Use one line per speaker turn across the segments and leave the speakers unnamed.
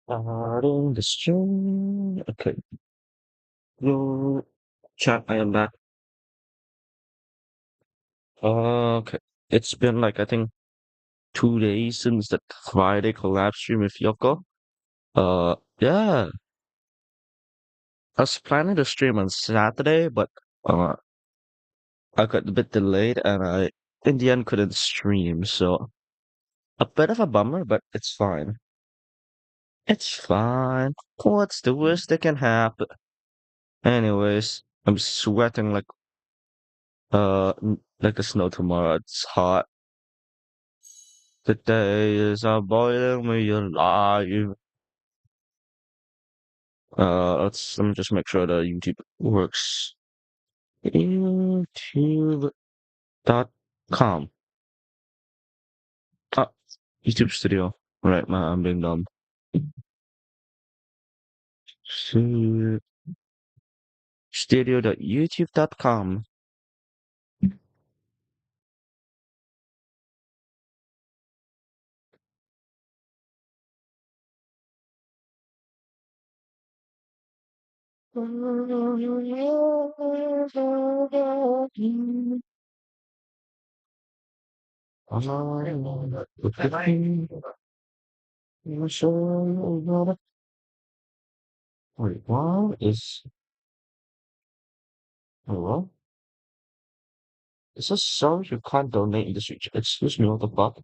Starting the stream. Okay. Yo, chat, I am back. Okay. It's been like, I think, 2 days since the Friday collab stream with Yoko. Yeah. I was planning to stream on Saturday, but uh, I got a bit delayed and I, in the end, couldn't stream. So, a bit of a bummer, but it's fine. It's fine. What's the worst that can happen? Anyways, I'm sweating like the snow tomorrow. It's hot. The days are boiling me alive. Let me just make sure the YouTube works. YouTube.com. Ah, YouTube Studio. Right, man, I'm being dumb. Stu- Studio.youtube.com. Wait, what is hello? Is this sorry you can't donate in this region? Excuse me, what the fuck?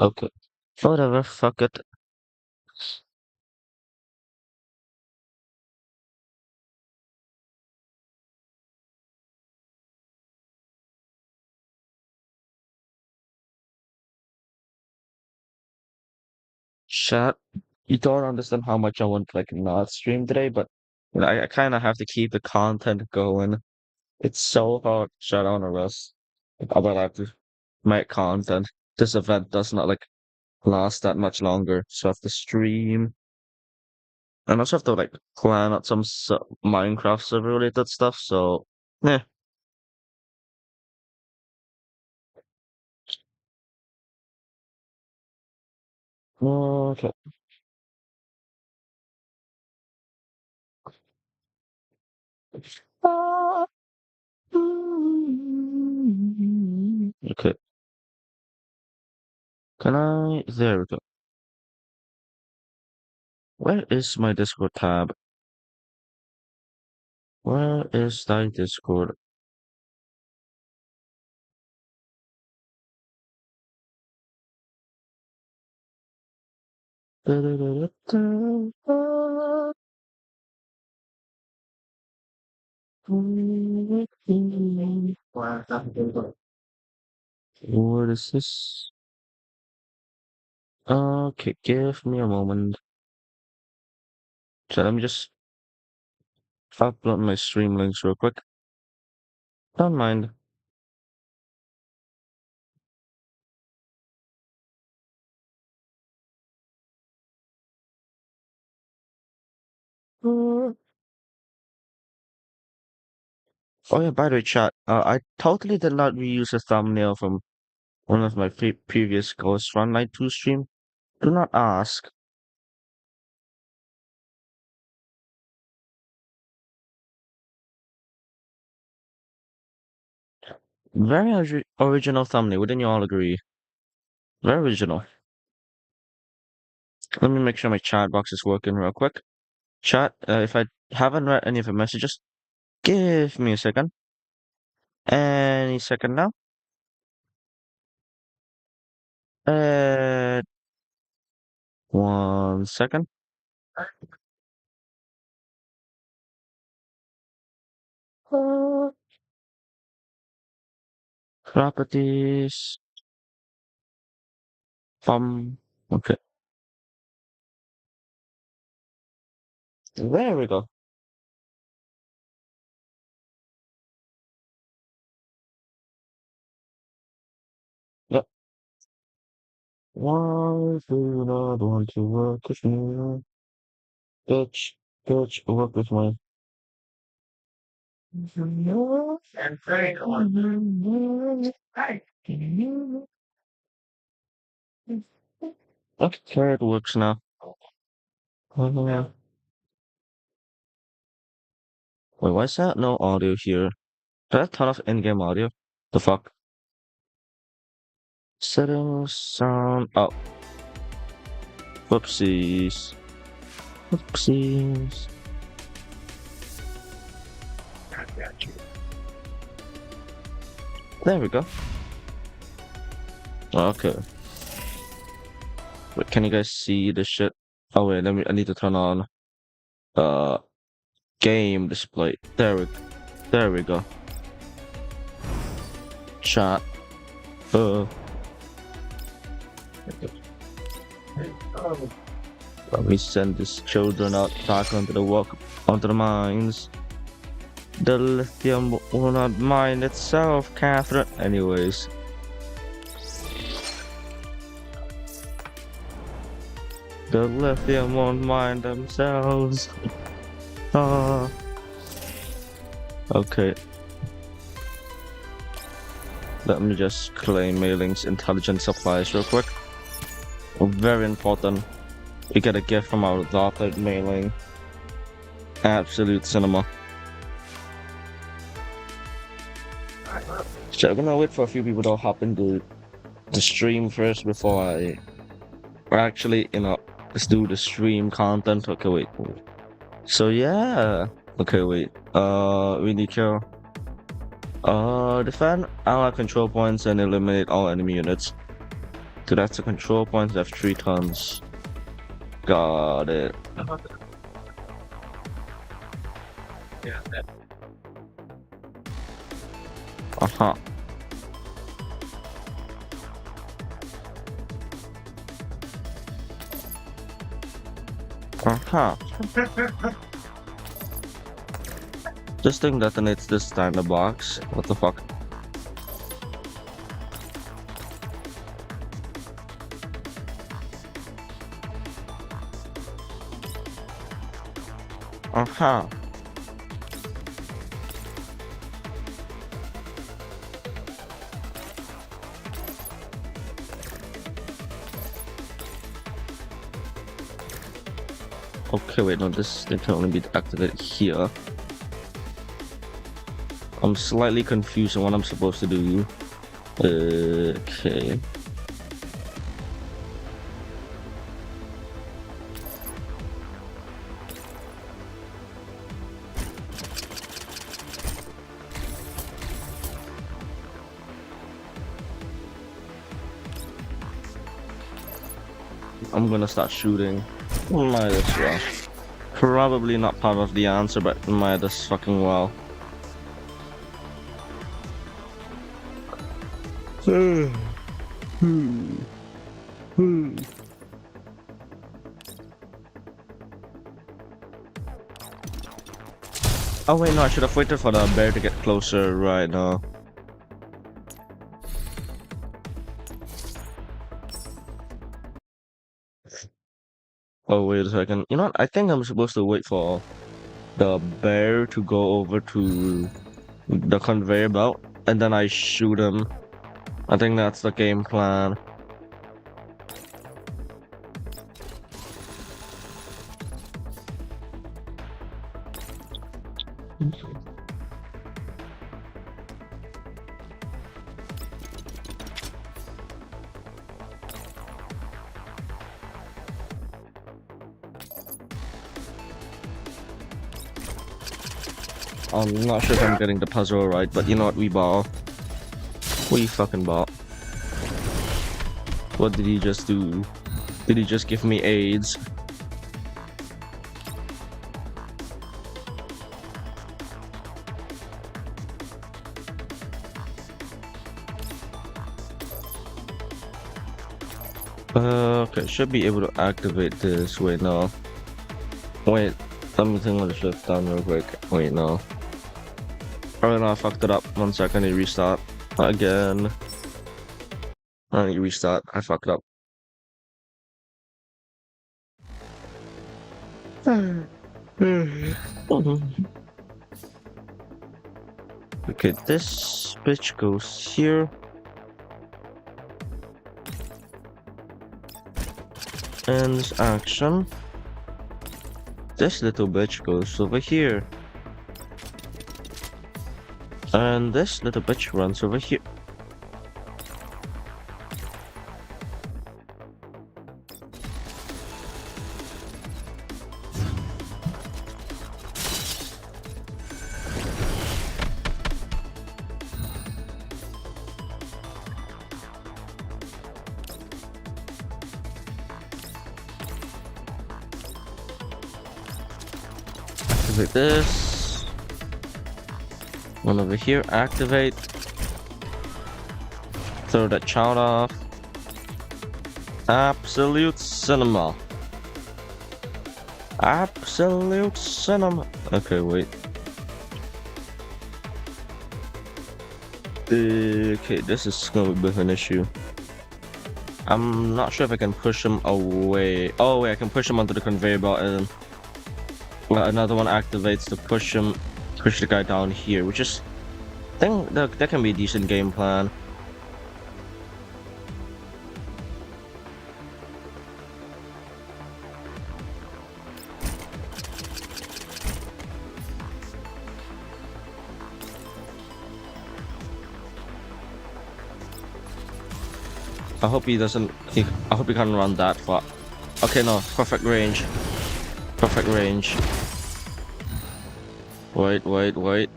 Okay. Whatever, fuck it. Chat, you don't understand how much I want to like not stream today, but I kind of have to keep the content going. It's so hard to shut down a rest. I will have to make content. This event does not like last that much longer, so I have to stream and also have to like plan out some Minecraft server related stuff. So yeah, okay. Okay, can I? There we go. Where is my Discord tab? Where is thy Discord? What is this? Okay, give me a moment. So let me just upload my stream links real quick. Don't mind. Oh yeah, by the way, chat. I totally did not reuse a thumbnail from one of my previous Ghost Frontline2 stream. Do not ask. Very original thumbnail, wouldn't you all agree? Very original. Let me make sure my chat box is working real quick. Chat, if I haven't read any of your messages, give me a second. Any second now. 1 second. Properties. Okay. There we go. Yep. Why do you not want to work with me? Bitch, bitch, work with my. Okay, it works now. Yeah. Wait, why is that no audio here? Did I turn off in-game audio? The fuck? Settings, sound. Oh, whoopsies. Whoopsies. There we go. Okay. Wait, can you guys see this shit? Oh wait, I need to turn on uh game display. There we go. Chat. Let me send these children out back onto the mines. The lithium will not mine itself, Catherine. Anyways. The lithium won't mine themselves. Ah. Okay. Let me just claim Mailing's intelligent supplies real quick. Very important. We get a gift from our daughter Mailing. Absolute cinema. So I'm gonna wait for a few people to hop into the stream first before I actually, let's do the stream content. Okay, wait. So yeah. Okay, wait. We need to defend ally control points and eliminate all enemy units. So that's the control points. Have 3 tons. Got it. Uh-huh. Uh-huh. This thing detonates this time in the box. What the fuck? Uh-huh. Okay, wait, no, this thing can only be activated here. I'm slightly confused on what I'm supposed to do. Okay. I'm gonna start shooting. Might as well. Probably not part of the answer, but might as fucking well. Oh wait, no, I should have waited for the bear to get closer right now. Oh wait a second. You know what? I think I'm supposed to wait for the bear to go over to the conveyor belt and then I shoot him. I think that's the game plan. I'm not sure if I'm getting the puzzle right, but you know what? We ball. We fucking ball. What did he just do? Did he just give me AIDS? Okay, should be able to activate this. Wait, no. Wait, let me think on the shift down real quick. Wait, no. Oh no, I fucked it up. 1 second, I need to restart. Again. I need to restart. I fucked up. Okay, this bitch goes here. ends action. This little bitch goes over here. And this little bitch runs over here. Activate this. One over here, activate. Throw that child off. Absolute cinema. Absolute cinema. Okay, wait. Okay, this is gonna be a bit of an issue. I'm not sure if I can push him away. Oh wait, I can push him onto the conveyor belt and another one activates to push the guy down here, which is, I think that can be a decent game plan. I hope he doesn't. I hope he can't run that far. Okay, no, perfect range. Perfect range. Wait.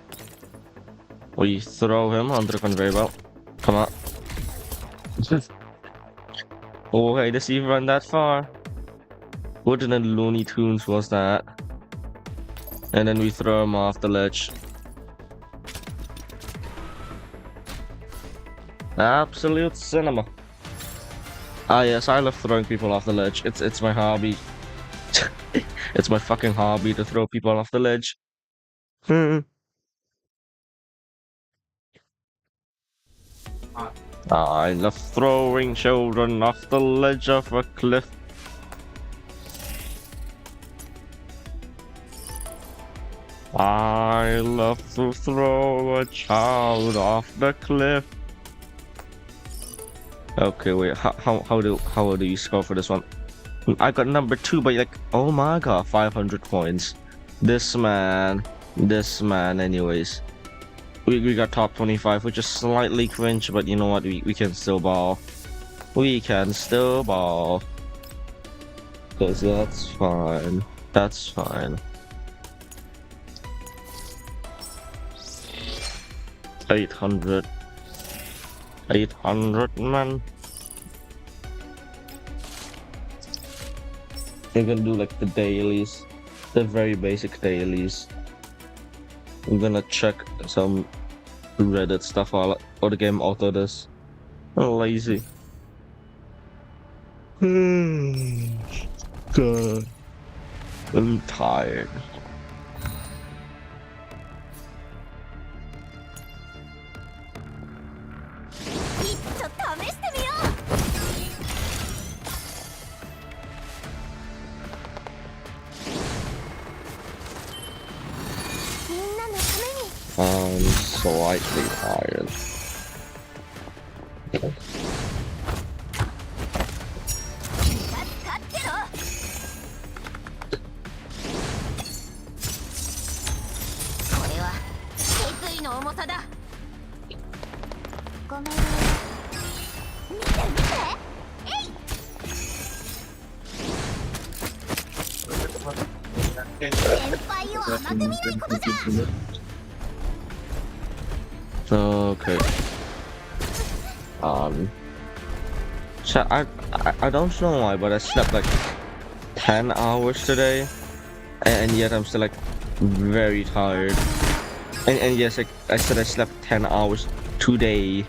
We throw him onto the conveyor belt. Come on. Okay, does he run that far? What in the Looney Tunes was that? And then we throw him off the ledge. Absolute cinema. Ah yes, I love throwing people off the ledge. It's my hobby. It's my fucking hobby to throw people off the ledge. I love throwing children off the ledge of a cliff. I love to throw a child off the cliff. Okay, wait. How do you score for this one? I got number 2, but like, oh my god, 500 points. This man. Anyways, we got top 25, which is slightly cringe, but you know what? We can still ball. We can still ball. Cause that's fine. That's fine. 800, man. We're gonna do like the dailies, the very basic dailies. I'm gonna check some Reddit stuff or the game auto does. I'm lazy. God. I'm tired. I'm slightly tired. Okay. So I don't know why, but I slept like 10 hours today, and yet I'm still like very tired. And yes, I said I slept 10 hours today.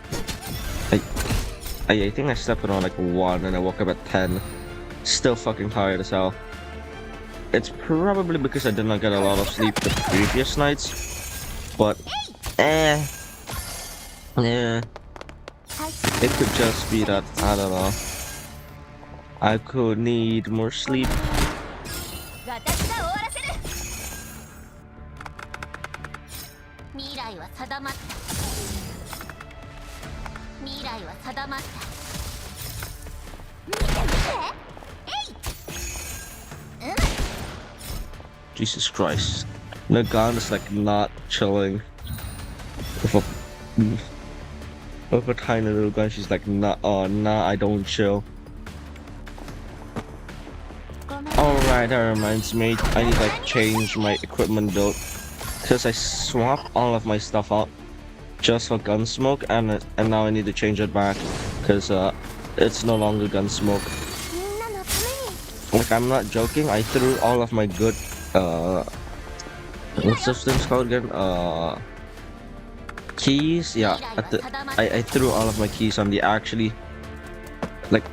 I think I slept around like 1 and I woke up at 10. Still fucking tired as hell. It's probably because I did not get a lot of sleep the previous nights, but yeah, it could just be that, I don't know, I could need more sleep. Jesus Christ. The gun is like not chilling. With with a tiny little gun, she's like, nah, nah, I don't chill. Alright, that reminds me, I need to like change my equipment build. Because I swapped all of my stuff out just for Gunsmoke, and now I need to change it back. Because it's no longer Gunsmoke. Like, I'm not joking, I threw all of my good, what's this thing called again? Keys? Yeah, I threw all of my keys on the actually, like,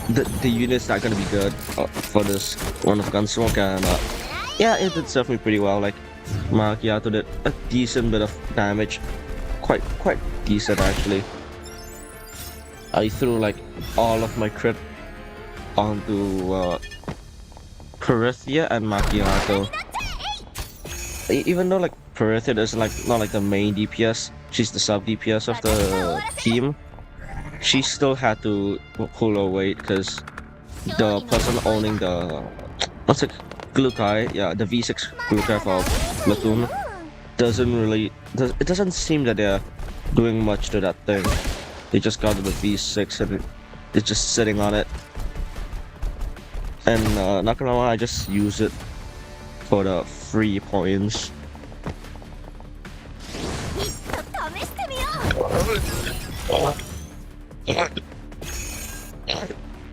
the unit's not gonna be good for this one of Gunsmoke, and yeah, it did serve me pretty well. Like, Macchiato did a decent bit of damage, quite decent actually. I threw like all of my crit onto Perithia and Macchiato. Even though like Perithia is like not like the main DPS, she's the sub DPS of the team. She still had to pull her weight because the person owning the what's it, Glukai, yeah, the V6 Glukai for Platoon it doesn't seem that they're doing much to that thing. They just got to the V6 and it's just sitting on it. And not gonna lie, I just use it for the free points.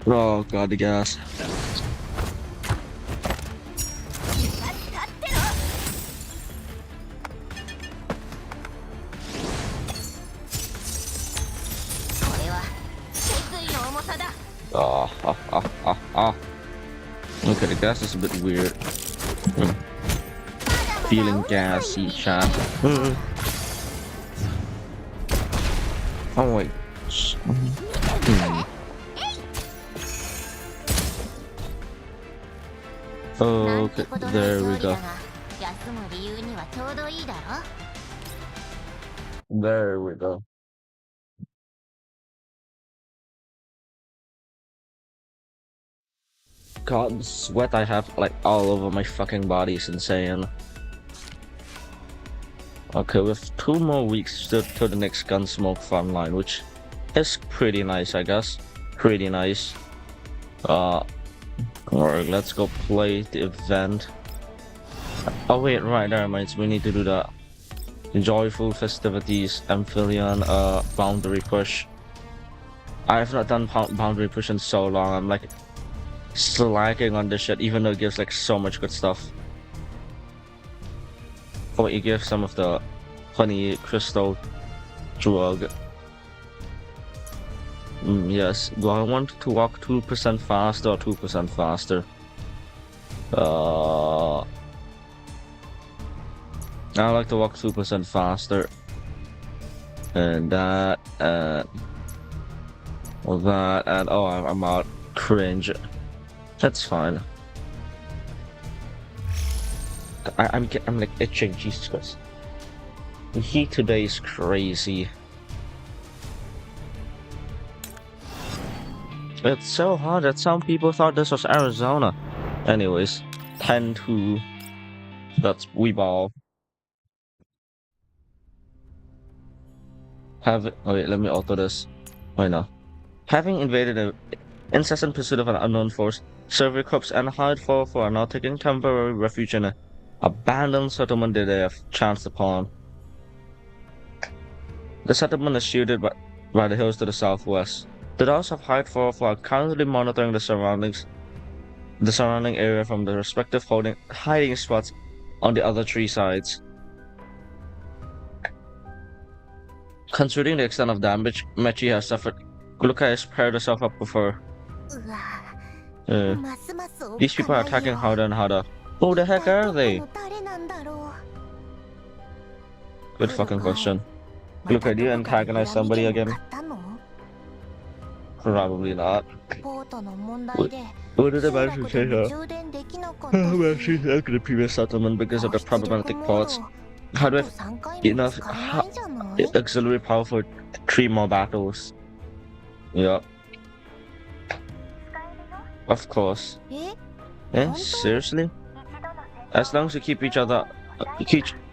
Oh god, the gas. Okay, the gas is a bit weird. Feeling gassy, chat. Oh wait. Okay, there we go. There we go. God, the sweat I have like all over my fucking body is insane. Okay, we have 2 more weeks to the next Gunsmoke Frontline, which is pretty nice, I guess. Pretty nice. Alright, let's go play the event. Oh wait, right, that reminds me, we need to do the Joyful Festivities Aphelion boundary push. I have not done boundary push in so long. I'm like slacking on this shit, even though it gives like so much good stuff. Oh, it gives some of the honey crystal drug. Yes. Do I want to walk 2% faster or 2% faster? I like to walk 2% faster. And that, and that, and oh, I'm out. Cringe. That's fine. I'm like itching. Jesus Christ. The heat today is crazy. It's so hot that some people thought this was Arizona. Anyways, 10-2. That's we ball. Oh wait, let me alter this. Why not? Having invaded an incessant pursuit of an unknown force, survey corps and hide for are now taking temporary refuge in an abandoned settlement that they have chanced upon. The settlement is shielded by the hills to the southwest. The dogs of Hide 4 are currently monitoring the surrounding area from the respective hiding spots on the other 3 sides. Considering the extent of damage Mechi has suffered, Glukai has paired herself up with her. These people are attacking harder and harder. Who the heck are they? Good fucking question. Glukai, do you antagonize somebody again? Probably not. What did the mansion say here? Well, she's left the previous settlement because of the problematic ports. How do I have enough auxiliary power for 3 more battles? Yeah. Of course. Eh? Seriously? As long as you keep each other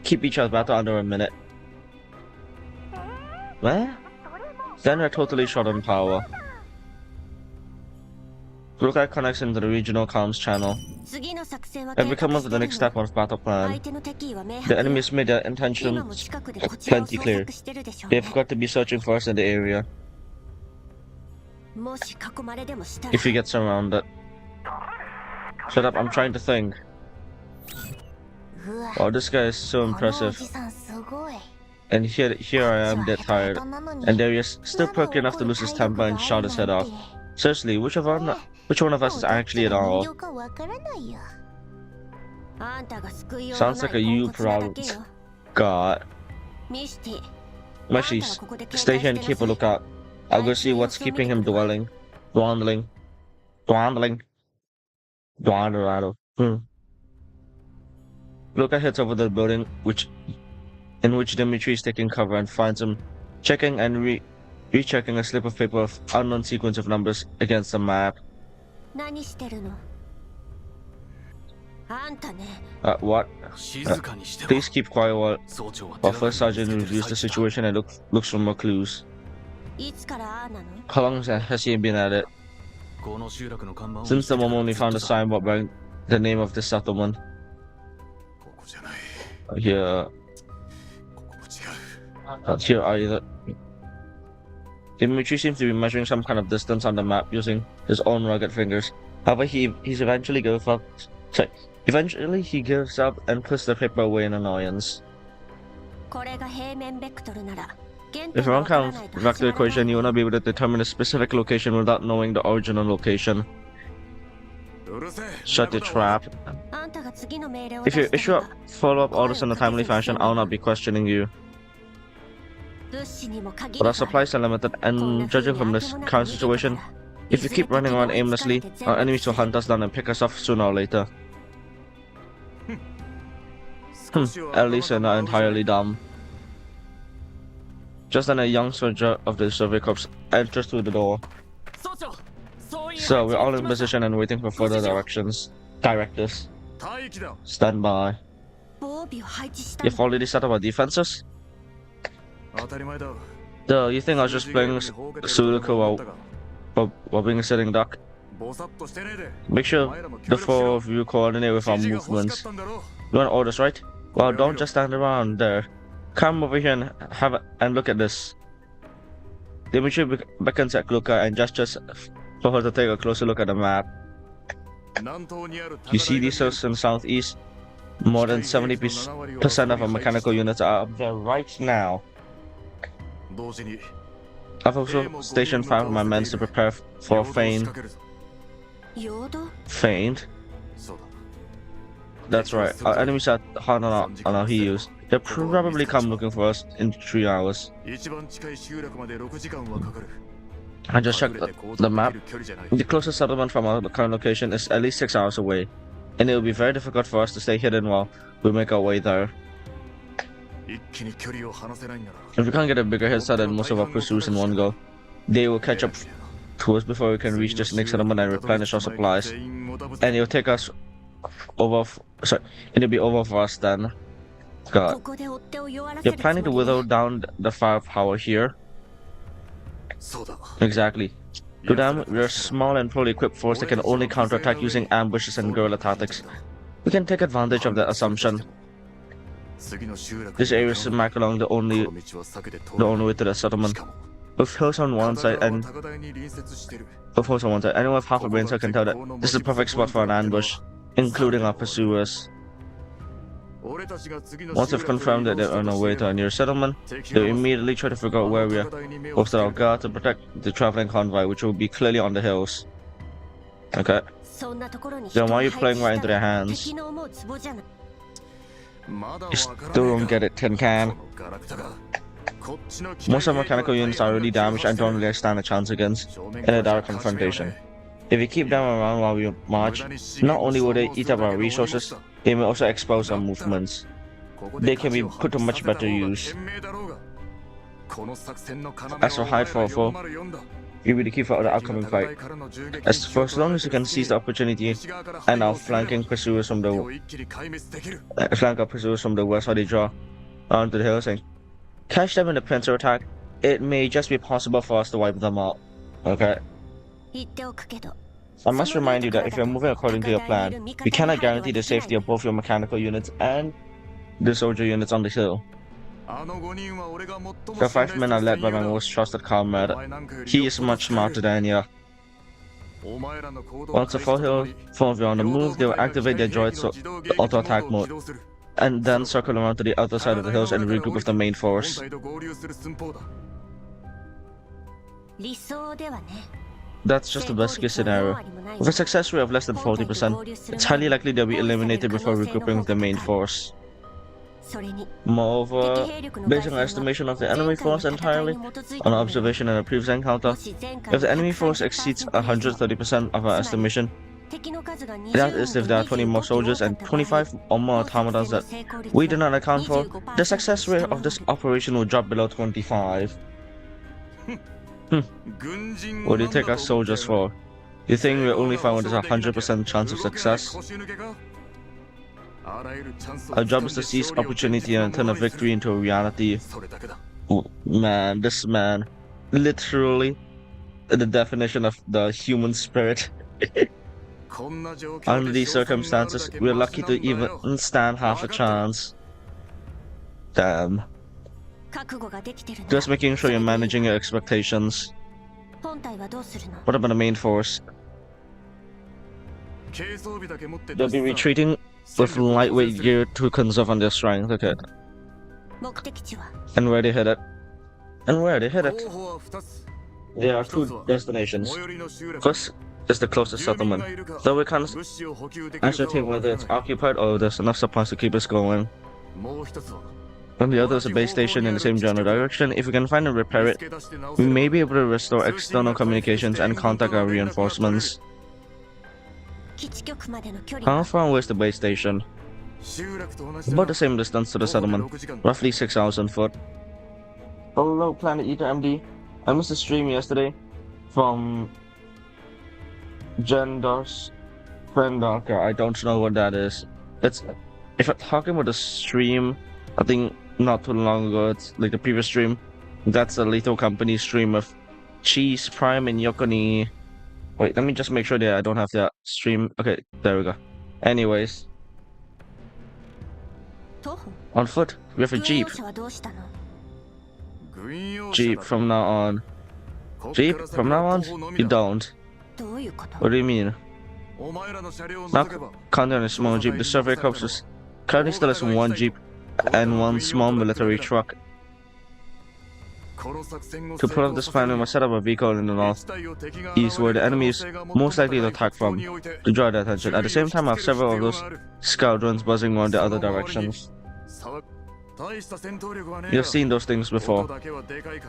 keep each other battle under a minute. What? Then we're totally short on power. Lukai connects into the regional comms channel. And we come up with the next step of battle plan. The enemies made their intentions plenty clear. They've got to be searching for us in the area. If he gets surrounded. Shut up, I'm trying to think. Wow, this guy is so impressive. And here I am dead tired. And there he is, still perky enough to lose his temper and shout his head off. Seriously, which one of us is actually at all? Sounds like a you problem. God. Mushies, stay here and keep a lookout. I'll go see what's keeping him dwindling. Luka heads over the building in which Dimitri is taking cover and finds him checking and rechecking a slip of paper of unknown sequence of numbers against the map. What? Please keep quiet while First Sergeant reviews the situation and looks for more clues. How long has he been at it? Since the moment we found a signboard bearing the name of the settlement. Here either. Dimitri seems to be measuring some kind of distance on the map using his own rugged fingers. However, eventually he gives up and puts the paper away in annoyance. If you don't count vector equation, you will not be able to determine a specific location without knowing the original location. Shut the trap. If you issue follow-up orders in a timely fashion, I will not be questioning you. But our supplies are limited, and judging from this current situation, if you keep running around aimlessly, our enemies will hunt us down and pick us off sooner or later. At least you're not entirely dumb. Just then a young soldier of the Survey Corps enters through the door. So we're all in position and waiting for further directives. Stand by. You've already set up our defenses? Duh, you think I was just playing Sudoku while being a sitting duck? Make sure the four of you coordinate with our movements. You want orders, right? Well, don't just stand around there. Come over here and look at this. Dimitri beckons at Luka and gestures for her to take a closer look at the map. You see these hills in the southeast? More than 70% of our mechanical units are up there right now. I've also stationed 5 of my men to prepare for a feint. Feint? That's right. Our enemies are hard on our heels. They'll probably come looking for us in 3 hours. I just checked the map. The closest settlement from our current location is at least 6 hours away, and it will be very difficult for us to stay hidden while we make our way there. If we can't get a bigger head start than most of our pursuers in one go, they will catch up to us before we can reach this next settlement and replenish our supplies. And it'll take us over. It'll be over for us then. God. You're planning to wither down the firepower here? Exactly. To them, we're a small and poorly equipped force that can only counterattack using ambushes and guerrilla tactics. We can take advantage of that assumption. This area is smack along the only way to the settlement. With hills on one side and anyone with half a brain cell can tell that this is the perfect spot for an ambush, including our pursuers. Once they've confirmed that they're on our way to a near settlement, they'll immediately try to figure out where we are, posted our guard to protect the traveling convoy, which will be clearly on the hills. Okay. Then why are you playing right into their hands? You still don't get it, Tin Can. Most of our mechanical units are already damaged and don't really stand a chance against in a direct confrontation. If we keep them around while we march, not only will they eat up our resources, they may also expose our movements. They can be put to much better use. As for hide for a foe, You'll be the key for the upcoming fight. For as long as you can seize the opportunity and our flanking pursuers from the flank up pursuers from the west while they draw onto the hills and catch them in the pincer attack, it may just be possible for us to wipe them out. Okay. I must remind you that if you're moving according to your plan, we cannot guarantee the safety of both your mechanical units and the soldier units on the hill. The 5 men are led by my most trusted comrade. He is much smarter than you. Once the 4 hill forms are on the move, they will activate their droids auto-attack mode, and then circle around to the other side of the hills and regroup with the main force. That's just the best case scenario. With a success rate of less than 40%, it's highly likely they'll be eliminated before regrouping with the main force. Moreover, based on our estimation of the enemy force entirely, on our observation in a previous encounter, if the enemy force exceeds 130% of our estimation, that is if there are 20 more soldiers and 25 or more automatons that we do not account for, the success rate of this operation will drop below 25. What do you take our soldiers for? You think we'll only find when there's a 100% chance of success? Our job is to seize opportunity and turn a victory into a reality. Oh, man, this man, literally the definition of the human spirit. Under these circumstances, we're lucky to even stand half a chance. Damn. Just making sure you're managing your expectations. What about the main force? They'll be retreating with lightweight gear to conserve on their strength. Okay. And where they headed? There are 2 destinations. First is the closest settlement, though we can't ascertain whether it's occupied or there's enough supplies to keep us going. And the other is a base station in the same general direction. If we can find and repair it, we may be able to restore external communications and contact our reinforcements. How far away is the base station? About the same distance to the settlement, roughly 6 hours on foot. Hello, Planet Eater MD. I missed a stream yesterday from Gendar's friend Darker. I don't know what that is. If I'm talking about the stream, I think not too long ago, it's like the previous stream. That's a Lethal Company stream of Cheese, Prime, and Yokoni. Wait, let me just make sure that I don't have that stream. Okay, there we go. Anyways. On foot, we have a jeep. Jeep from now on. Jeep from now on? You don't. What do you mean? Not counting on a small jeep, the survey corps currently still has 1 jeep and 1 small military truck. To pull off this plan, we must set up a vehicle in the northeast where the enemy is most likely to attack from, to draw their attention. At the same time, I have several of those scout drones buzzing around the other directions. You've seen those things before,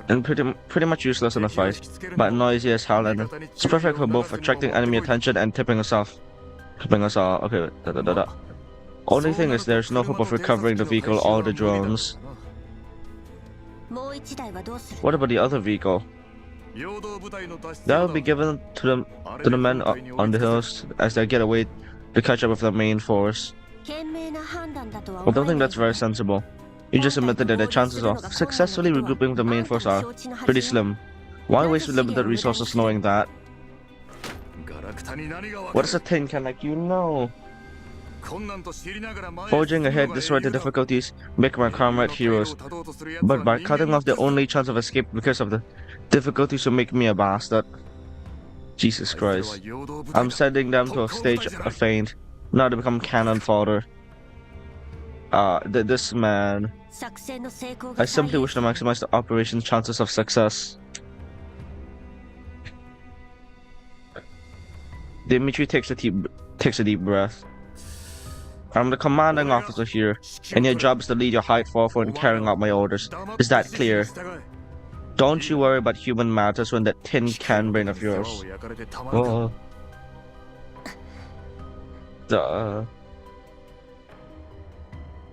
and pretty much useless in a fight, but noisy as hell, and it's perfect for both attracting enemy attention and tipping us off. Okay, Only thing is there's no hope of recovering the vehicle or the drones. What about the other vehicle? That will be given to the men on the hills as they get away to catch up with the main force. I don't think that's very sensible. You just admitted that the chances of successfully regrouping the main force are pretty slim. Why waste limited resources knowing that? What is a tin can like you know? Forging ahead despite the difficulties make my comrade heroes, but by cutting off the only chance of escape because of the difficulties will make me a bastard. Jesus Christ. I'm sending them to a stage of feint, not to become cannon fodder. This man. I simply wish to maximize the operation's chances of success. Dimitri takes a deep breath. I'm the commanding officer here, and your job is to lead your hired forward in carrying out my orders. Is that clear? Don't you worry about human matters when that tin can brain of yours. Oh.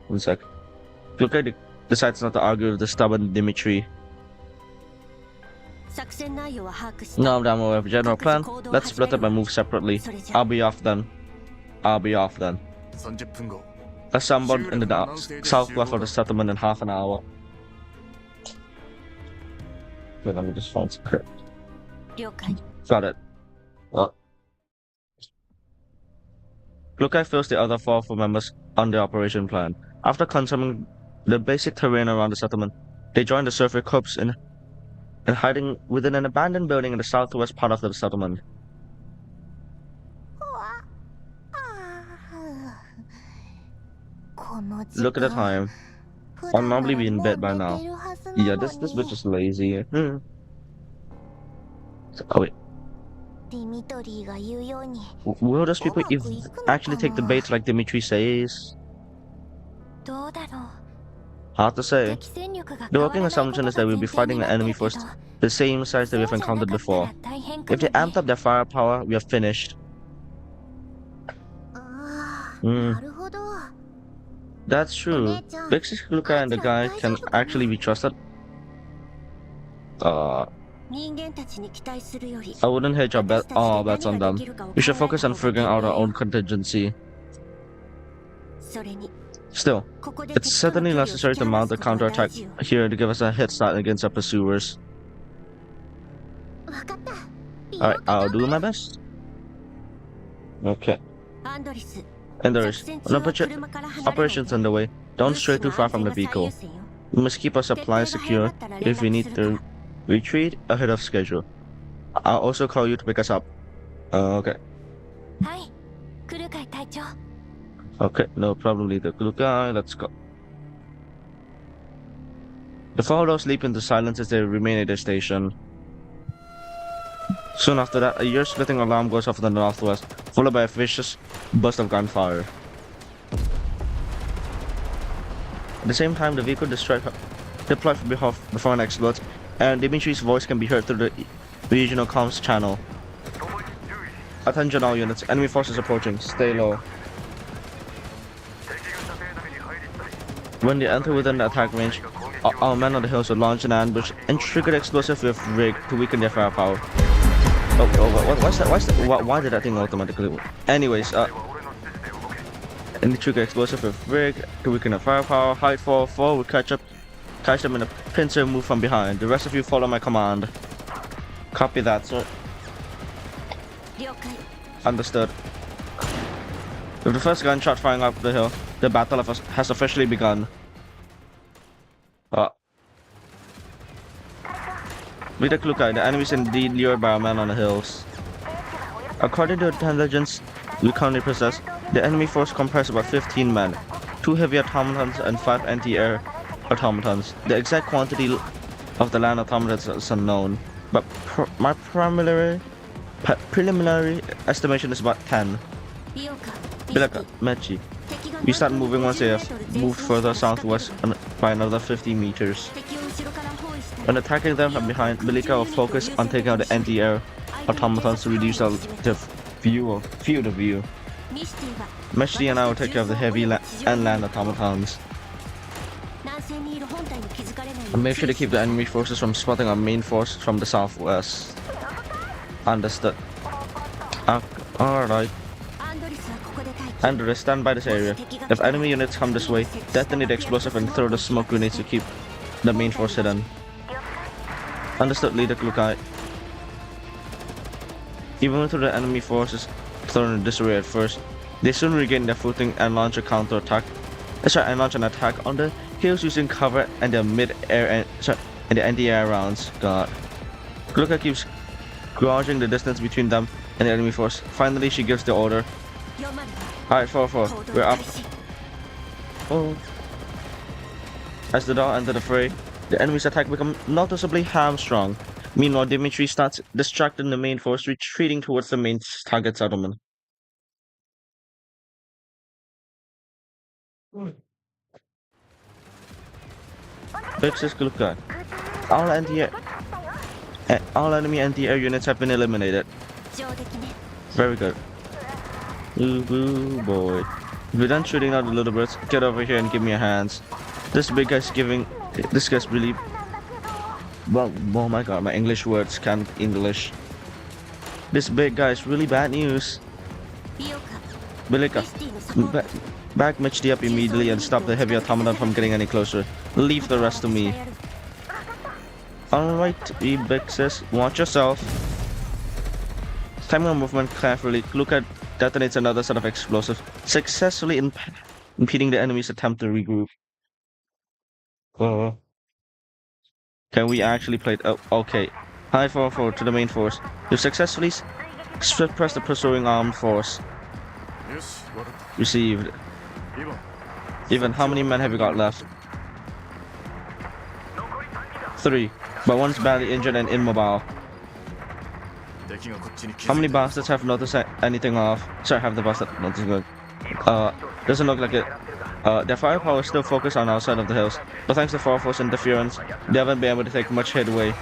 One sec. Luca decides not to argue with the stubborn Dimitri. No, I'm aware of general plan. Let's split up and move separately. I'll be off then. Assemble in the southwest of the settlement in half an hour. Wait, let me just find script. Got it. Lukai fills the other 4 members on the operation plan. After confirming the basic terrain around the settlement, they join the survey corps in hiding within an abandoned building in the southwest part of the settlement. Look at the time. I'll normally be in bed by now. Yeah, this bitch is lazy. Oh wait. Will those people actually take the bait like Dimitri says? Hard to say. The working assumption is that we'll be fighting an enemy force the same size that we've encountered before. If they amped up their firepower, we are finished. That's true. Big Sis Luka and the guy can actually be trusted. I wouldn't hedge our bets on them. We should focus on figuring out our own contingency. Still, it's certainly necessary to mount a counterattack here to give us a head start against our pursuers. Alright, I'll do my best. Okay. And there is an operations underway. Don't stray too far from the vehicle. We must keep our supplies secure if we need to retreat ahead of schedule. I'll also call you to pick us up. Okay. Okay, no problem, Leader Lukai. Let's go. The 4 of those leap into silence as they remain at their station. Soon after that, a ear-splitting alarm goes off in the northwest, followed by a vicious burst of gunfire. At the same time, the vehicle deployed before an explodes, and Dimitri's voice can be heard through the regional comms channel. Attention all units, enemy forces approaching, stay low. When they enter within the attack range, our men on the hills will launch an ambush and trigger the explosive with rig to weaken their firepower. Why did that thing automatically? Anyways, and the trigger explosive with rig to weaken their firepower. Hide 4 will catch them in a pincer move from behind. The rest of you follow my command. Copy that, sir. Understood. With the first gunshot firing up the hill, the battle has officially begun. Leader Lukai, the enemy is indeed lured by our men on the hills. According to intelligence we currently possess, the enemy force comprises about 15 men, 2 heavy automatons and 5 anti-air automatons. The exact quantity of the land automatons is unknown, but my preliminary estimation is about 10. Bilaka, Mechi. We start moving once they have moved further southwest by another 50 meters. When attacking them from behind, Bilika will focus on taking out the anti-air automatons to reduce the field of view. Mechi and I will take care of the heavy and land automatons. And make sure to keep the enemy forces from spotting our main force from the southwest. Understood. Alright. Andres, stand by this area. If enemy units come this way, detonate the explosive and throw the smoke grenades to keep the main force hidden. Understood, Leader Lukai. Even though the enemy forces thrown in disarray at first, they soon regain their footing and launch a counter-attack. And launch an attack on the hills using cover and their mid-air and the anti-air rounds. God. Lukai keeps gauging the distance between them and the enemy force. Finally, she gives the order. Alright, 4-4, we're up. Oh. As the Dahl enter the fray, the enemy's attack becomes noticeably hamstrung. Meanwhile, Dimitri starts distracting the main force, retreating towards the main target settlement. Fixes Lukai. All enemy anti-air units have been eliminated. Very good. Ooh boy. If you're done shooting out the little birds, get over here and give me your hands. This guy's really Well, oh my god, my English words can't English. This big guy is really bad news. Bilika, back Mitch D up immediately and stop the heavy automaton from getting any closer. Leave the rest to me. Alright, big sis, watch yourself. Time your movement carefully. Luca detonates another set of explosive, successfully impeding the enemy's attempt to regroup. Can we actually play it? Oh, okay. High 4-4 to the main force. You successfully suppress the pursuing armed force. Received. Even how many men have you got left? 3, but one's badly injured and immobile. How many bastards have noticed anything off? Sorry, have the bastard noticed good. Doesn't look like it. Their firepower is still focused on outside of the hills, but thanks to Far Force interference, they haven't been able to take much headway.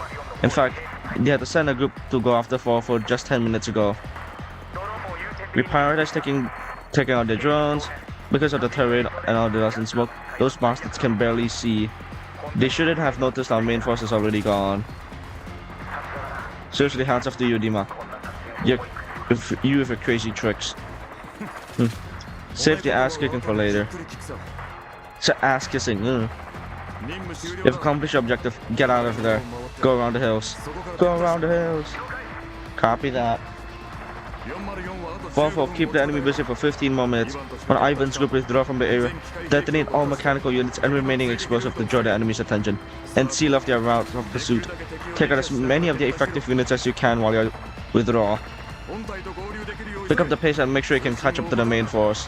In fact, they had to send a group to go after Far Force just 10 minutes ago. We prioritized taking out their drones. Because of the terrain and all the dust and smoke, those bastards can barely see. They shouldn't have noticed our main force is already gone. Seriously, hands off to you, Dima. You with your crazy tricks. Save the ass kicking for later. So ass kissing. You've accomplished your objective. Get out of there. Go around the hills. Go around the hills. Copy that. 4-4, keep the enemy busy for 15 more minutes. When Ivan's group withdraw from the area, detonate all mechanical units and remaining explosive to draw the enemy's attention, and seal off their route of pursuit. Take out as many of the effective units as you can while you withdraw. Pick up the pace and make sure you can catch up to the main force.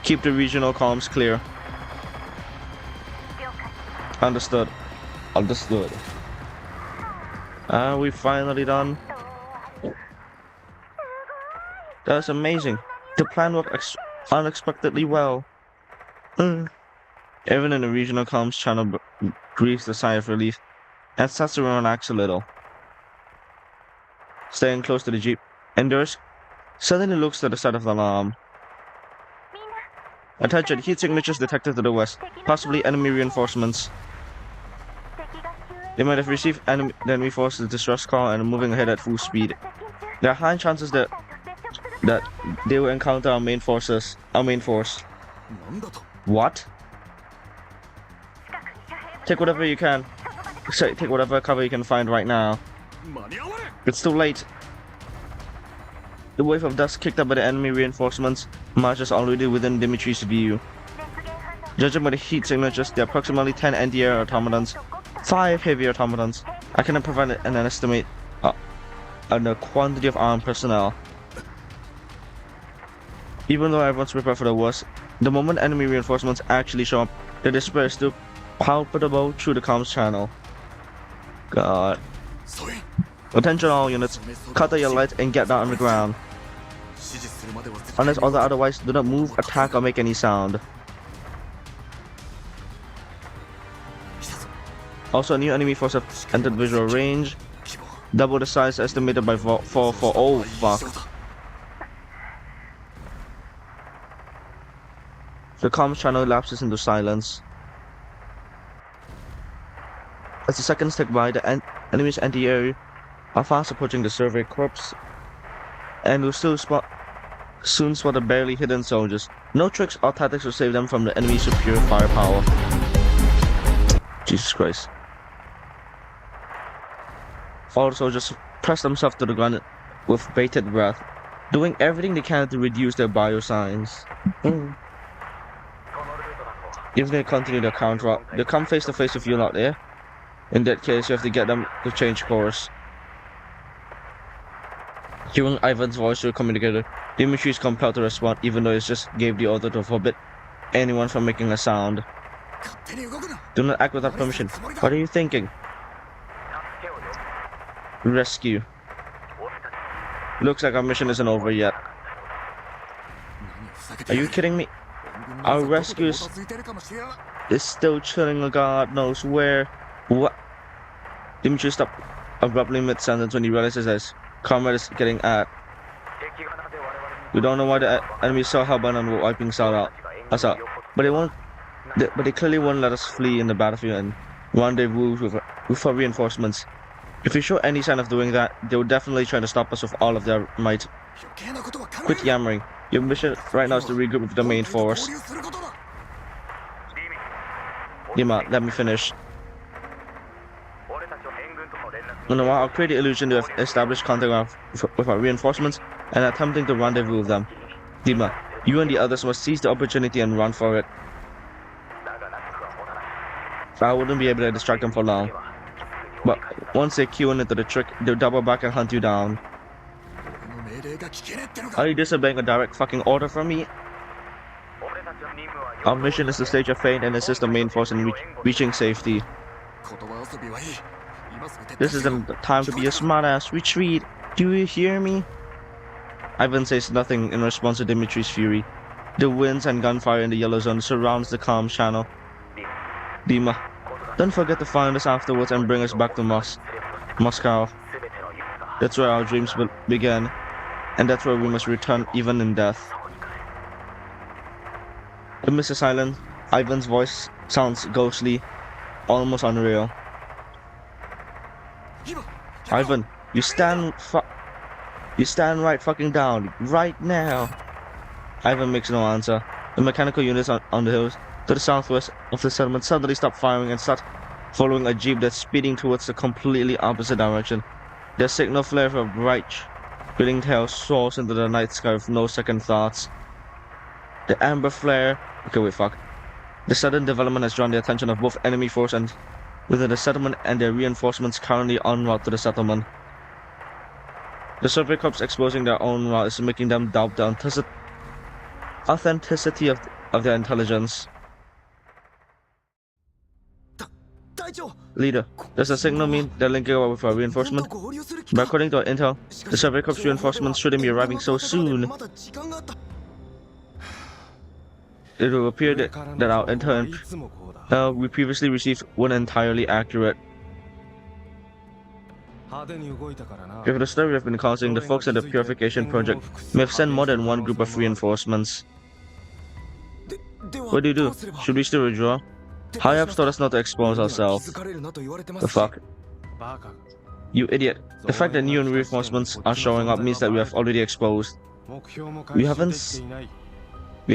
Keep the regional columns clear. Understood. Understood. We finally done. That's amazing. The plan worked unexpectedly well. Even in the regional comms channel breathes a sigh of relief and starts to relax a little. Staying close to the jeep, Endurance suddenly looks to the side of the alarm. Attention, heat signatures detected to the west, possibly enemy reinforcements. They might have received the enemy forces distress call and are moving ahead at full speed. There are high chances that they will encounter our main force. What? Take whatever you can. Take whatever cover you can find right now. It's too late. The wave of dust kicked up by the enemy reinforcements marches already within Dimitri's view. Judging by the heat signatures, there are approximately 10 anti-air automatons, 5 heavy automatons. I cannot provide an estimate on the quantity of armed personnel. Even though everyone's prepared for the worst, the moment enemy reinforcements actually show up, the despair is still palpable through the comms channel. God. Attention all units, cut out your lights and get down on the ground. Unless ordered otherwise, do not move, attack or make any sound. Also, a new enemy force have entered visual range. Double the size estimated by 4-4. Oh fuck. The comms channel lapses into silence. As the seconds tick by, the enemy's anti-air are fast approaching the survey corps, and will soon spot the barely hidden soldiers. No tricks or tactics will save them from the enemy's superior firepower. Jesus Christ. All the soldiers press themselves to the ground with bated breath, doing everything they can to reduce their biosigns. If they continue their counter, they'll come face to face with you out there. In that case, you have to get them to change course. Hearing Ivan's voice through a communicator, Dimitri is compelled to respond even though he just gave the order to forbid anyone from making a sound. Do not act without permission. What are you thinking? Rescue. Looks like our mission isn't over yet. Are you kidding me? Our rescue is still chilling, God knows where. What? Dimitri stopped abruptly mid-sentence when he realizes that his comrade is getting at. We don't know why the enemy is so hellbent on wiping us out, but they clearly won't let us flee in the battlefield rendezvous with our reinforcements. If we show any sign of doing that, they will definitely try to stop us with all of their might. Quit yammering. Your mission right now is to regroup with the main force. Dima, let me finish. Meanwhile, I'll create the illusion to have established contact with our reinforcements and attempting to rendezvous with them. Dima, you and the others must seize the opportunity and run for it. I wouldn't be able to distract them for long. But once they cue into the trick, they'll double back and hunt you down. Are you disobeying a direct fucking order from me? Our mission is to stage a feint and assist the main force in reaching safety. This isn't the time to be a smartass. Retreat! Do you hear me? Ivan says nothing in response to Dimitri's fury. The winds and gunfire in the yellow zone surrounds the calm channel. Dima, don't forget to find us afterwards and bring us back to Moscow. That's where our dreams began, and that's where we must return even in death. Amidst the silence, Ivan's voice sounds ghostly, almost unreal. Ivan, you stand right fucking down, right now. Ivan makes no answer. The mechanical units on the hills to the southwest of the settlement suddenly stop firing and start following a jeep that's speeding towards the completely opposite direction. Their signal flare of a bright, spinning tail soars into the night sky with no second thoughts. The amber flare... Okay, wait, fuck. The sudden development has drawn the attention of both enemy force and within the settlement and their reinforcements currently en route to the settlement. The survey corps exposing their own route is making them doubt the authenticity of their intelligence. Leader, does the signal mean they're linking up with our reinforcement? But according to our intel, the survey corps reinforcements shouldn't be arriving so soon. It will appear that our intel we previously received wasn't entirely accurate. If the story we have been causing, the folks at the Purification Project may have sent more than one group of reinforcements. What do you do? Should we still withdraw? High-ups told us not to expose ourselves. The fuck? You idiot. The fact that new reinforcements are showing up means that we have already exposed. We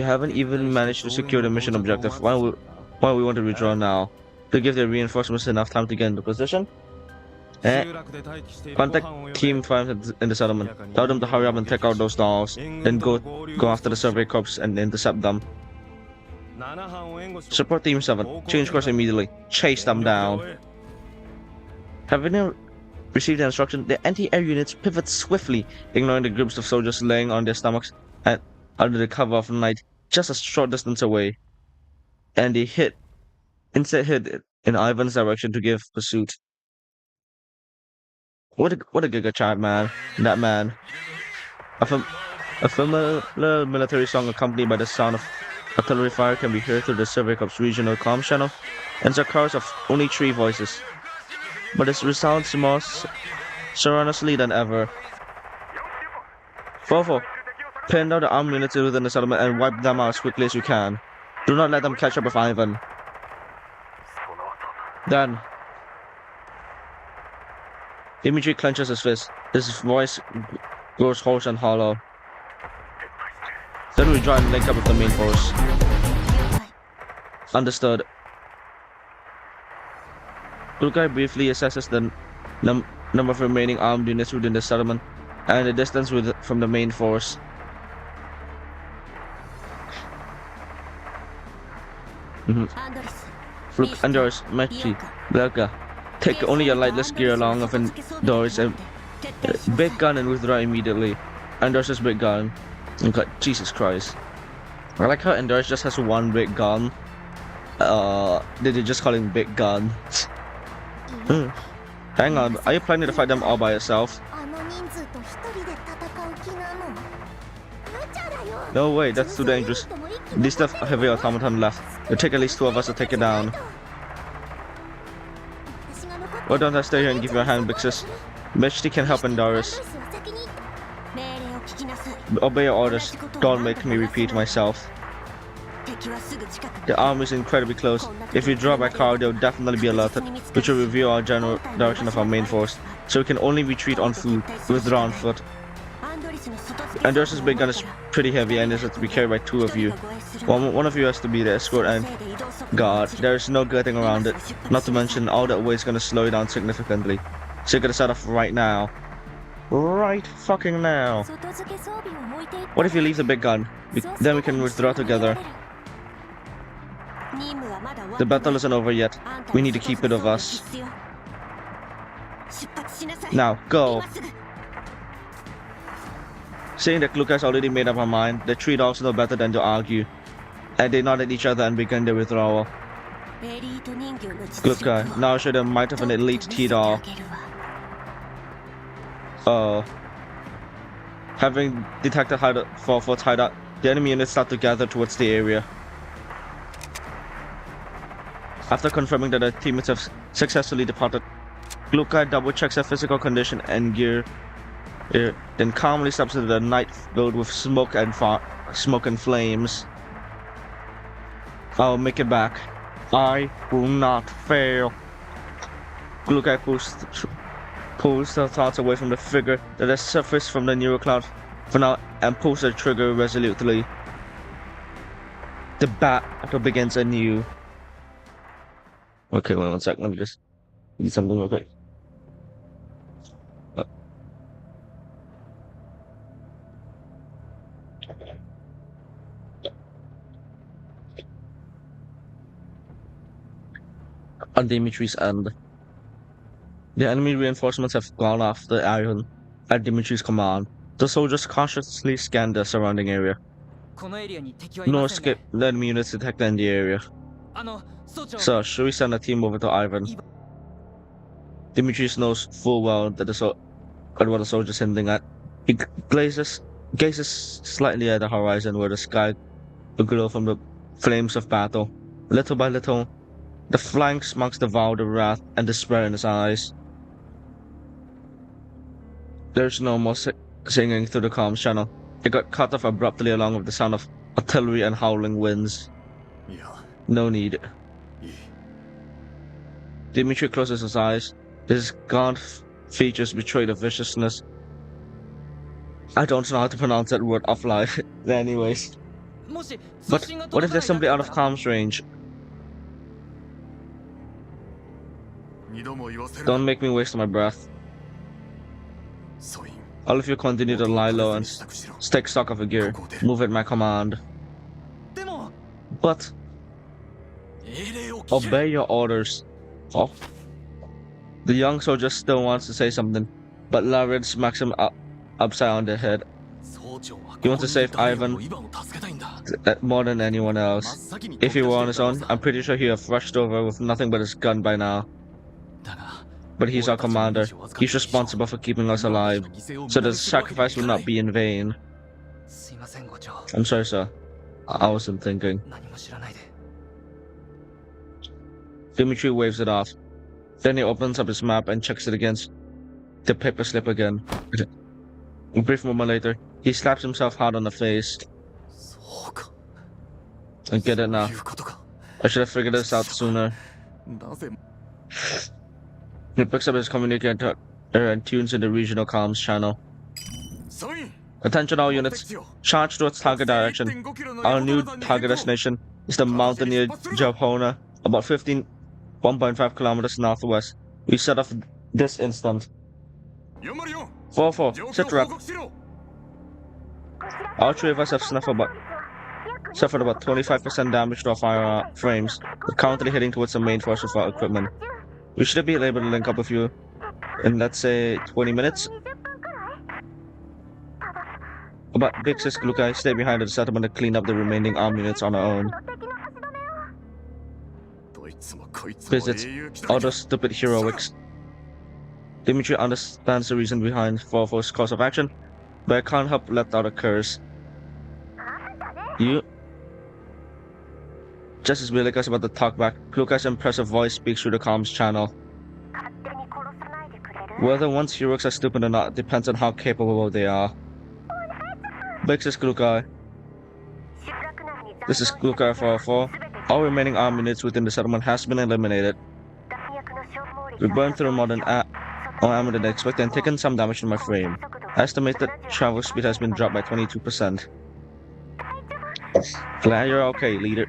haven't even managed to secure the mission objective. Why we want to withdraw now? To give the reinforcements enough time to get into position? Contact Team 5 in the settlement. Tell them to hurry up and take out those dolls. Then go after the survey corps and intercept them. Support Team 7. Change course immediately. Chase them down. Having received the instruction, the anti-air units pivot swiftly, ignoring the groups of soldiers laying on their stomachs and under the cover of night, just a short distance away. And they instead hit in Ivan's direction to give pursuit. What a giga chat, man. That man. A familiar military song accompanied by the sound of artillery fire can be heard through the survey corps regional comm channel, and the chorus of only 3 voices. But it resounds more sonorously than ever. Fofo, pin down the armed units within the settlement and wipe them out as quickly as you can. Do not let them catch up with Ivan. Then, Dimitri clenches his fist. His voice grows hoarse and hollow. Then we try and link up with the main force. Understood. Kulkai briefly assesses the number of remaining armed units within the settlement and the distance from the main force. Look, Andor's, Mechi, Belka. Take only your lightless gear along of Andor's and big gun and withdraw immediately. Andor's big gun. Okay, Jesus Christ. I like how Andor's just has one big gun. Did they just call him Big Gun? Hang on, are you planning to fight them all by yourself? No way, that's too dangerous. These stuff heavy automaton left. It'll take at least 2 of us to take it down. Why don't I stay here and give you a hand, Bixus? Meshti can help Andoris. Obey your orders. Don't make me repeat myself. The army is incredibly close. If we draw by car, they'll definitely be alerted, which will reveal our general direction of our main force. So we can only retreat on foot, withdraw on foot. Andros' big gun is pretty heavy and is to be carried by 2 of you. One of you has to be the escort and guard. There is no getting around it. Not to mention, all that weight is going to slow you down significantly. So you're going to set off right now. Right fucking now. What if you leave the big gun? Then we can withdraw together. The battle isn't over yet. We need to keep it of us. Now, go. Seeing that Luca has already made up her mind, the 3 dogs know better than to argue. And they nod at each other and begin their withdrawal. Luca, now show the might of an elite T-doll. Having detected forts hideout, the enemy units start to gather towards the area. After confirming that their teammates have successfully departed, Luca double checks their physical condition and gear, then calmly steps into the night filled with smoke and flames. I'll make it back. I will not fail. Luca pulls her thoughts away from the figure that has surfaced from the neural cloud for now and pulls the trigger resolutely. The battle begins anew. Okay, wait 1 sec. Let me just do something real quick. On Dimitri's end, the enemy reinforcements have gone after Iron at Dimitri's command. The soldiers cautiously scan the surrounding area. No escape, the enemy units detected in the area. So, should we send a team over to Ivan? Dimitris knows full well that what the soldiers hinting at. He gazes slightly at the horizon where the sky will glow from the flames of battle. Little by little, the flanks marks devour the wrath and despair in his eyes. There's no more singing through the comms channel. It got cut off abruptly along with the sound of artillery and howling winds. No need. Dimitri closes his eyes. His gaunt features betray the viciousness. I don't know how to pronounce that word offline. Anyways. But what if there's somebody out of comms range? Don't make me waste my breath. All of you continue to lie low and take stock of the gear. Move at my command. But obey your orders. Oh. The young soldier still wants to say something, but Larid smacks him upside on the head. He wants to save Ivan more than anyone else. If he were on his own, I'm pretty sure he'd have rushed over with nothing but his gun by now. But he's our commander. He's responsible for keeping us alive, so the sacrifice will not be in vain. I'm sorry, sir. I wasn't thinking. Dimitri waves it off. Then he opens up his map and checks it against the paper slip again. A brief moment later, he slaps himself hard on the face. I get it now. I should have figured this out sooner. He picks up his communicator and tunes in the regional comms channel. Attention all units, charge towards target direction. Our new target destination is the mountain near Jabhona, about 1.5 kilometers northwest. We set off this instant. 4-4, sit rep. All 3 of us have suffered about 25% damage to our firearms, but currently heading towards the main force with our equipment. We should be able to link up with you in, let's say, 20 minutes. But Big Sis Luca stay behind at the settlement to clean up the remaining armed units on our own. Visits all those stupid heroics. Dimitri understands the reason behind 4-4's course of action, but I can't help let out a curse. You... Just as Bilika's about to talk back, Luca's impressive voice speaks through the comms channel. Whether one's heroics are stupid or not depends on how capable they are. Big Sis Luca. This is Kluka 404. All remaining armed units within the settlement has been eliminated. We burned through more ammo than expected and taken some damage to my frame. Estimated travel speed has been dropped by 22%. Glad you're okay, leader.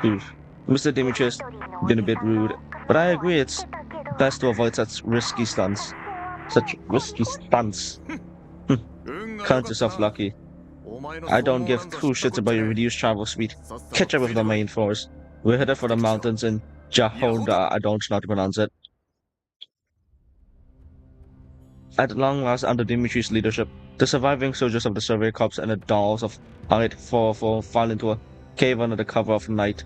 Oof. Mr. Demetrius been a bit rude, but I agree it's best to avoid such risky stunts. Count yourself lucky. I don't give two shits about your reduced travel speed. Catch up with the main force. We're headed for the mountains in Jahoda. I don't know how to pronounce it. At long last, under Dimitri's leadership, the surviving soldiers of the Survey Corps and the dolls of Allied 404 file into a cave under the cover of night.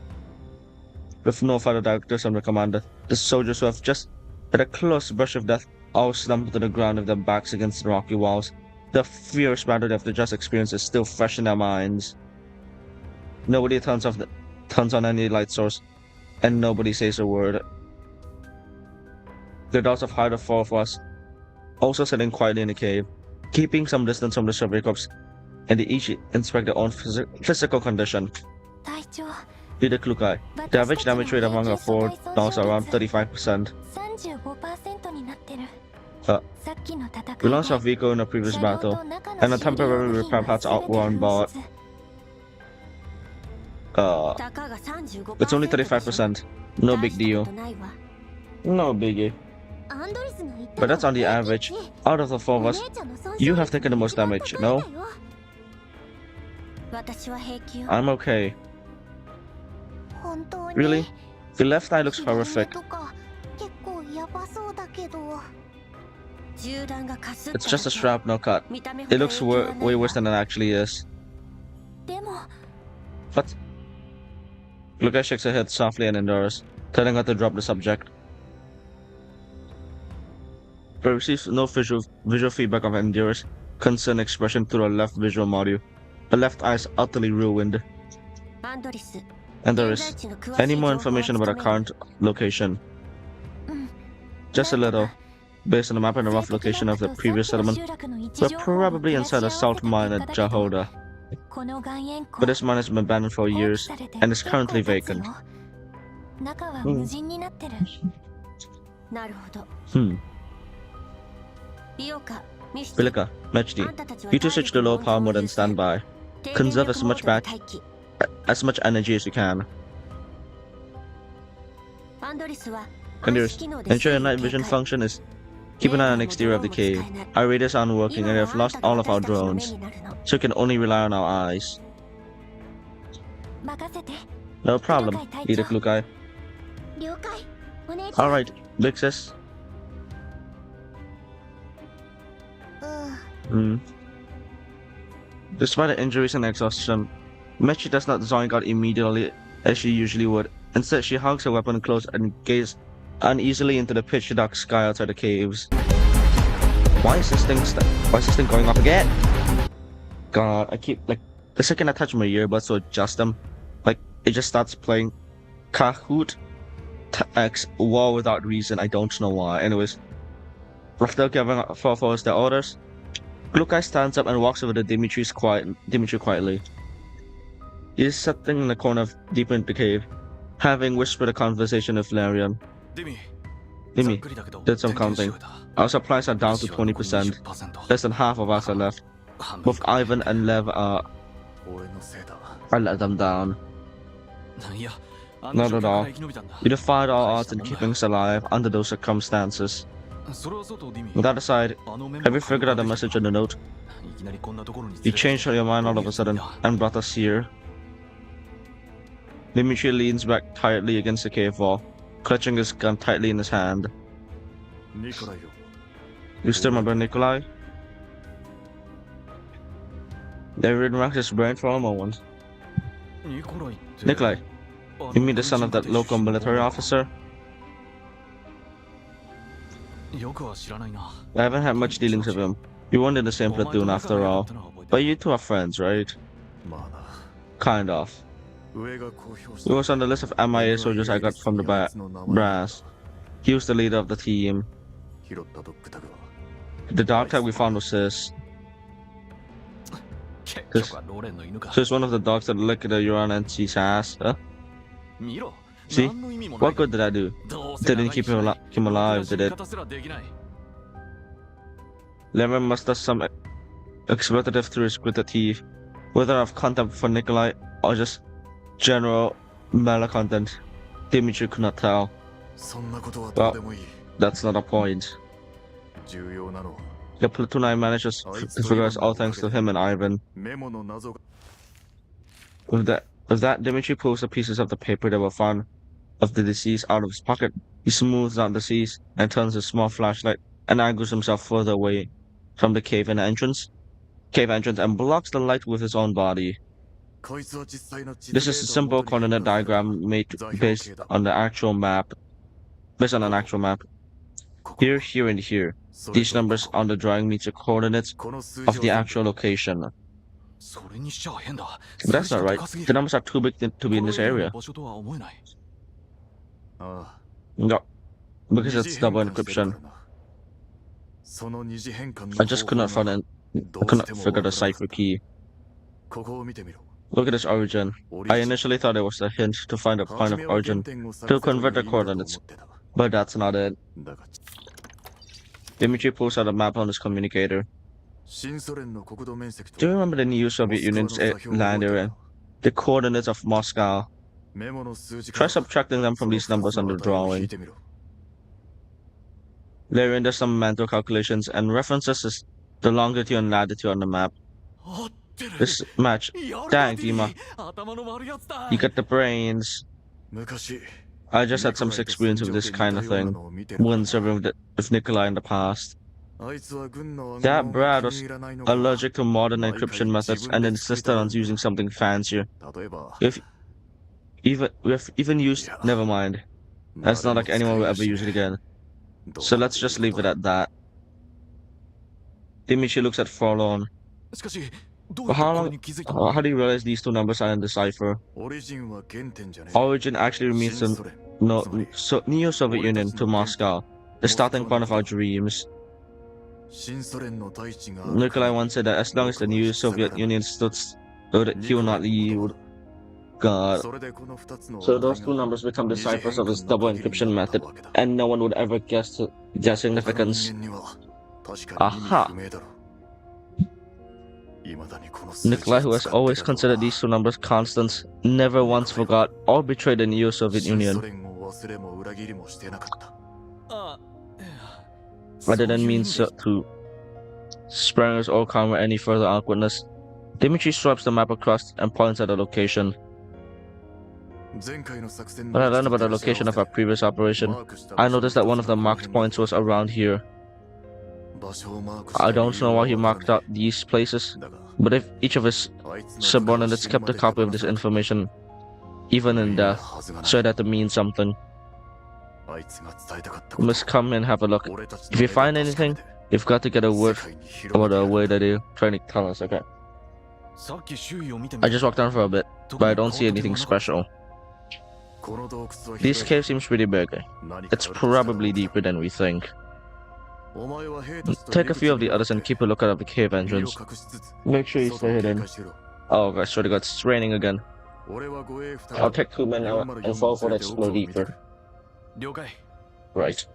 With no further directives from the commander, the soldiers who have just had a close brush of death all slumped to the ground with their backs against the rocky walls. The fierce battle they have just experienced is still fresh in their minds. Nobody turns on any light source, and nobody says a word. The dolls of Hider 4 of us also sitting quietly in the cave, keeping some distance from the Survey Corps, and they each inspect their own physical condition. Leader Klukai, the average damage rate among our four dolls are around 35%. We lost our vehicle in a previous battle, and a temporary repair parts were on board. It's only 35%. No big deal. No biggie. But that's on the average. Out of the four of us, you have taken the most damage, no? I'm okay. Really? The left eye looks horrific. It's just a shrapnel cut. It looks way worse than it actually is. What? Luca shakes her head softly and endures, telling her to drop the subject. But receives no visual feedback of Endur's concerned expression through the left visual module. The left eye is utterly ruined. And there is any more information about our current location? Just a little. Based on the map and the rough location of the previous settlement, we're probably inside a salt mine at Jahoda. But this mine has been abandoned for years and is currently vacant. Vilika, Mechdi, you two switch to low power mode and stand by. Conserve as much energy as you can. Andurus, ensure your night vision function is. Keep an eye on the exterior of the cave. Our radars aren't working and we have lost all of our drones, so we can only rely on our eyes. No problem, Leader Klukai. Alright, big sis. Despite the injuries and exhaustion, Mechi does not zoink out immediately as she usually would. Instead, she hugs her weapon close and gazes uneasily into the pitch dark sky outside the caves. Why is this thing going off again? God, I keep the second I touch my earbuds to adjust them, it just starts playing Kahoot X War without reason. I don't know why. Anyways, after giving 4 their orders, Klukai stands up and walks over to Dimitri quietly. He is sitting in the corner deep in the cave, having whispered a conversation with Larian. Dimi, did some counting. Our supplies are down to 20%. Less than half of us are left. Both Ivan and Lev are... I let them down. Not at all. We defied all odds in keeping us alive under those circumstances. That aside, have you figured out the message in the note? You changed your mind all of a sudden and brought us here. Dimitri leans back tightly against the cave wall, clutching his gun tightly in his hand. You still remember Nikolai? David racked his brain for a moment. Nikolai, you mean the son of that local military officer? I haven't had much dealings with him. You weren't in the same platoon after all. But you two are friends, right? Kind of. He was on the list of MIA soldiers I got from the brass. He was the leader of the team. The dog tag we found was his. This, so it's one of the dogs that lick the urine and sees ass. Huh? See? What good did I do? Didn't keep him alive, did it? Lemon musters some expletive through his gritted teeth, whether of contempt for Nikolai or just general malcontent. Dimitri could not tell. Well, that's not a point. The platoon manages to figure out all thanks to him and Ivan. With that, Dimitri pulls the pieces of the paper that were found of the deceased out of his pocket. He smooths out the seas and turns his small flashlight and angles himself further away from the cave entrance and blocks the light with his own body. This is a simple coordinate diagram made based on an actual map. Here, here, and here. These numbers on the drawing meet the coordinates of the actual location. But that's not right. The numbers are too big to be in this area. No, because it's double encryption. I just could not figure the cipher key. Look at its origin. I initially thought it was a hint to find a point of origin to convert the coordinates, but that's not it. Dimitri pulls out a map on his communicator. Do you remember the new Soviet Union's land area? The coordinates of Moscow. Try subtracting them from these numbers on the drawing. Therein does some mental calculations and references the longitude and latitude on the map. This match. Dang, Dima. You got the brains. I just had some experience with this kind of thing when serving with Nikolai in the past. That brat was allergic to modern encryption methods and insisted on using something fancier. We've even used... Never mind. It's not like anyone will ever use it again. So let's just leave it at that. Dimitri looks at Forlorn. How do you realize these two numbers are in the cipher? Origin actually means the Neo-Soviet Union to Moscow, the starting point of our dreams. Nikolai once said that as long as the new Soviet Union stood, he will not leave. God. So those two numbers become the ciphers of his double encryption method, and no one would ever guess their significance. Aha! Nikolai, who has always considered these two numbers constants, never once forgot or betrayed the new Soviet Union. I didn't mean to spare us or cover any further awkwardness. Dimitri swipes the map across and points at the location. When I learned about the location of our previous operation, I noticed that one of the marked points was around here. I don't know why he marked out these places, but if each of his subordinates kept a copy of this information, even in death, so it had to mean something. We must come and have a look. If you find anything, you've got to get a word about the way that they're trying to tell us, okay? I just walked down for a bit, but I don't see anything special. This cave seems pretty big. It's probably deeper than we think. Take a few of the others and keep a lookout at the cave entrance. Make sure you stay hidden. Oh gosh, sorry, it's raining again. I'll take 2 men now and fall for that explore deeper. Right.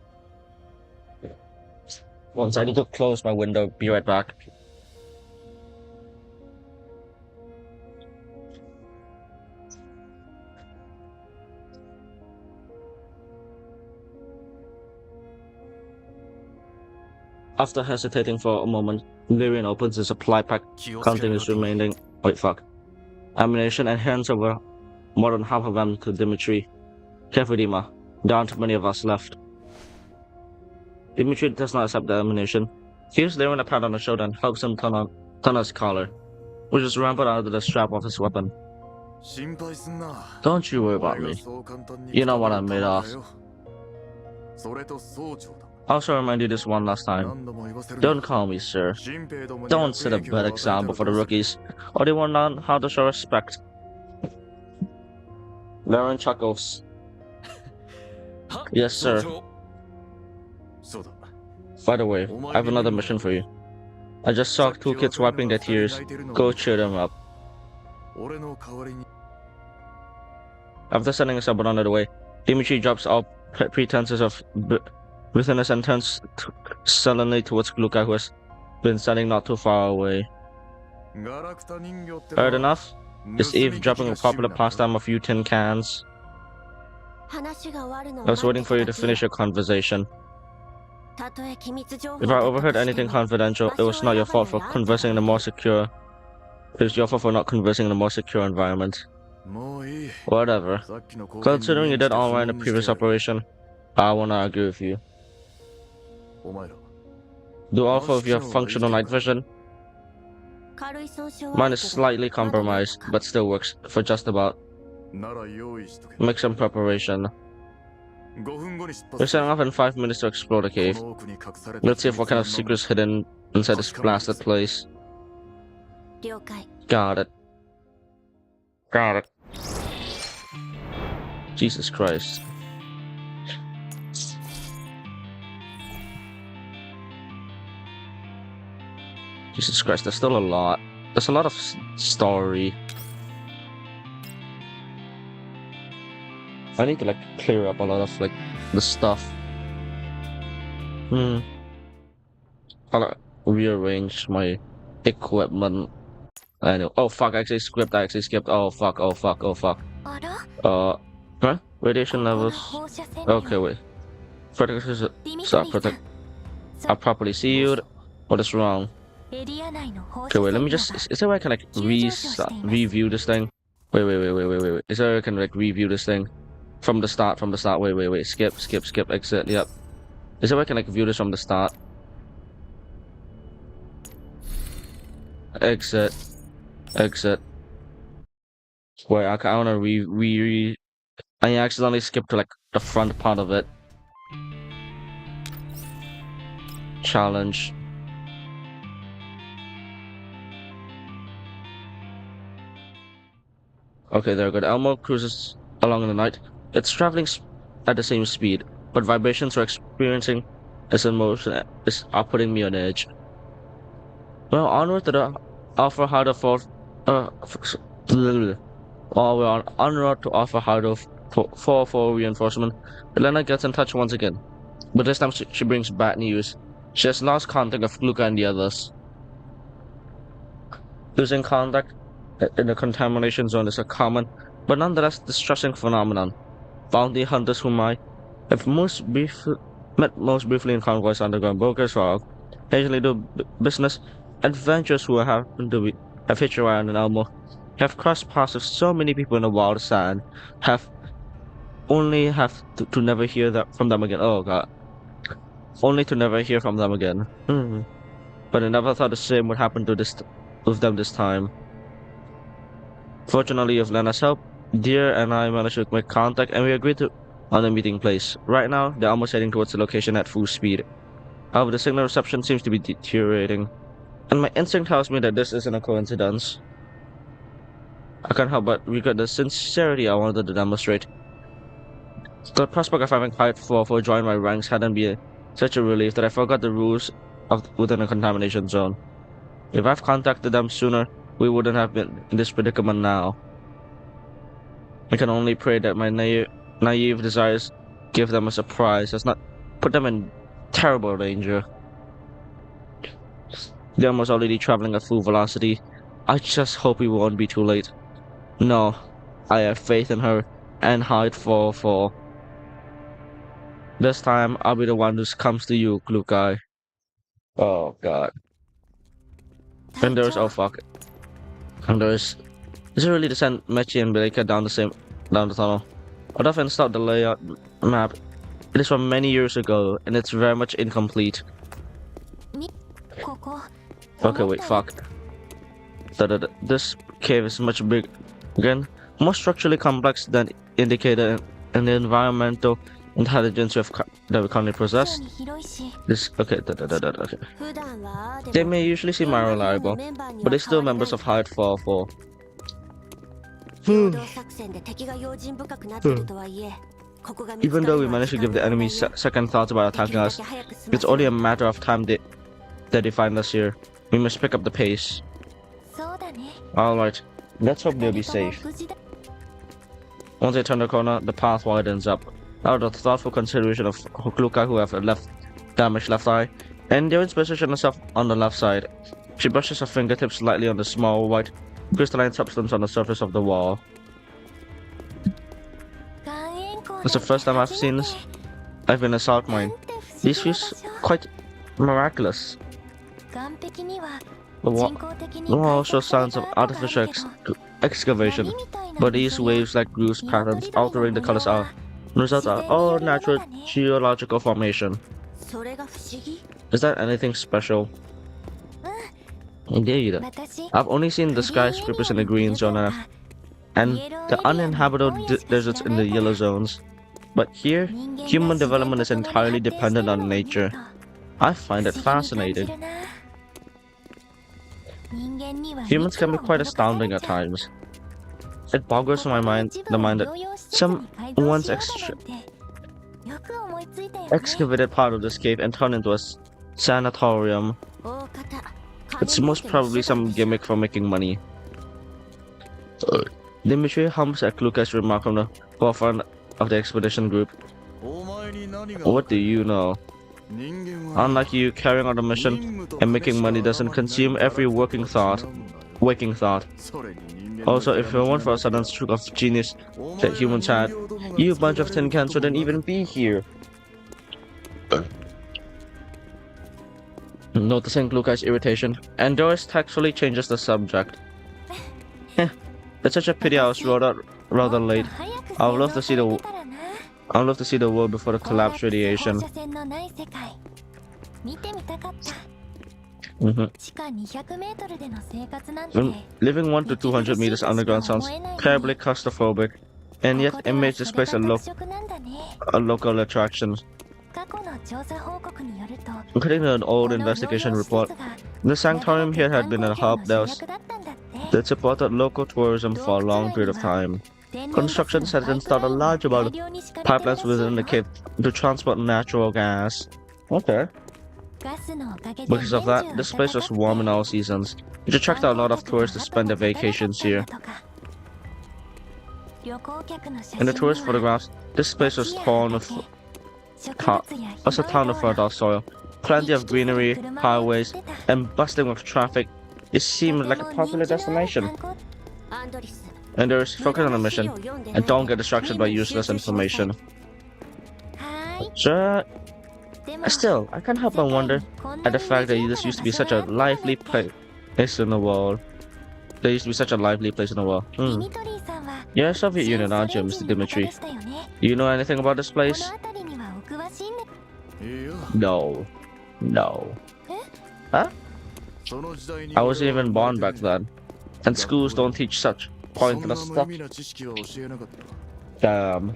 Once I need to close my window, be right back. After hesitating for a moment, Virian opens his supply pack, counting his remaining ammunition and hands over more than half of them to Dimitri. Careful, Dima. There aren't many of us left. Dimitri does not accept the ammunition. He gives Virian a pat on the shoulder and helps him turn on his collar, which is rambled out of the strap of his weapon. Don't you worry about me. You know what I'm made of. I'll also remind you this one last time. Don't call me sir. Don't set a bad example for the rookies, or they won't learn how to show respect. Lauren chuckles. Yes, sir. By the way, I have another mission for you. I just saw two kids wiping their tears. Go cheer them up. After sending someone on the way, Dimitri drops all pretenses of business and turns sullenly towards Gluka, who has been standing not too far away. Heard enough? Is eavesdropping a popular pastime of you tin cans? I was waiting for you to finish your conversation. If I overheard anything confidential, it was not your fault for conversing in a more secure... It was your fault for not conversing in a more secure environment. Whatever. Considering you did all right in the previous operation, I won't argue with you. Do all four of you have functional night vision? Mine is slightly compromised, but still works for just about. Make some preparation. We're setting off in 5 minutes to explore the cave. Let's see what kind of secrets hidden inside this blasted place. Got it. Got it. Jesus Christ. Jesus Christ, there's still a lot. There's a lot of story. I need to like clear up a lot of like the stuff. I'll rearrange my equipment. I know. Oh fuck, I actually skipped. Oh fuck. Huh? Radiation levels. Okay, wait. Protect. I properly sealed. What is wrong? Okay, wait, let me just... Is there a way I can like review this thing? Wait. Is there a way I can like review this thing? From the start. Wait. Skip, exit, yep. Is there a way I can like view this from the start? Exit. Wait, I wanna I accidentally skipped to like the front part of it. Challenge. Okay, there we go. The Elmo cruises along in the night. It's traveling at the same speed, but vibrations we're experiencing as in motion are putting me on edge. Well, onward to the Alpha Harder Force. While we're on route to Alpha Harder for reinforcement, Elena gets in touch once again. But this time she brings bad news. She has lost contact of Luca and the others. Losing contact in the contamination zone is a common, but nonetheless distressing phenomenon. Bounty hunters whom I have met most briefly in convoys underground brokers or occasionally do business adventurers who happen to have hitched a ride on an Elmo, have crossed paths with so many people in the wild sand, have to never hear from them again. Oh god. Only to never hear from them again. But I never thought the same would happen with them this time. Fortunately, with Lena's help, Deer and I managed to make contact and we agreed on a meeting place. Right now, they're almost heading towards the location at full speed. However, the signal reception seems to be deteriorating, and my instinct tells me that this isn't a coincidence. I can't help but regret the sincerity I wanted to demonstrate. The prospect of having Hive 4 join my ranks hadn't been such a relief that I forgot the rules within a contamination zone. If I've contacted them sooner, we wouldn't have been in this predicament now. I can only pray that my naive desires give them a surprise, does not put them in terrible danger. They're almost already traveling at full velocity. I just hope we won't be too late. No, I have faith in her and Hive 4. This time, I'll be the one who comes to you, Blue Guy. Oh god. And there's oh fuck. And there's is it really to send Mechi and Beleka down the tunnel? I'd often start the layout map. It is from many years ago and it's very much incomplete. Okay, wait, fuck. This cave is much bigger, again, more structurally complex than indicated in the environmental intelligence that we currently possess. This okay. They may usually seem unreliable, but they're still members of Hive 4. Even though we managed to give the enemy second thoughts about attacking us, it's only a matter of time that they find us here. We must pick up the pace. Alright, let's hope they'll be safe. Once they turn the corner, the path widens up. Out of thoughtful consideration of Hokluka, who have a damaged left eye, and Darren's position herself on the left side. She brushes her fingertips lightly on the small white crystalline substance on the surface of the wall. It's the first time I've seen this. I've been in a salt mine. This feels quite miraculous. The wall shows signs of artificial excavation, but these waves like grooves patterns altering the colors are results are all natural geological formation. Is that anything special? Indeed. I've only seen the skyscrapers in the green zone and the uninhabitable deserts in the yellow zones. But here, human development is entirely dependent on nature. I find it fascinating. Humans can be quite astounding at times. It boggles my mind that some once excavated part of this cave and turned into a sanatorium. It's most probably some gimmick for making money. Dimitri hums at Luca's remark from the forefront of the expedition group. What do you know? Unlike you, carrying out a mission and making money doesn't consume every waking thought. Also, if it weren't for a sudden stroke of genius that humans had, you bunch of tin cans wouldn't even be here. Noticing Luca's irritation, Doris tactfully changes the subject. It's such a pity I was rather late. I would love to see the world before the collapse radiation. Living 1 to 200 meters underground sounds terribly claustrophobic, and yet it makes this place a local attraction. According to an old investigation report, the sanctorium here had been a hub that supported local tourism for a long period of time. Construction had installed a large amount of pipelines within the cave to transport natural gas. Okay. Because of that, this place was warm in all seasons, which attracted a lot of tourists to spend their vacations here. In the tourist photographs, this place was a town of fertile soil, plenty of greenery, highways, and bustling with traffic. It seemed like a popular destination. And there is focus on the mission, and don't get distracted by useless information. Still, I can't help but wonder at the fact that this used to be such a lively place in the world. There used to be such a lively place in the world. You're a Soviet Union, aren't you, Mr. Dimitri? Do you know anything about this place? No. Huh? I wasn't even born back then, and schools don't teach such pointless stuff. Damn.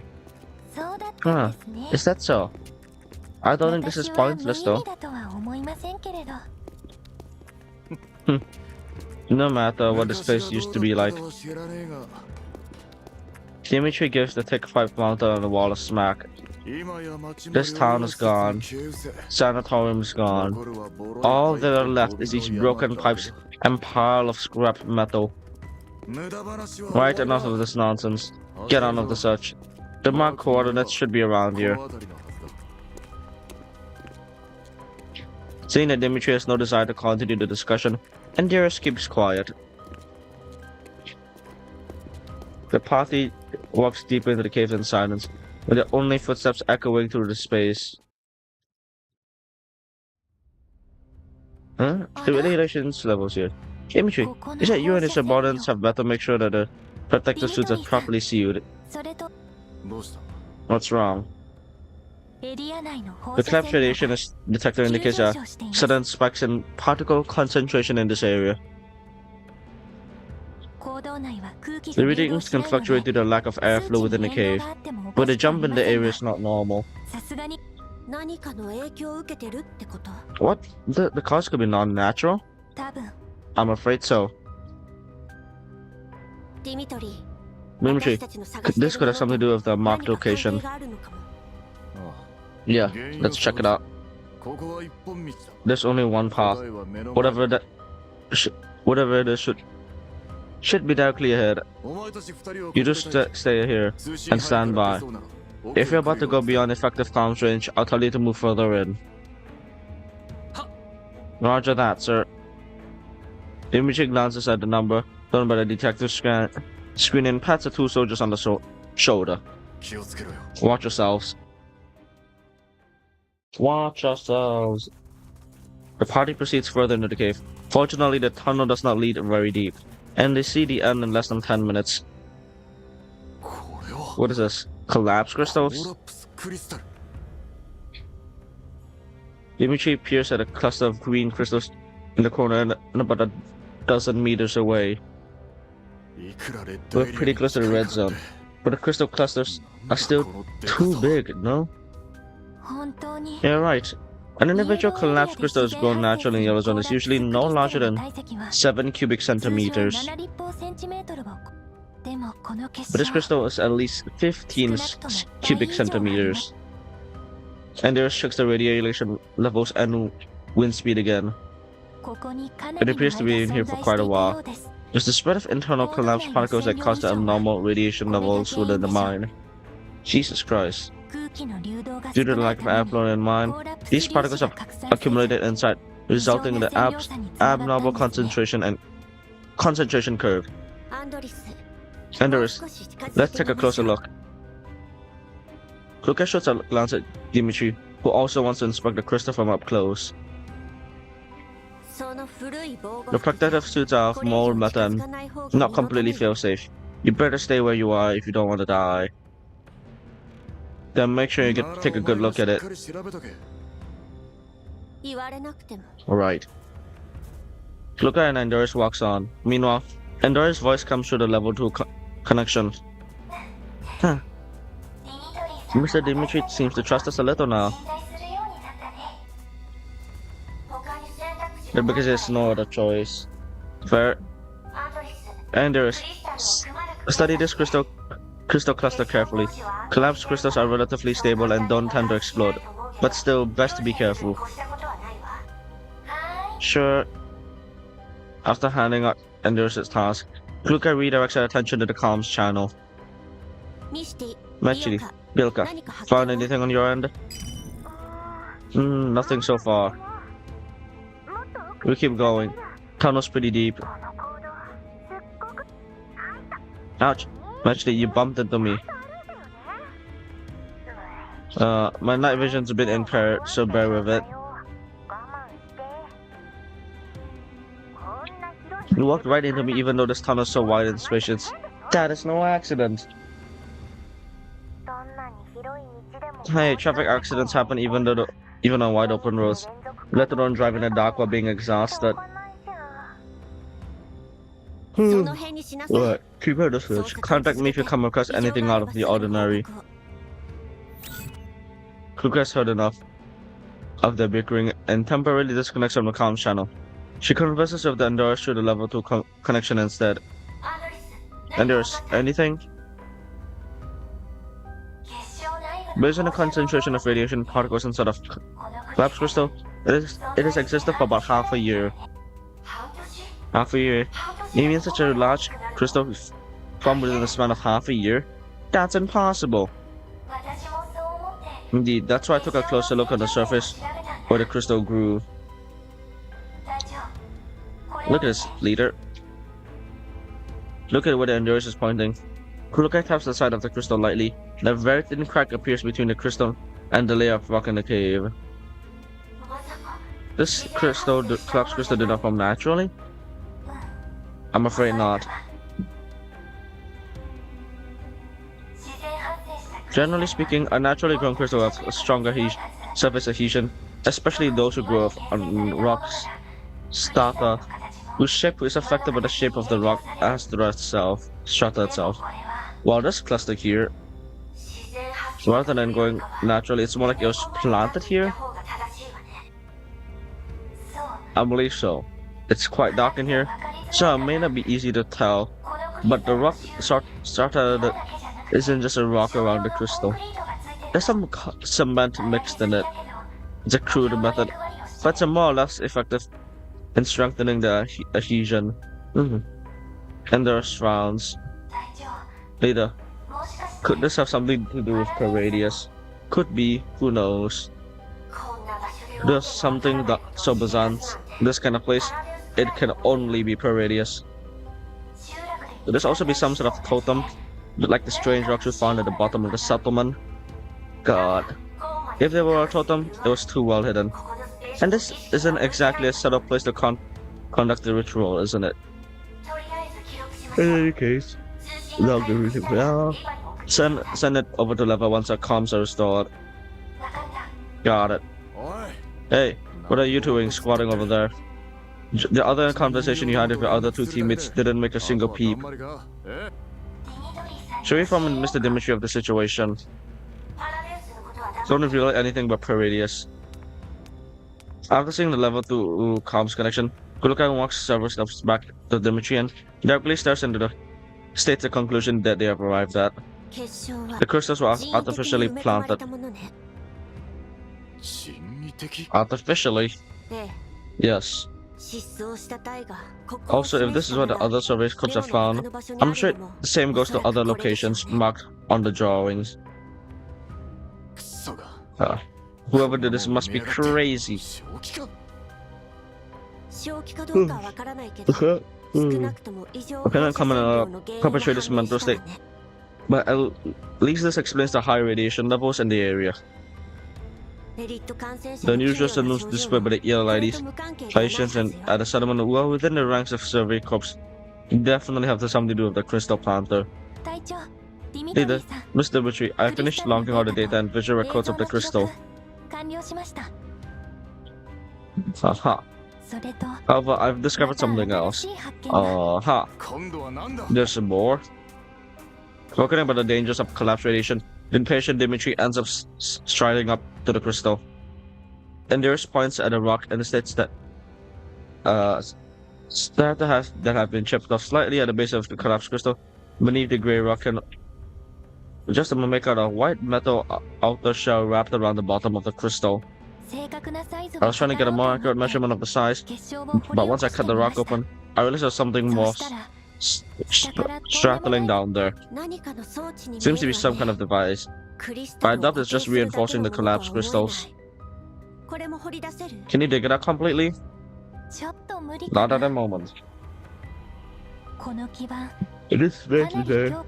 Huh, is that so? I don't think this is pointless though. No matter what this place used to be like. Dimitri gives the thick pipe mounted on the wall a smack. This town is gone. Sanatorium is gone. All that are left is these broken pipes and pile of scrap metal. Right, enough of this nonsense. Get on with the search. The marked coordinates should be around here. Seeing that Dimitri has no desire to continue the discussion, Andiris keeps quiet. The party walks deeper into the cave in silence, with their only footsteps echoing through the space. Huh? The relations levels here. Dimitri, is that you and your subordinates have better make sure that the protective suits are properly sealed? What's wrong? The collapse radiation detector indicates a sudden spikes in particle concentration in this area. The readings can fluctuate due to the lack of airflow within the cave, but the jump in the area is not normal. What? The cause could be non-natural? I'm afraid so. Dimitri, this could have something to do with the marked location. Yeah, let's check it out. There's only one path. whatever it is should be directly ahead. You just stay here and stand by. If you're about to go beyond effective comms range, I'll tell you to move further in. Roger that, sir. Dimitri glances at the number done by the detective screen and pats the two soldiers on the shoulder. Watch yourselves. Watch yourselves. The party proceeds further into the cave. Fortunately, the tunnel does not lead very deep, and they see the end in less than 10 minutes. What is this? Collapse crystals? Dimitri peers at a cluster of green crystals in the corner and about a dozen meters away. We're pretty close to the red zone, but the crystal clusters are still too big, no? Yeah, right. An individual collapsed crystal is grown naturally in yellow zone is usually no larger than 7 cubic centimeters. But this crystal is at least 15 cubic centimeters. And there checks the radiation levels and wind speed again. It appears to be in here for quite a while. There's the spread of internal collapsed particles that cause the abnormal radiation levels within the mine. Jesus Christ. Due to the lack of Aphelion in mine, these particles have accumulated inside, resulting in the abnormal concentration curve. Andrews, let's take a closer look. Lucas shoots a glance at Dimitri, who also wants to inspect the crystal from up close. The protective suits are of mold metal and not completely fail-safe. You better stay where you are if you don't want to die. Then make sure you take a good look at it. Alright. Luca and Andorus walks on. Meanwhile, Andorus' voice comes through the level 2 connection. Huh. Mr. Dimitri seems to trust us a little now. But because there's no other choice. Fair. Andorus, study this crystal cluster carefully. Collapsed crystals are relatively stable and don't tend to explode, but still best to be careful. Sure. After handing out Andorus' task, Luca redirects our attention to the comms channel. Mechili, Bilka, found anything on your end? Nothing so far. We keep going. Tunnel's pretty deep. Ouch. Mechili, you bumped into me. My night vision's a bit impaired, so bear with it. You walked right into me even though this tunnel's so wide and spacious. That is no accident. Hey, traffic accidents happen even on wide open roads, let alone driving in the dark while being exhausted. Alright, prepare the switch. Contact me if you come across anything out of the ordinary. Lucas heard enough of their bickering and temporarily disconnects from the comms channel. She converses with the Andorus through the level 2 connection instead. Andorus, anything? Based on the concentration of radiation particles inside of collapsed crystal, it has existed for about half a year. Half a year? You mean such a large crystal formed within the span of half a year? That's impossible. Indeed, that's why I took a closer look at the surface where the crystal grew. Look at this, leader. Look at where the Andorus is pointing. Kurukai taps the side of the crystal lightly, and a very thin crack appears between the crystal and the layer of rock in the cave. This collapsed crystal did not form naturally? I'm afraid not. Generally speaking, a naturally grown crystal has a stronger surface adhesion, especially those who grow on rocks strata, whose shape is affected by the shape of the rock as the strata itself. While this cluster here, rather than going naturally, it's more like it was planted here. I believe so. It's quite dark in here, so it may not be easy to tell, but the rock strata isn't just a rock around the crystal. There's some cement mixed in it. It's a crude method, but it's a more or less effective and strengthening the adhesion. And there's rounds. Later, could this have something to do with per radius? Could be, who knows. There's something that so bizarre. This kind of place, it can only be per radius. Could this also be some sort of totem, like the strange rocks we found at the bottom of the settlement? God. If there were a totem, it was too well hidden. And this isn't exactly a set up place to conduct the ritual, isn't it? In any case, log the ritual. Send it over to level once our comms are restored. Got it. Hey, what are you doing squatting over there? The other conversation you had with your other two teammates didn't make a single peep. Should we inform Mr. Dimitri of the situation? Don't reveal anything but per radius. After seeing the level 2 comms connection, Kulukai walks several steps back to Dimitri and directly stares into the states the conclusion that they have arrived at. The crystals were artificially planted. Artificially? Yes. Also, if this is what the other survey codes have found, I'm sure the same goes to other locations marked on the drawings. Whoever did this must be crazy. I cannot comment on perpetrate this mental state, but at least this explains the high radiation levels in the area. The unusual symptoms displayed by the EL ladies, patients, and at the settlement who are within the ranks of survey corps definitely have something to do with the crystal planter. Leader, Mr. Dimitri, I finished logging all the data and visual records of the crystal. Haha. However, I've discovered something else. There's some more. Talking about the dangers of collapse radiation, the impatient Dimitri ends up striding up to the crystal. And there's points at the rock and states that that have been chipped off slightly at the base of the collapsed crystal beneath the gray rock and just to make out a white metal outer shell wrapped around the bottom of the crystal. I was trying to get a more accurate measurement of the size, but once I cut the rock open, I realized there's something more strapping down there. Seems to be some kind of device, but I doubt it's just reinforcing the collapsed crystals. Can you dig it out completely? Not at the moment. It is basically there.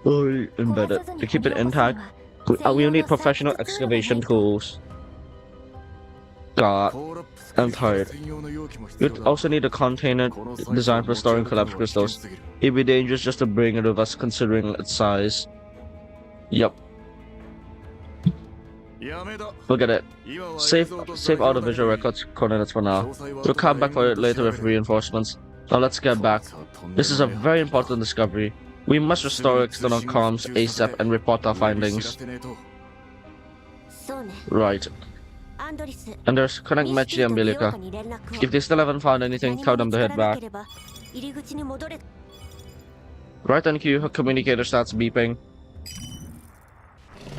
Embedded. To keep it intact, we'll need professional excavation tools. God, I'm tired. You'd also need a container designed for storing collapsed crystals. It'd be dangerous just to bring it with us considering its size. Yup. Look at it. Save all the visual records coordinates for now. We'll come back for it later with reinforcements. Now let's get back. This is a very important discovery. We must restore external comms ASAP and report our findings. Right. And there's connect Mechi and Umbilica. If they still haven't found anything, tell them to head back. Right on cue, her communicator starts beeping.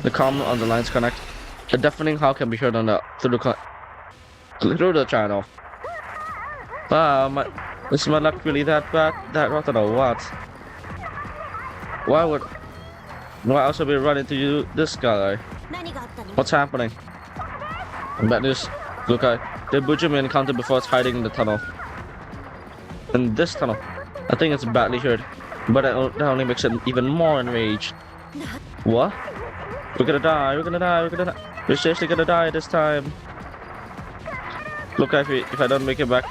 The comm on the lines connect. A deafening howl can be heard on the through the channel. Is my luck really that bad? That rotten or what? Why else would we run into this guy? What's happening? Bad news. Look, the Bujumi encountered before it's hiding in the tunnel. In this tunnel. I think it's badly hurt, but that only makes it even more enraged. What? We're gonna die, we're gonna die, we're gonna die. We're seriously gonna die this time. Look, if I don't make it back,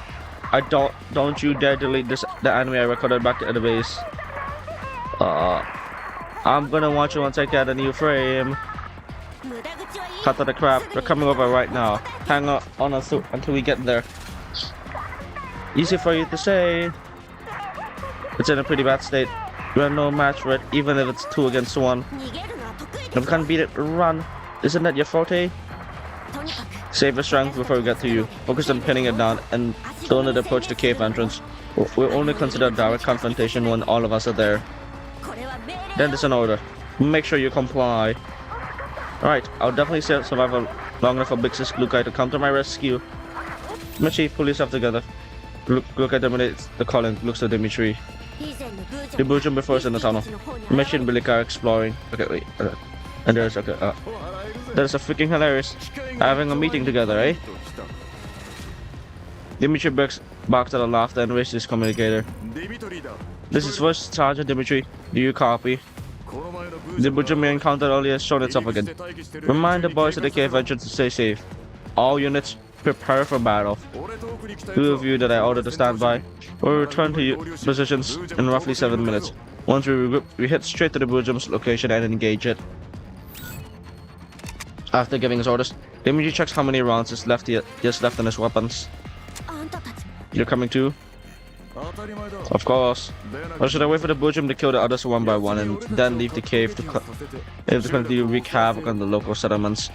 don't you dare delete the anime I recorded back at the base. I'm gonna watch it once I get a new frame. Cut to the crap, we're coming over right now. Hang on us until we get there. Easy for you to say. It's in a pretty bad state. We're no match for it, even if it's 2 against 1. If we can't beat it, run. Isn't that your forte? Save your strength before we get to you. Focus on pinning it down and don't let it approach the cave entrance. We'll only consider direct confrontation when all of us are there. Then there's an order. Make sure you comply. Alright, I'll definitely survive long enough for Big Sis Lukai to come to my rescue. Machi, pull yourself together. Look at the calling. Looks at Dimitri. The Belgium before us in the tunnel. Machi and Billy are exploring. Okay, wait. And there's okay. That's a freaking hilarious. Having a meeting together, eh? Dimitri barks at a laughter and raises his communicator. This is First Sergeant Dimitri. Do you copy? The Belgium we encountered earlier has shown itself again. Remind the boys at the cave entrance to stay safe. All units prepare for battle. Two of you that I ordered to stand by will return to your positions in roughly 7 minutes. Once we regroup, we head straight to the Belgium's location and engage it. After giving his orders, Dimitri checks how many rounds he has left in his weapons. You're coming too? Of course. Or should I wait for the Belgium to kill the others one by one and then leave the cave to continue to wreak havoc on the local settlements?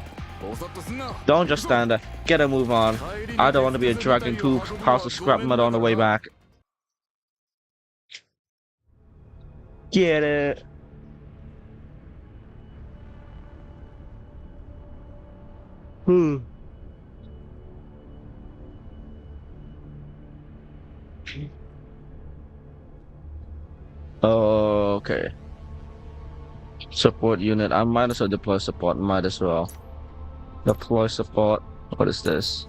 Don't just stand there. Get a move on. I don't want to be a dragging two piles of scrap metal on the way back. Get it. Okay. Support unit. I might as well deploy support. Might as well. Deploy support. What is this?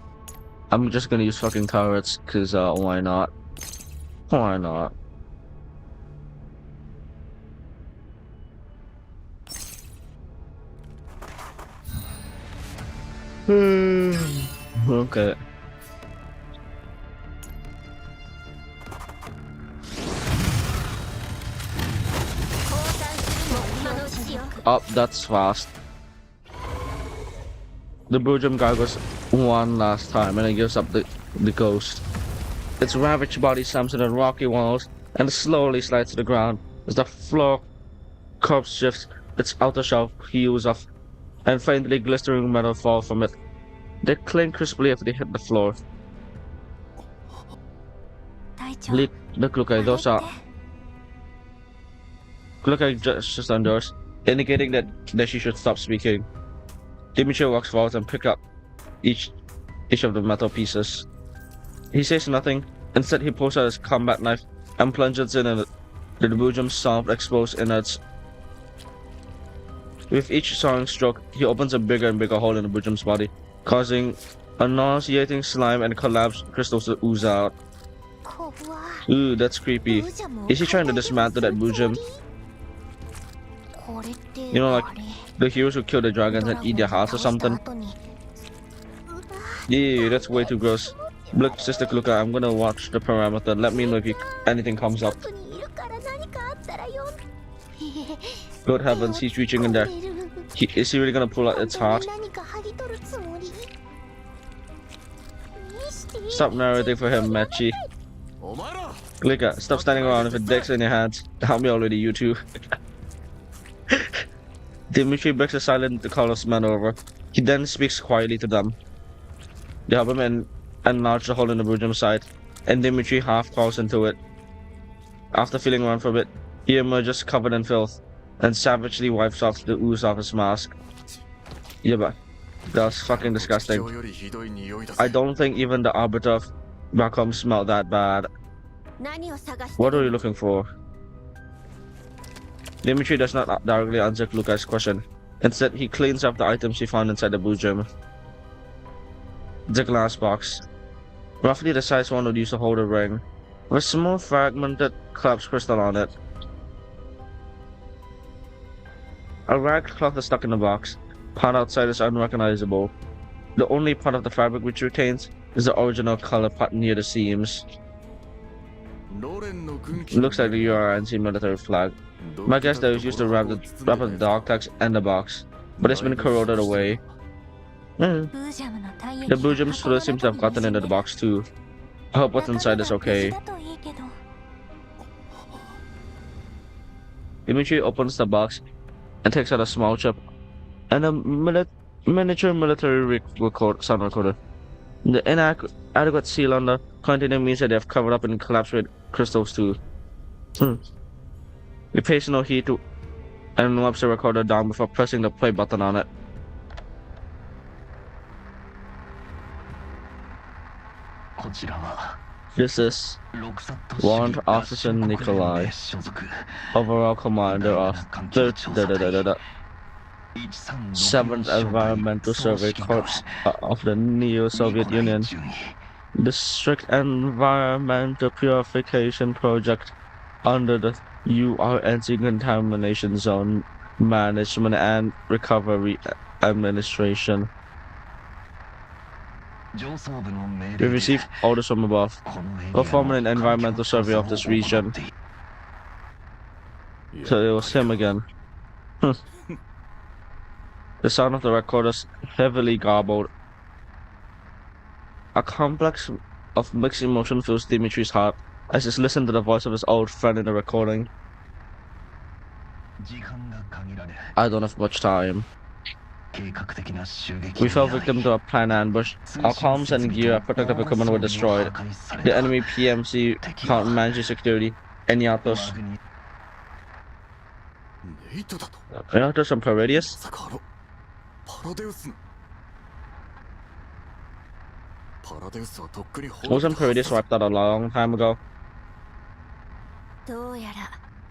I'm just gonna use fucking turrets, cause why not? Why not? Okay. Oh, that's fast. The Belgium guy goes one last time and then gives up the ghost. Its ravaged body slams into rocky walls and slowly slides to the ground as the floor curves shifts. Its outer shell heals off and faintly glistering metal falls from it. They cling crisply after they hit the floor. Look like those are. Look like just unders, indicating that she should stop speaking. Dimitri walks forward and picks up each of the metal pieces. He says nothing. Instead, he pulls out his combat knife and plunges in the Belgium's soft, exposed innards. With each sawing stroke, he opens a bigger and bigger hole in the Belgium's body, causing a nauseating slime and collapsed crystals to ooze out. Ooh, that's creepy. Is he trying to dismantle that Belgium? You know, like the heroes who kill the dragons and eat their hearts or something? Yeah, that's way too gross. Look, Sister Kluka, I'm gonna watch the parameter. Let me know if anything comes up. Good heavens, he's reaching in there. Is he really gonna pull out its heart? Stop narrating for him, Machi. Kluka, stop standing around with a dex in your hands. Help me already, you two. Dimitri breaks the silence to call us men over. He then speaks quietly to them. They help him and enlarge the hole in the Belgium side, and Dimitri half crawls into it. After feeling around for a bit, he emerges covered in filth and savagely wipes off the ooze off his mask. Yeah, but that's fucking disgusting. I don't think even the Arbiter of Rackham smelled that bad. What are you looking for? Dimitri does not directly answer Kluka's question. Instead, he cleans up the items he found inside the Belgium. The glass box. Roughly the size one would use to hold a ring, with a small fragmented collapsed crystal on it. A ragged cloth is stuck in the box. Part outside is unrecognizable. The only part of the fabric which retains is the original color pattern near the seams. Looks like the URNC military flag. My guess that was used to wrap the dog tags and the box, but it's been corroded away. The Belgium's fluid seems to have gotten into the box too. I hope what's inside is okay. Dimitri opens the box and takes out a small chip and a miniature military sound recorder. The inadequate seal on the container means that they have covered up and collapsed with crystals too. We pays no heed to and wipes the recorder down before pressing the play button on it. This is Warrant Officer Nikolai, overall commander of 7th Environmental Survey Corps of the Neo-Soviet Union. The strict environmental purification project under the URNC Contamination Zone Management and Recovery Administration. We received orders from above. Perform an environmental survey of this region. So it was him again. The sound of the recorders heavily garbled. A complex of mixed emotion fills Dimitri's heart as he listened to the voice of his old friend in the recording. I don't have much time. We fell victim to a planned ambush. Our comms and gear protective equipment were destroyed. The enemy PMC can't manage the security. Eniatos. Eniatos and Paradius? Wasn't Paradius wiped out a long time ago?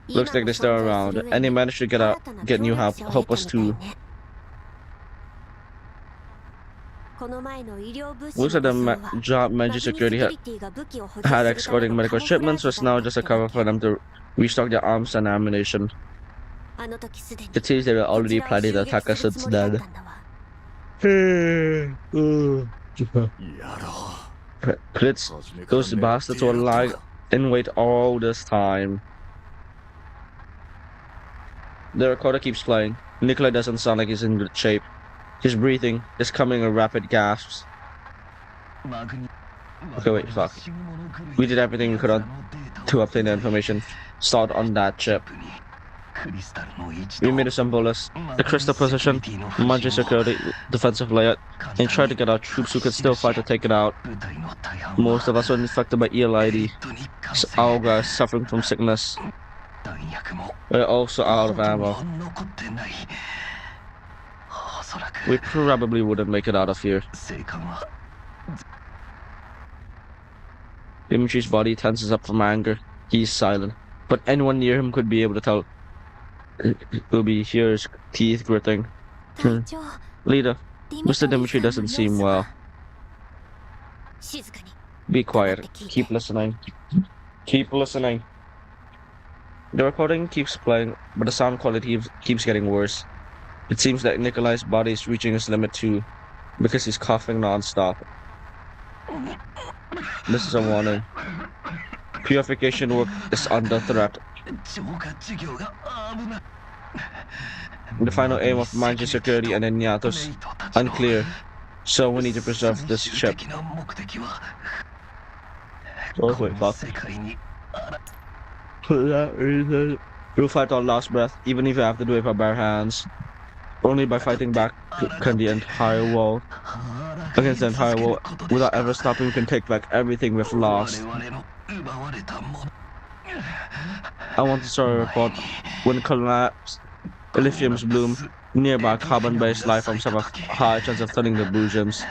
Looks like they're still around, and they managed to get new help us too. Most of the job managing security had escorting medical shipments was now just a cover for them to restock their arms and ammunition. It seems they were already planning to attack us since then. Blitz, those bastards were lying in wait all this time. The recorder keeps playing. Nikolai doesn't sound like he's in good shape. His breathing is coming in rapid gasps. Okay, wait, fuck. We did everything we could to obtain the information. Start on that chip. We made a symbolist, the crystal position, Manji security, defensive layout, and tried to get our troops who could still fight to take it out. Most of us were infected by ELID. Our guys suffering from sickness. We're also out of ammo. We probably wouldn't make it out of here. Dimitri's body tenses up from anger. He's silent, but anyone near him could be able to tell. Will be hear his teeth gritting. Leader, Mr. Dimitri doesn't seem well. Be quiet. Keep listening. Keep listening. The recording keeps playing, but the sound quality keeps getting worse. It seems that Nikolai's body is reaching its limit too, because he's coughing non-stop. This is a warning. Purification work is under threat. The final aim of Manji security and Eniatos unclear, so we need to preserve this ship. Oh wait, fuck. For that reason, we'll fight our last breath, even if we have to do it with bare hands. Only by fighting back can the entire wall. Against the entire wall, without ever stopping, we can take back everything we've lost. I want to start a report. When collapsed, lithiums bloom. Nearby carbon-based life forms have a high chance of turning the blue gems.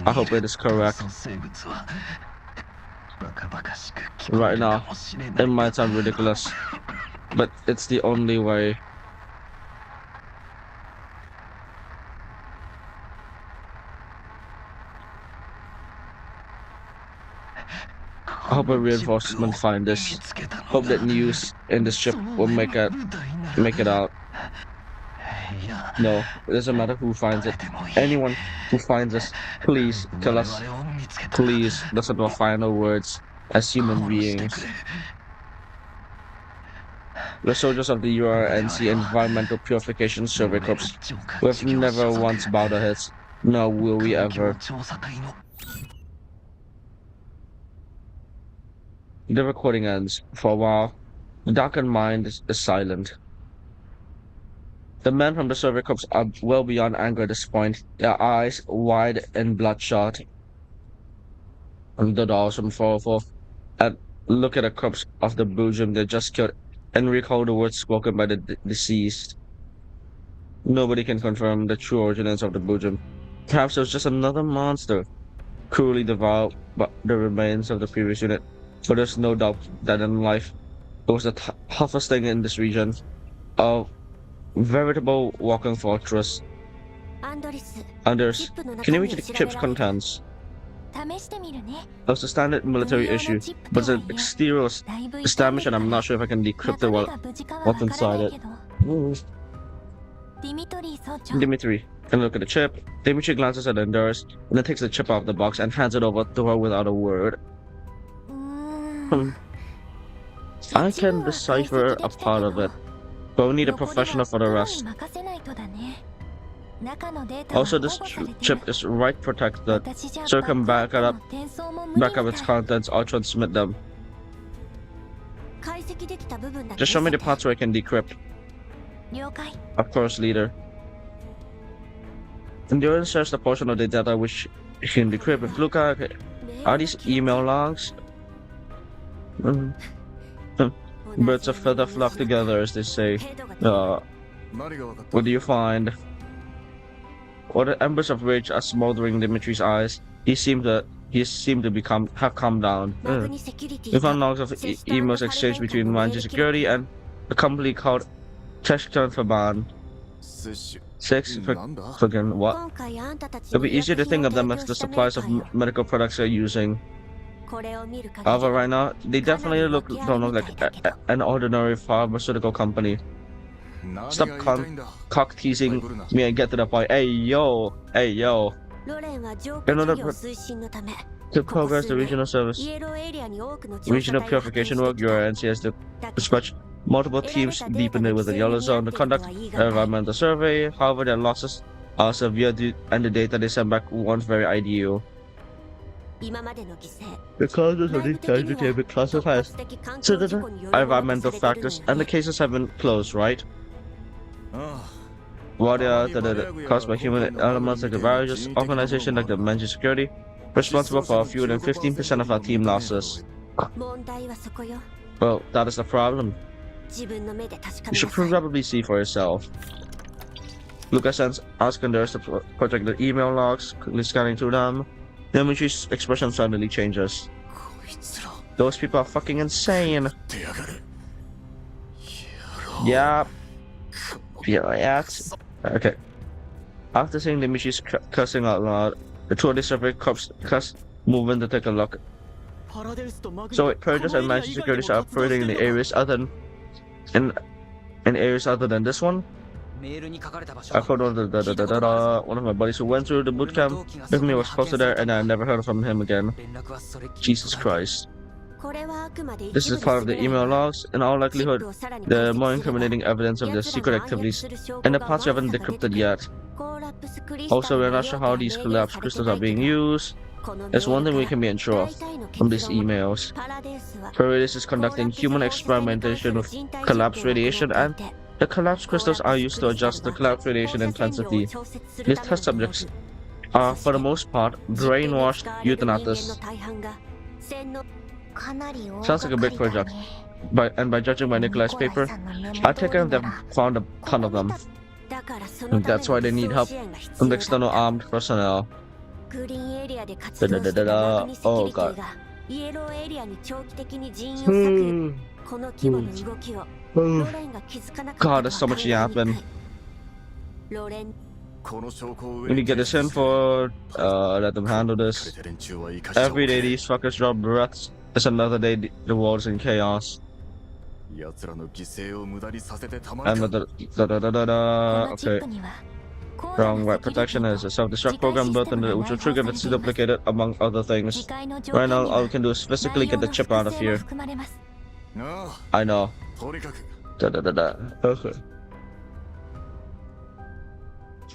I hope it is correct. Right now, it might sound ridiculous, but it's the only way. I hope a reinforcement find this. Hope that news in this ship will make it out. No, it doesn't matter who finds it. Anyone who finds us, please tell us. Please, those are our final words as human beings. The soldiers of the URNC Environmental Purification Survey Corps, we have never once bowed our heads, nor will we ever. The recording ends. For a while, the darkened mind is silent. The men from the survey corps are well beyond anger at this point, their eyes wide and bloodshot. And the dolls from 404 and look at the corpse of the Belgium they just killed and recall the words spoken by the deceased. Nobody can confirm the true origins of the Belgium. Perhaps it was just another monster, cruelly devoured the remains of the previous unit. But there's no doubt that in life, it was the toughest thing in this region. A veritable walking fortress. Anders, can you read the chip's contents? That's a standard military issue, but the exterior is damaged and I'm not sure if I can decrypt what's inside it. Dimitri can look at the chip. Dimitri glances at Anders and then takes the chip out of the box and hands it over to her without a word. I can decipher a part of it, but we need a professional for the rest. Also, this chip is write protected, so I can back up its contents or transmit them. Just show me the parts where I can decrypt. Of course, leader. Endurance shares the portion of the data which you can decrypt. If look at are these email logs? Birds of feather flock together, as they say. What do you find? Or the embers of rage are smoldering Dimitri's eyes. He seemed to have calmed down. We found logs of emails exchanged between Manji Security and a company called Cheshton Faban. 6 fucking what? It'll be easier to think of them as the suppliers of medical products they're using. However, right now, they definitely don't look like an ordinary pharmaceutical company. Stop cock teasing me and get to the point. Hey yo. In order to progress the regional purification work, your NC has to dispatch multiple teams deep in with the yellow zone to conduct an environmental survey. However, their losses are severe and the data they send back weren't very ideal. The causes of these casualties have been classified as environmental factors, and the cases have been closed, right? While they are caused by human elements like the viruses, organizations like the Manji Security, responsible for fewer than 15% of our team losses. Well, that is the problem. You should probably see for yourself. Lucas sends Askanders to protect the email logs, quickly scanning through them. Dimitri's expression suddenly changes. Those people are fucking insane. Yeah. Okay. After seeing Dimitri's cussing out loud, the two of the survey cops move in to take a look. So wait, Purges and Mansion Security are operating in the areas other than this one? I found one of my buddies who went through the boot camp with me was posted there and I never heard from him again. Jesus Christ. This is part of the email logs. In all likelihood, the more incriminating evidence of the secret activities and the parts we haven't decrypted yet. Also, we're not sure how these collapsed crystals are being used. There's one thing we can be unsure of from these emails. Paradis is conducting human experimentation with collapsed radiation, and the collapsed crystals are used to adjust the collapsed radiation intensity. These test subjects are, for the most part, brainwashed euthanatos. Sounds like a big project. By judging by Nikolai's paper, I take it they've found a ton of them. And that's why they need help from the external armed personnel. Oh god. God, there's so much yapping. We need to get this in for let them handle this. Every day these fuckers draw breaths. It's another day the world's in chaos. And okay. Wrong, right protection is a self-destruct program built into which will trigger if it's duplicated, among other things. Right now, all we can do is physically get the chip out of here. I know. Okay.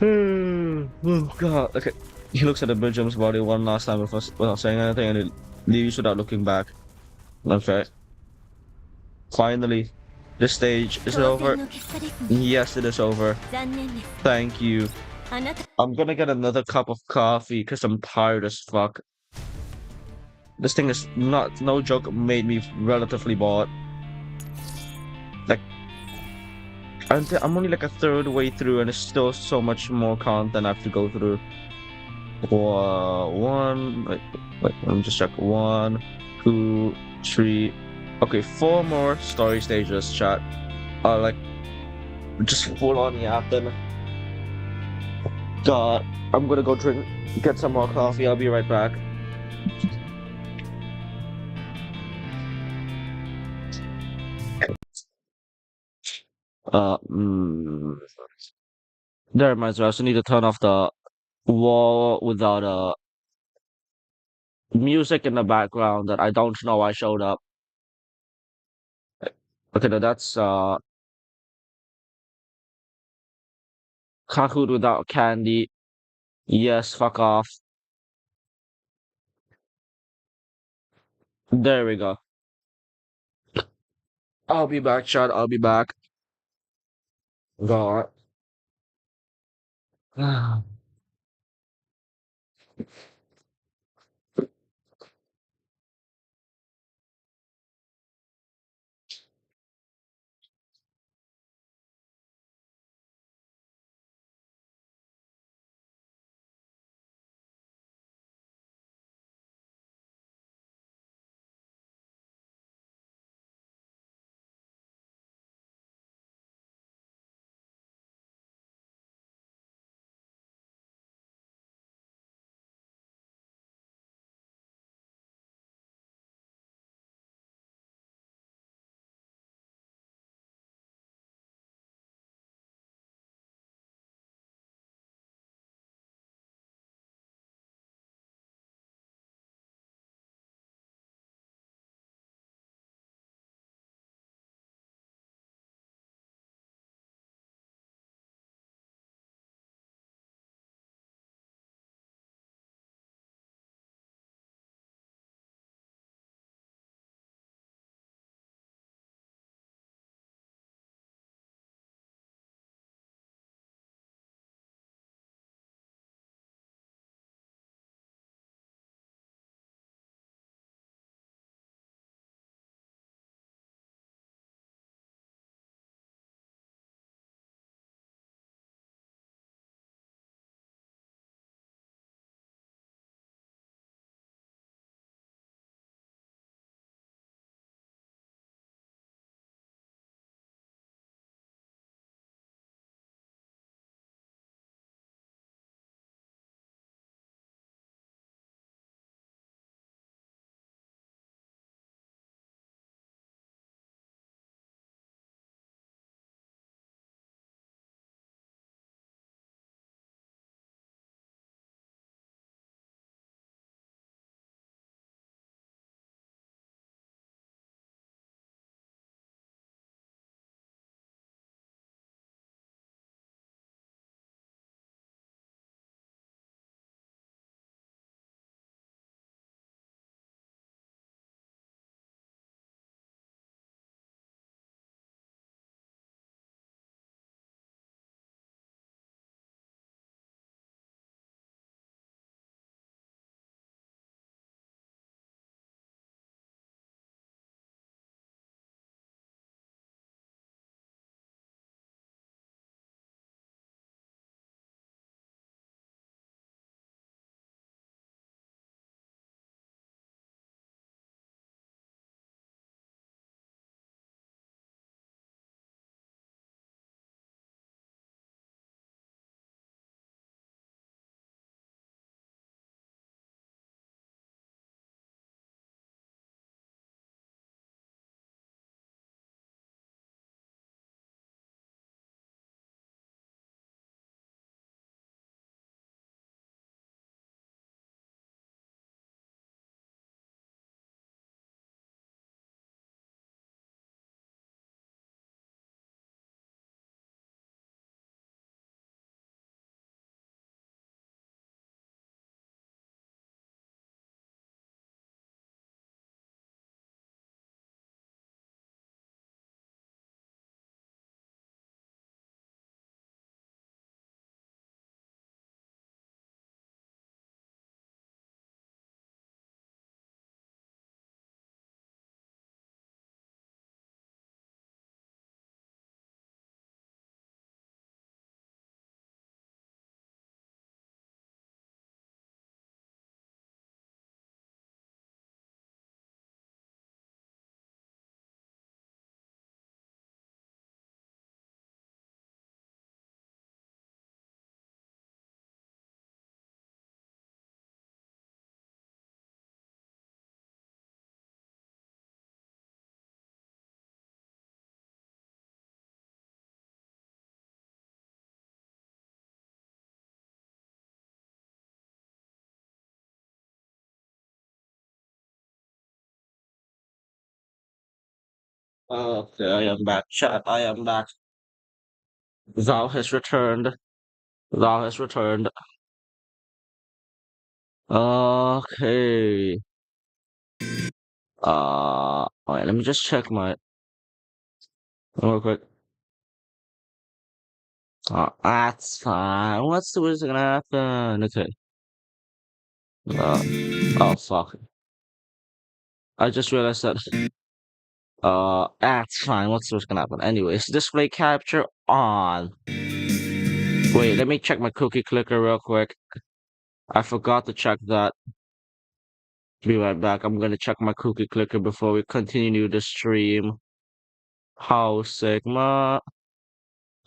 Oh god, okay. He looks at the Belgium's body one last time without saying anything and he leaves without looking back. Okay. Finally, this stage is over. Yes, it is over. Thank you. I'm gonna get another cup of coffee because I'm tired as fuck. This thing is no joke, made me relatively bored. Like, I'm only like a third way through and there's still so much more content I have to go through. One, let me just check. One, two, three. Okay, four more story stages, chat. Like, just full on yapping. God, I'm gonna go get some more coffee. I'll be right back. Uh, mm, there reminds me, I also need to turn off the wall without music in the background that I don't know I showed up. Okay, now that's Kahoot without candy. Yes, fuck off. There we go. I'll be back, chat. I'll be back. God. Okay, I am back. Chat, I am back. Thou has returned. Thou has returned. Okay. Alright, let me just check my real quick. That's fine. What's the worst gonna happen? Okay. Uh, oh fuck. I just realized that. That's fine. What's the worst gonna happen? Anyways, display capture on. Wait, let me check my cookie clicker real quick. I forgot to check that. Be right back. I'm gonna check my cookie clicker before we continue the stream. How Sigma?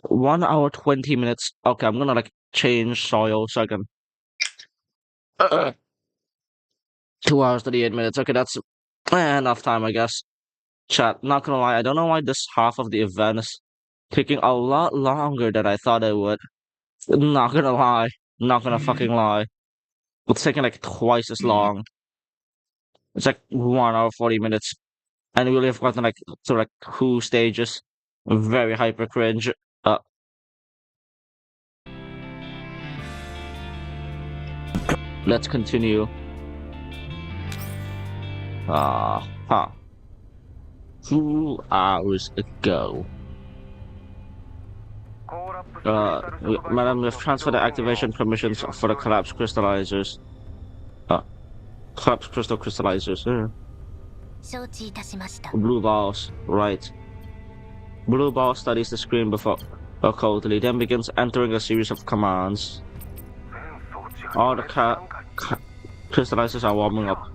1 hour 20 minutes. Okay, I'm gonna like change soil so I can. 2 hours 38 minutes. Okay, that's enough time, I guess. Chat. Not gonna lie, I don't know why this half of the event is taking a lot longer than I thought it would. Not gonna lie. Not gonna fucking lie. It's taking like twice as long. It's like 1 hour 40 minutes, and we only have gotten like to like 2 stages. Very hyper cringe. Uh, let's continue. Huh. 2 hours ago. Madam, we've transferred the activation permissions for the collapsed crystallizers. Collapsed crystal crystallizers. Blue balls, right. Blue ball studies the screen before coldly, then begins entering a series of commands. All the crystallizers are warming up.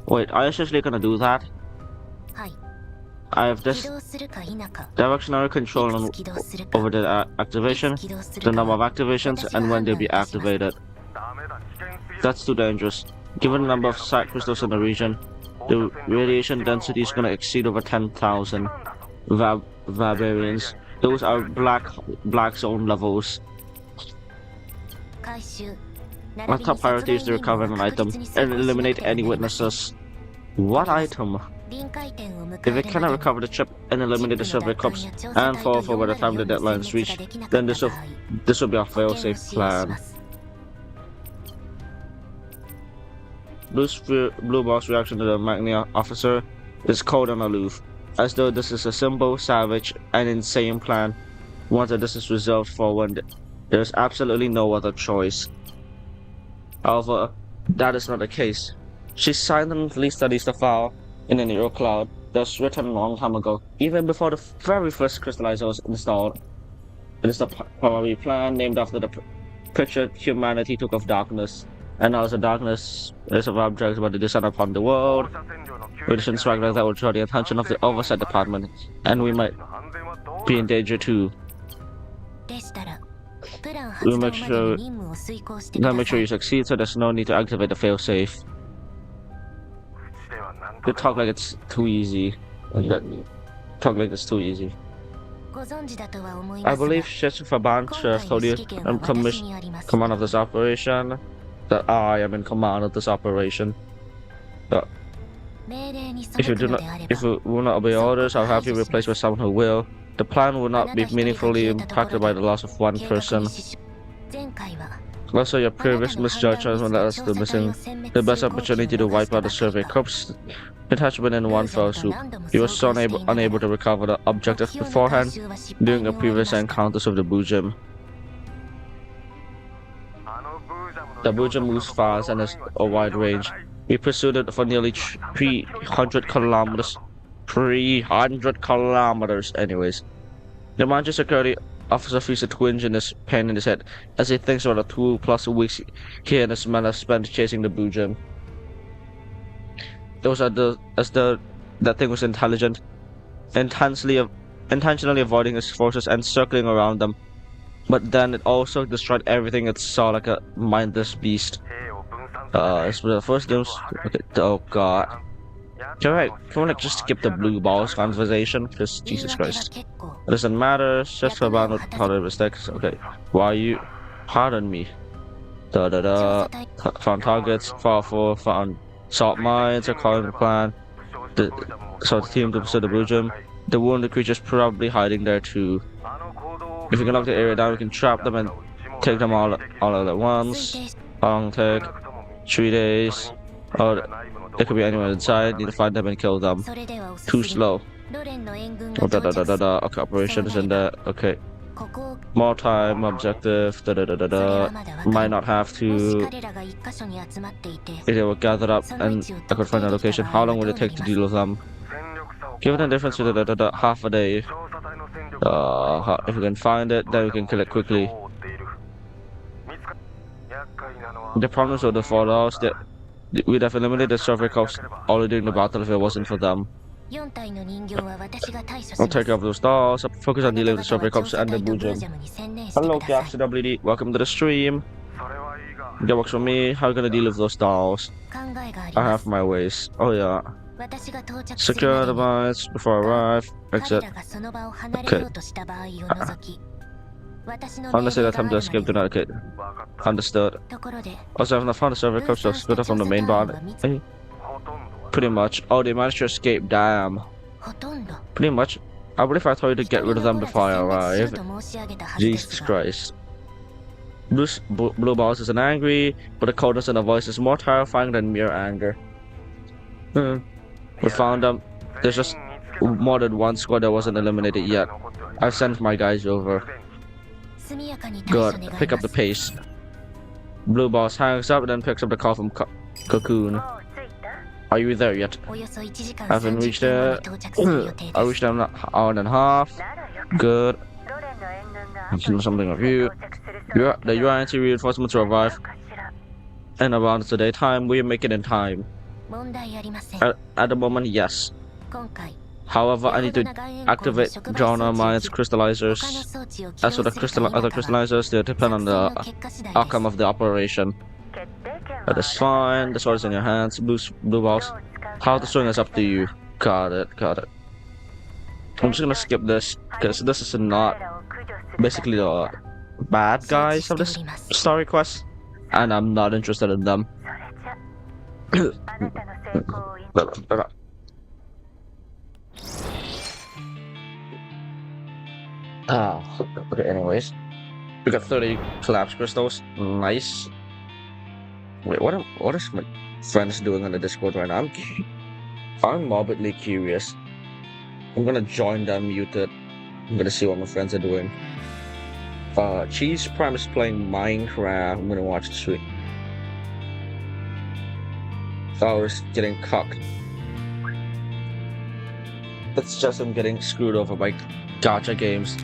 Wait, are you seriously gonna do that? I have this directional control over the activation, the number of activations, and when they'll be activated. That's too dangerous. Given the number of site crystals in the region, the radiation density is gonna exceed over 10,000 vibrarians. Those are black zone levels. My top priority is to recover an item and eliminate any witnesses. What item? If it cannot recover the chip and eliminate the survey corpse and fall off by the time the deadline is reached, then this will be a fail-safe plan. Blue Ball's reaction to the Magnia officer is cold and aloof, as though this is a simple, savage, and insane plan. Once this is resolved for one, there is absolutely no other choice. However, that is not the case. She silently studies the file in an Eero cloud that was written a long time ago, even before the very first crystallizer was installed. It is the primary plan named after the picture humanity took of darkness, and as the darkness is of objects about to descend upon the world, with an instructor that will draw the attention of the oversight department, and we might be in danger too. We'll make sure you succeed, so there's no need to activate the failsafe. You talk like it's too easy. Talk like it's too easy. I believe Sheshafaban should have told you I'm command of this operation. That I am in command of this operation. If you will not obey orders, I'll have you replaced by someone who will. The plan will not be meaningfully impacted by the loss of one person. Also, your previous misjudgment led us to missing the best opportunity to wipe out the survey corps detachment in one fell swoop. You were so unable to recover the objective beforehand during the previous encounters with the Bujim. The Bujim moves fast and has a wide range. We pursued it for nearly 300 kilometers. 300 kilometers, anyways. The Manchu security officer feels a twinge in his pain in his head as he thinks about the 2+ weeks he and his men have spent chasing the Bujim. That thing was intelligent, intentionally avoiding his forces and circling around them. But then it also destroyed everything it saw like a mindless beast. It's the first game's. Okay, oh god. Can we like just skip the blue balls conversation? Because Jesus Christ. It doesn't matter, just about not tolerate mistakes. Okay. Why you pardon me? Found targets, found salt mines, according to the plan. So the team to pursue the Bujim. The wounded creature's probably hiding there too. If we can lock the area down, we can trap them and take them all at once. How long take? 3 days. Or it could be anyone inside. Need to find them and kill them. Too slow. Oh, Okay, operations in there. Okay. More time, objective. Might not have to. If they were gathered up and I could find a location, how long would it take to deal with them? Given the difference to half a day. If we can find it, then we can kill it quickly. The problems with the fallouts that we'd have eliminated the survey cops already during the battle if it wasn't for them. I'll take care of those dolls. I'll focus on dealing with the survey cops and the Boojum. Hello, Galaxy WD. Welcome to the stream. That works for me. How are you gonna deal with those dolls? I have my ways. Oh yeah. Secure the mines before I arrive. Exit. Okay. Honestly, that time to escape do not get understood. Also, I have not found the survey cops to split up from the main body. Pretty much. Oh, they managed to escape. Damn. Pretty much. I believe I told you to get rid of them before I arrive. Jesus Christ. Blue Balls isn't angry, but the coldness in the voice is more terrifying than mere anger. We found them. There's just more than one squad that wasn't eliminated yet. I've sent my guys over. Good. Pick up the pace. Blue Balls hangs up and then picks up the call from Cocoon. Are you there yet? I haven't reached there. I reached them an hour and a half. Good. I'm seeing something of you. The UNT reinforcements will arrive. And around the daytime, we make it in time. At the moment, yes. However, I need to activate Jonah Mines crystallizers. As for the other crystallizers, they depend on the outcome of the operation. That is fine. The sword is in your hands. Blue Balls. How to swing is up to you. Got it. I'm just gonna skip this because this is not basically the bad guys of this story quest, and I'm not interested in them. Okay, anyways. We got 30 collapse crystals. Nice. Wait, what is my friends doing on the Discord right now? I'm morbidly curious. I'm gonna join them muted. I'm gonna see what my friends are doing. Cheese Prime is playing Minecraft. I'm gonna watch the stream. Flowers getting cucked. It's just I'm getting screwed over by gacha games.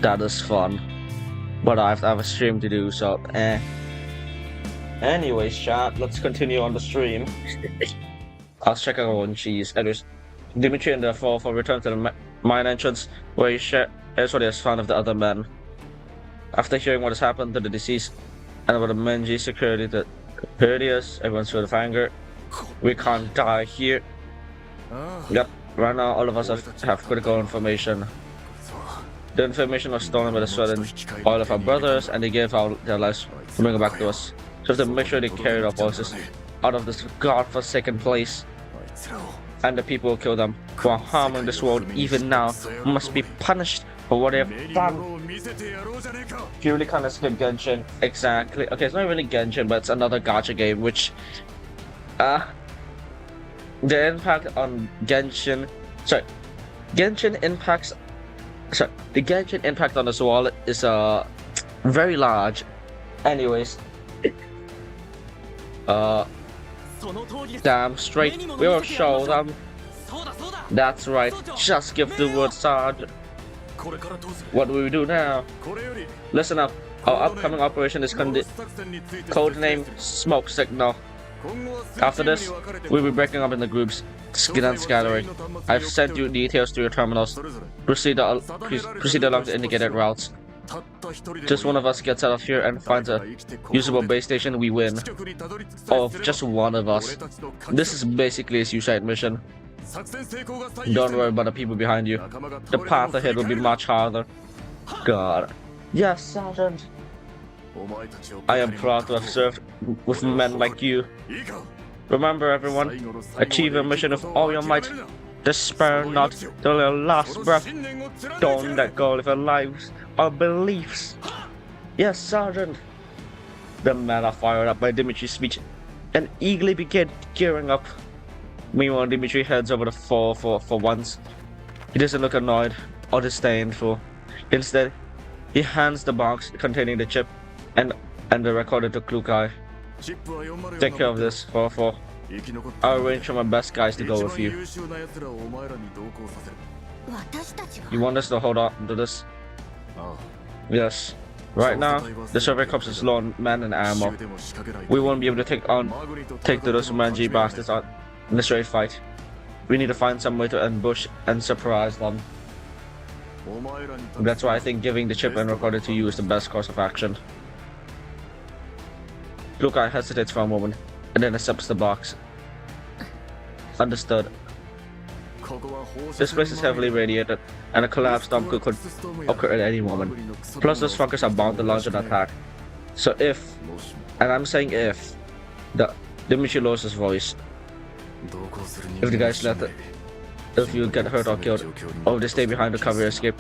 That is fun. But I have to have a stream to do, so Anyways, chat, let's continue on the stream. I'll check out on cheese. Anyways, Dimitri and the 4 return to the mine entrance, where he shares what he has found of the other men. After hearing what has happened to the deceased and about the Menji security that Perdius, everyone's full of anger. We can't die here. Yep, right now all of us have critical information. The information was stolen by the sweat and oil of our brothers, and they gave out their lives to bring it back to us. So we have to make sure they carried our voices out of this godforsaken place. And the people who killed them, who are harming this world even now, must be punished for what they have done. If you really can't escape Genshin, exactly. Okay, it's not really Genshin, but it's another gacha game, which the impact on Genshin, the Genshin impact on this world is very large. Anyways, damn straight, we will show them. That's right, just give the word, Sarge. What do we do now? Listen up, our upcoming operation is codename Smoke Signal. After this, we'll be breaking up into groups, and scattering. I've sent you details to your terminals. Proceed along the indicated routes. Just one of us gets out of here and finds a usable base station, we win. Oh, just one of us. This is basically a suicide mission. Don't worry about the people behind you. The path ahead will be much harder. God. Yes, Sergeant. I am proud to have served with men like you. Remember, everyone, achieve your mission with all your might. Despair not till your last breath. Don't let go of your lives or beliefs. Yes, Sergeant. The men are fired up by Dimitri's speech and eagerly begin gearing up. Meanwhile, Dimitri heads over to 4 for once. He doesn't look annoyed or disdainful. Instead, he hands the box containing the chip and the recorder to Klukai. Take care of this, 4-4. I'll arrange for my best guys to go with you. You want us to hold on to this? Yes. Right now, the survey corps is low on men and ammo. We won't be able to take to those Manji bastards on in a straight fight. We need to find some way to ambush and surprise them. That's why I think giving the chip and recorder to you is the best course of action. Lukai hesitates for a moment and then accepts the box. Understood. This place is heavily radiated, and a collapse storm could occur at any moment. Plus, those fuckers are bound to launch an attack. So if, and I'm saying if, Dimitri lowers his voice. If the guys if you get hurt or killed, or if they stay behind to cover your escape,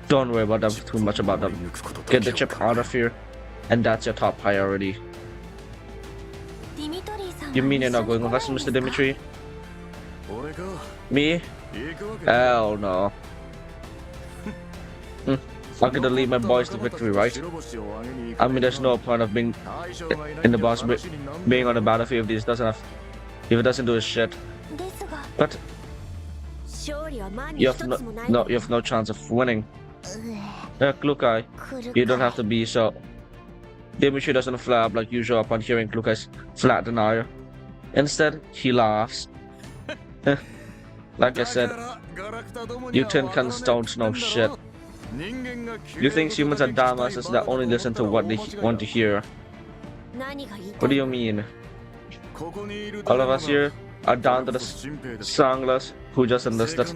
don't worry about them too much about them. Get the chip out of here, and that's your top priority. You mean you're not going with us, Mr. Dimitri? Me? Hell no. I'm gonna lead my boys to victory, right? I mean, there's no point of being in the boss being on the battlefield if it doesn't do his shit. But you have no chance of winning. Klukai, you don't have to be so. Dimitri doesn't flare up like usual upon hearing Klukai's flat denial. Instead, he laughs. Like I said, you tin cans don't know shit. You think humans are dumbasses that only listen to what they want to hear? What do you mean? All of us here are down to the songless who just enlisted.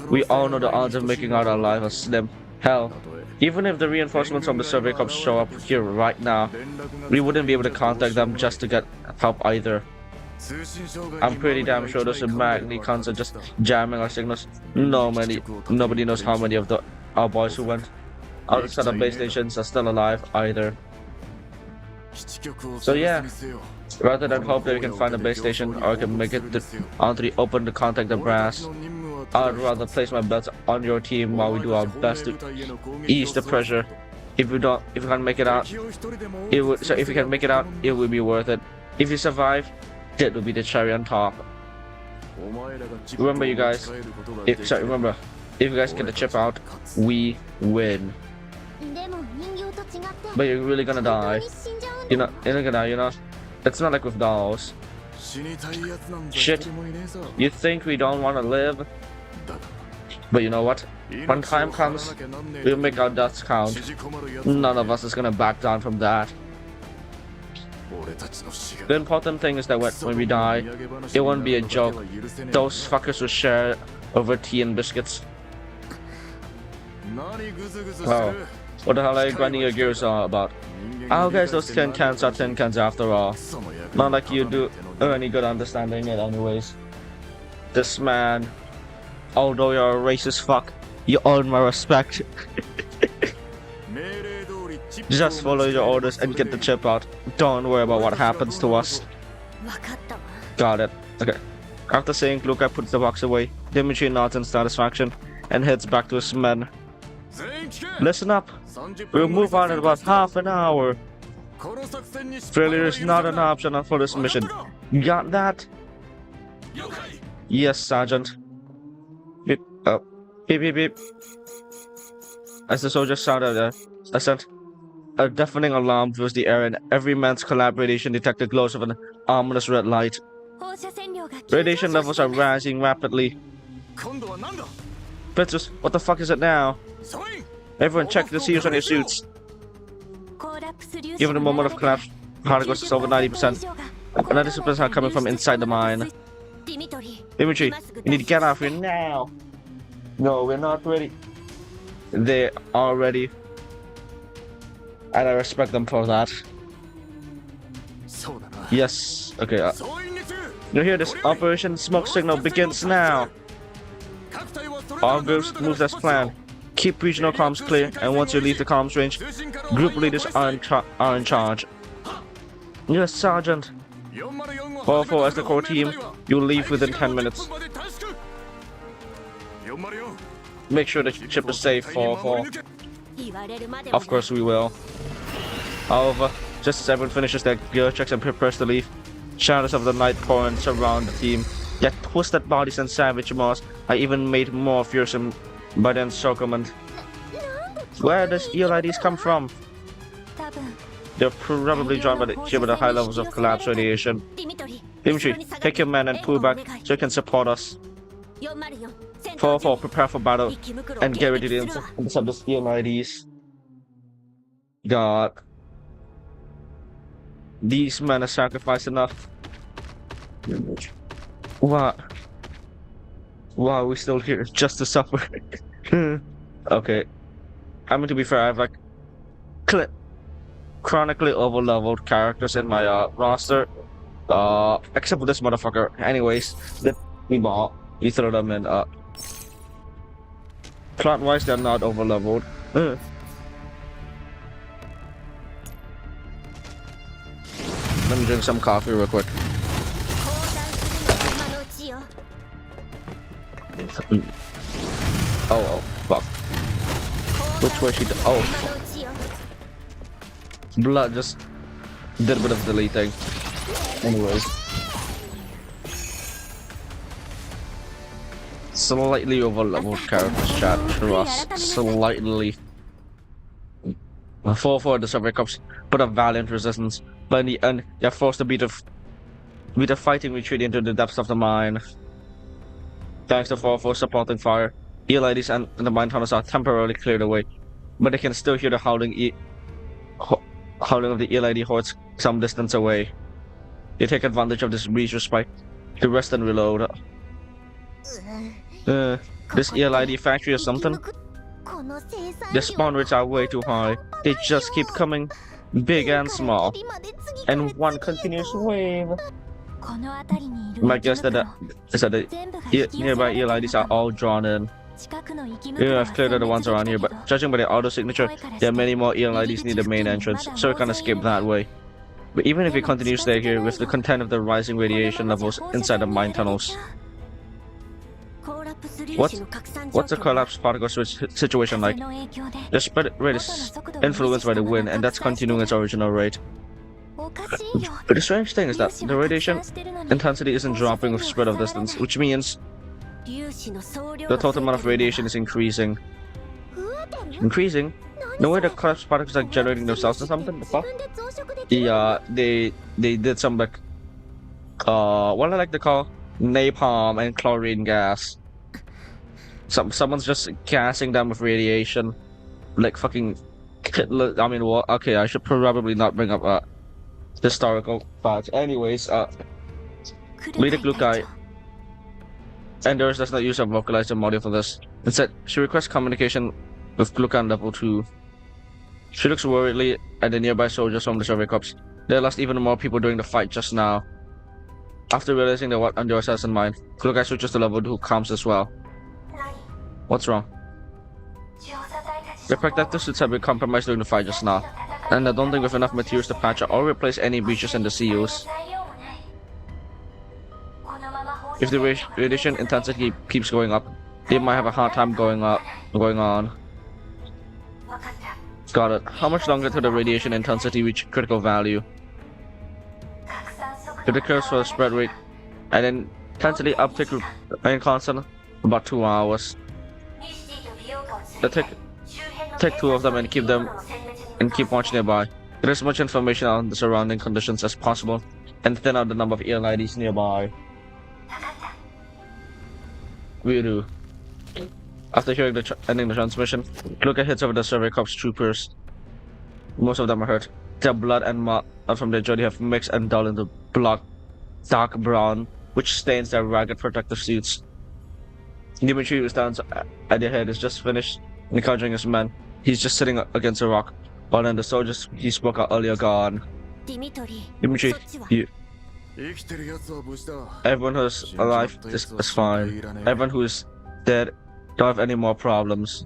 We all know the odds of making out alive are slim. Hell, even if the reinforcements from the survey corps show up here right now, we wouldn't be able to contact them just to get help either. I'm pretty damn sure those Magnicons are just jamming our signals. Nobody knows how many of our boys who went outside of base stations are still alive either. So yeah, rather than hope that we can find a base station or we can make it onto the open to contact the brass, I'd rather place my bets on your team while we do our best to ease the pressure. If we can't make it out, if we can make it out, it will be worth it. If you survive, that will be the cherry on top. Remember, you guys. If you guys get the chip out, we win. But you're really gonna die. You're not gonna die. You're not. It's not like with dolls. Shit. You think we don't want to live? But you know what? When time comes, we'll make our deaths count. None of us is gonna back down from that. The important thing is that when we die, it won't be a joke. Those fuckers will share over tea and biscuits. Wow. What the hell are you grinding your gears about? I guess those tin cans are tin cans after all. Not like you do any good understanding it anyways. This man, although you're a racist fuck, you earn my respect. Just follow your orders and get the chip out. Don't worry about what happens to us. Got it. Okay. After saying Luka puts the box away, Dimitri nods in satisfaction and heads back to his men. Listen up. We'll move on in about half an hour. Failure is not an option for this mission. Got that? Yes, Sergeant. Beep, beep, beep, beep. As the soldier shouted, a deafening alarm fills the air and every man's collab radiation detector glows with an ominous red light. Radiation levels are rising rapidly. Princess, what the fuck is it now? Everyone check the seals on your suits. Given the moment of collapse, particles is over 90%. 90% are coming from inside the mine. Dimitri, you need to get out of here now. No, we're not ready. They are ready. And I respect them for that. Yes. Okay. You hear this? Operation Smoke Signal begins now. All groups move as planned. Keep regional comms clear, and once you leave the comms range, group leaders are in charge. Yes, Sergeant. 4-4 as the core team, you'll leave within 10 minutes. Make sure the ship is safe, 4-4. Of course we will. However, just as everyone finishes their gear checks and prepares to leave, shadows of the night pour and surround the team. Their twisted bodies and savage maws are even made more fearsome by the encirclement. Where does ELIDs come from? They're probably drawn by the ship with the high levels of collapse radiation. Dimitri, take your men and pull back so you can support us. 4-4, prepare for battle and get ready to intercept the ELIDs. God. These men are sacrificed enough. What? Why are we still here? Just to suffer? Okay. I mean, to be fair, I have like chronically over-leveled characters in my roster. Except for this motherfucker. Anyways, we throw them in. Plot-wise, they're not over-leveled. Let me drink some coffee real quick. Oh, fuck. Which way she oh, fuck. Blood just did a bit of deleting. Anyways. Slightly over-leveled characters, chat. Trust. Slightly. 4-4 the survey corps put up valiant resistance, but in the end, they're forced to beat the fighting retreat into the depths of the mine. Thanks to 4-4 supporting fire, ELIDs and the mine tunnels are temporarily cleared away, but they can still hear the howling of the ELID hordes some distance away. They take advantage of this breach respite to rest and reload. This ELID factory or something? The spawn rates are way too high. They just keep coming, big and small, and one continuous wave. My guess is that the nearby ELIDs are all drawn in. Yeah, I've cleared the ones around here, but judging by the auto signature, there are many more ELIDs near the main entrance, so we can escape that way. But even if we continue to stay here with the content of the rising radiation levels inside the mine tunnels. What's the collapse particle situation like? The spread rate is influenced by the wind, and that's continuing its original rate. But the strange thing is that the radiation intensity isn't dropping with spread of distance, which means the total amount of radiation is increasing. Increasing? No way the collapse particles are generating themselves or something? The fuck? Yeah, they did some like what I like to call napalm and chlorine gas. Someone's just gassing them with radiation, like fucking. I mean, what? Okay, I should probably not bring up historical facts. Anyways, Leader Glukai Enders does not use a vocalizer module for this. Instead, she requests communication with Glukan level 2. She looks worriedly at the nearby soldiers from the survey corps. They lost even more people during the fight just now. After realizing that what Enders has in mind, Glukai switches to level 2 comms as well. What's wrong? The protective suits have been compromised during the fight just now, and I don't think we have enough materials to patch or replace any breaches in the CUs. If the radiation intensity keeps going up, they might have a hard time going on. Got it. How much longer till the radiation intensity reach critical value? If the curves for the spread rate and then intensity uptick remain constant, about 2 hours. Take 2 of them and keep watching nearby. Get as much information on the surrounding conditions as possible and thin out the number of ELIDs nearby. We do. After hearing ending the transmission, Gluka heads over the survey corps troopers. Most of them are hurt. Their blood and mud from their journey have mixed and dulled into dark brown, which stains their ragged protective suits. Dimitri, who stands at their head, is just finished encountering his men. He's just sitting against a rock, while then the soldiers he spoke out earlier gone. Dimitri, you. Everyone who's alive is fine. Everyone who is dead Don't have any more problems.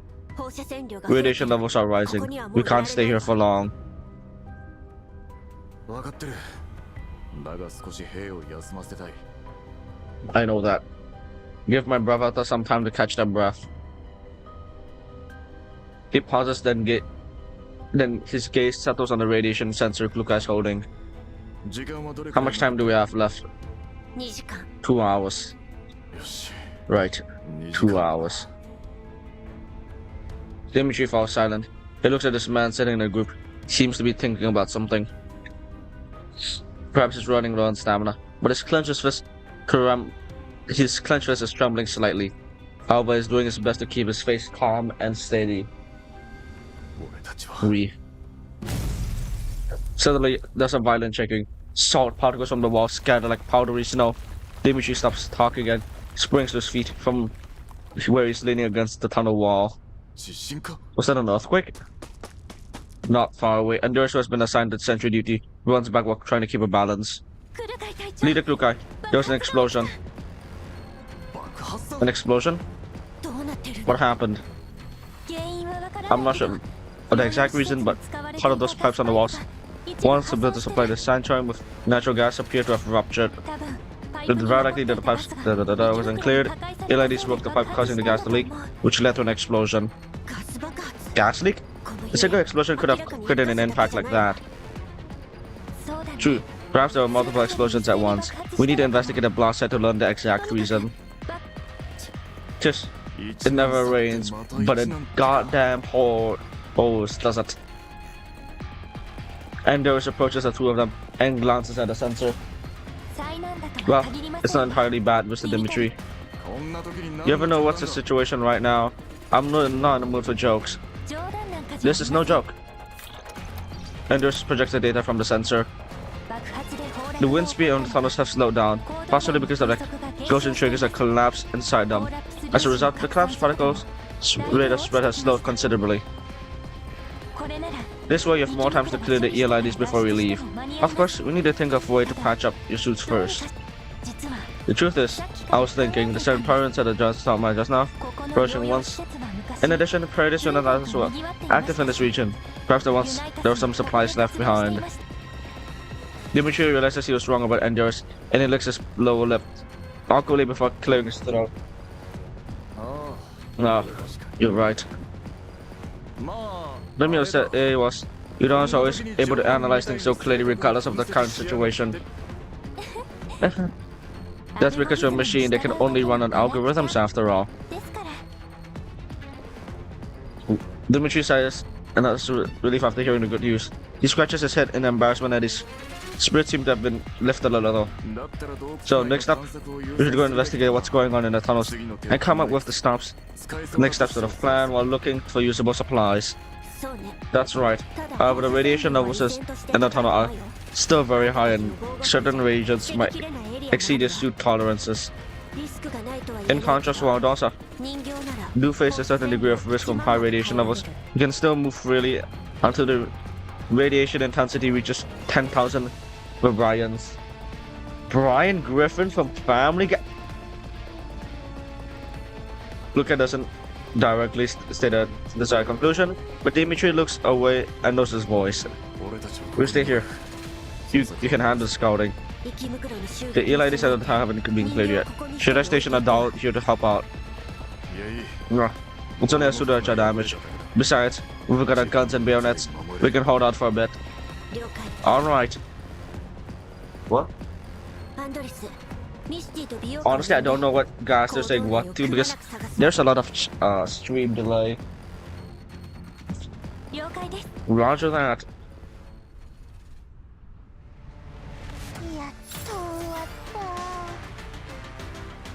Radiation levels are rising. We can't stay here for long. I know that. Give my brother some time to catch their breath. He pauses, then his gaze settles on the radiation sensor Luca is holding. How much time do we have left? 2 hours. Right. 2 hours. Dimitri falls silent. He looks at this man sitting in a group. He seems to be thinking about something. Perhaps he's running low on stamina, but his clenched fist is trembling slightly. However, he's doing his best to keep his face calm and steady. Suddenly, there's a violent shaking. Salt particles from the wall scatter like powdery snow. Dimitri stops talking and springs to his feet from where he's leaning against the tunnel wall. Was that an earthquake? Not far away. Endurance, who has been assigned to sentry duty, runs back while trying to keep a balance. Leader Klukai, there was an explosion. An explosion? What happened? I'm not sure the exact reason, but part of those pipes on the walls, once built to supply the sanctuary with natural gas, appear to have ruptured. It is very likely that the pipes wasn't cleared. LIDs broke the pipe, causing the gas to leak, which led to an explosion. Gas leak? A single explosion could have created an impact like that. True. Perhaps there were multiple explosions at once. We need to investigate the blast site to learn the exact reason. Just, it never rains, but it goddamn pours, does it? Endurance approaches the two of them and glances at the sensor. Well, it's not entirely bad, Mr. Dimitri. You ever know what's the situation right now? I'm not in the mood for jokes. This is no joke. Endurance projects the data from the sensor. The wind speed on the tunnels have slowed down, possibly because of the explosion triggers that collapsed inside them. As a result, the collapsed particles rate of spread has slowed considerably. This way you have more time to clear the ELIDs before we leave. Of course, we need to think of a way to patch up your suits first. The truth is, I was thinking, the certain parents at the just now, approaching once. In addition, predators and others were active in this region. Perhaps there were some supplies left behind. Dimitri realizes he was wrong about Endurance, and he licks his lower lip awkwardly before clearing his throat. No, you're right. Lemio said he was. You know, was always able to analyze things so clearly regardless of the current situation. That's because you're a machine that can only run on algorithms after all. Dimitri sighs, and that's relief after hearing the good news. He scratches his head in embarrassment and his spirits seem to have been lifted a little. So next up, we should go investigate what's going on in the tunnels and come up with the next steps to the plan while looking for usable supplies. That's right. However, the radiation levels in the tunnel are still very high and certain regions might exceed your suit tolerances. In contrast, while Dosa do face a certain degree of risk from high radiation levels, you can still move freely until the radiation intensity reaches 10,000 vibrians. Brian Griffin from Family Guy. Luca doesn't directly state a desired conclusion, but Dimitri looks away and knows his voice. We'll stay here. You can handle scouting. The ELIDs haven't been cleared yet. Should I station a doll here to help out? No. It's only a pseudo damage. Besides, we've got our guns and bayonets. We can hold out for a bit. Alright. What? Honestly, I don't know what guys they're saying what to because there's a lot of stream delay. Roger that.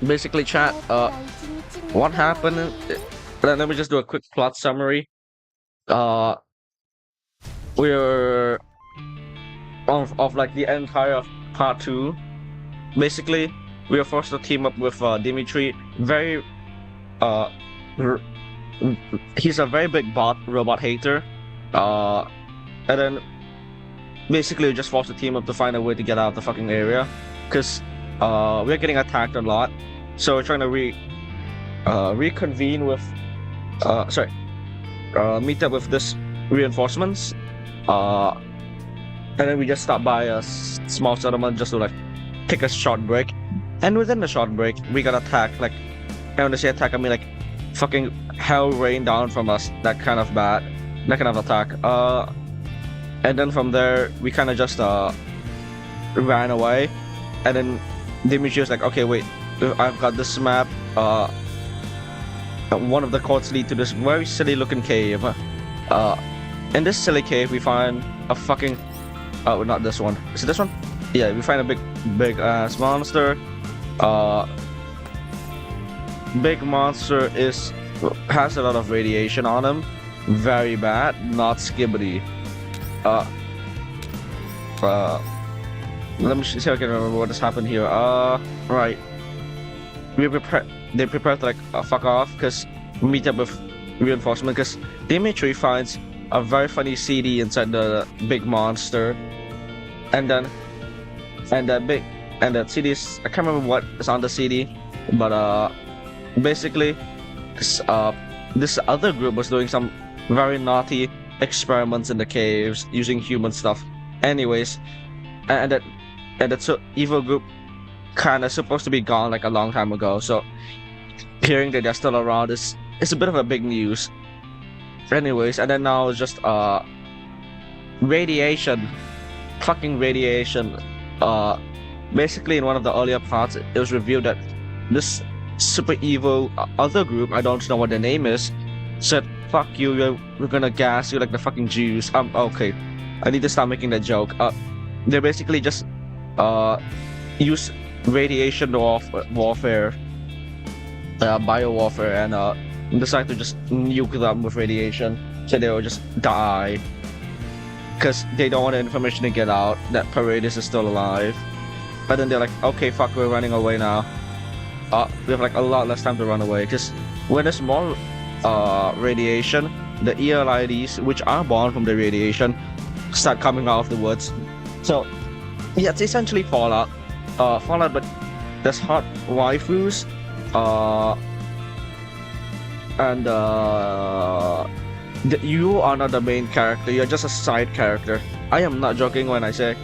Basically, chat, what happened? Let me just do a quick plot summary. We're of like the entire of part 2. Basically, we are forced to team up with Dimitri. He's a very big robot hater. And then basically we're just forced to team up to find a way to get out of the fucking area. Because we're getting attacked a lot. So we're trying to reconvene with meet up with this reinforcements. And then we just stop by a small settlement just to like take a short break. And within the short break, we got attacked. Like, and when I say attack, I mean like fucking hell rained down from us. That kind of attack. And then from there, we kind of just ran away. And then Dimitri was like, okay, wait, I've got this map. One of the courts lead to this very silly looking cave. In this silly cave, we find a fucking not this one. Is it this one? Yeah, we find a big ass monster. Big monster has a lot of radiation on him. Very bad, not skibbity. Let me see if I can remember what has happened here. Right. They prepare to like fuck off because meet up with reinforcement because Dimitri finds a very funny CD inside the big monster, and that CD is, I can't remember what is on the CD, but basically this other group was doing some very naughty experiments in the caves using human stuff. Anyways, and that evil group kind of supposed to be gone like a long time ago. So hearing that they're still around is a bit of a big news. Anyways, and then now it's just radiation, fucking radiation. Basically in one of the earlier parts, it was revealed that this super evil other group, I don't know what their name is, said, "Fuck you, we're gonna gas you like the fucking Jews." Okay, I need to stop making that joke. They basically just use radiation warfare, bio warfare, and decide to just nuke them with radiation, so they will just die. Because they don't want the information to get out that Paredes is still alive. But then they're like, okay, fuck, we're running away now. We have like a lot less time to run away. Because when there's more radiation, the ELIDs, which are born from the radiation, start coming out of the woods. So yeah, it's essentially Fallout. Fallout, but there's hot waifus. And you are not the main character, you're just a side character. I am not joking when I say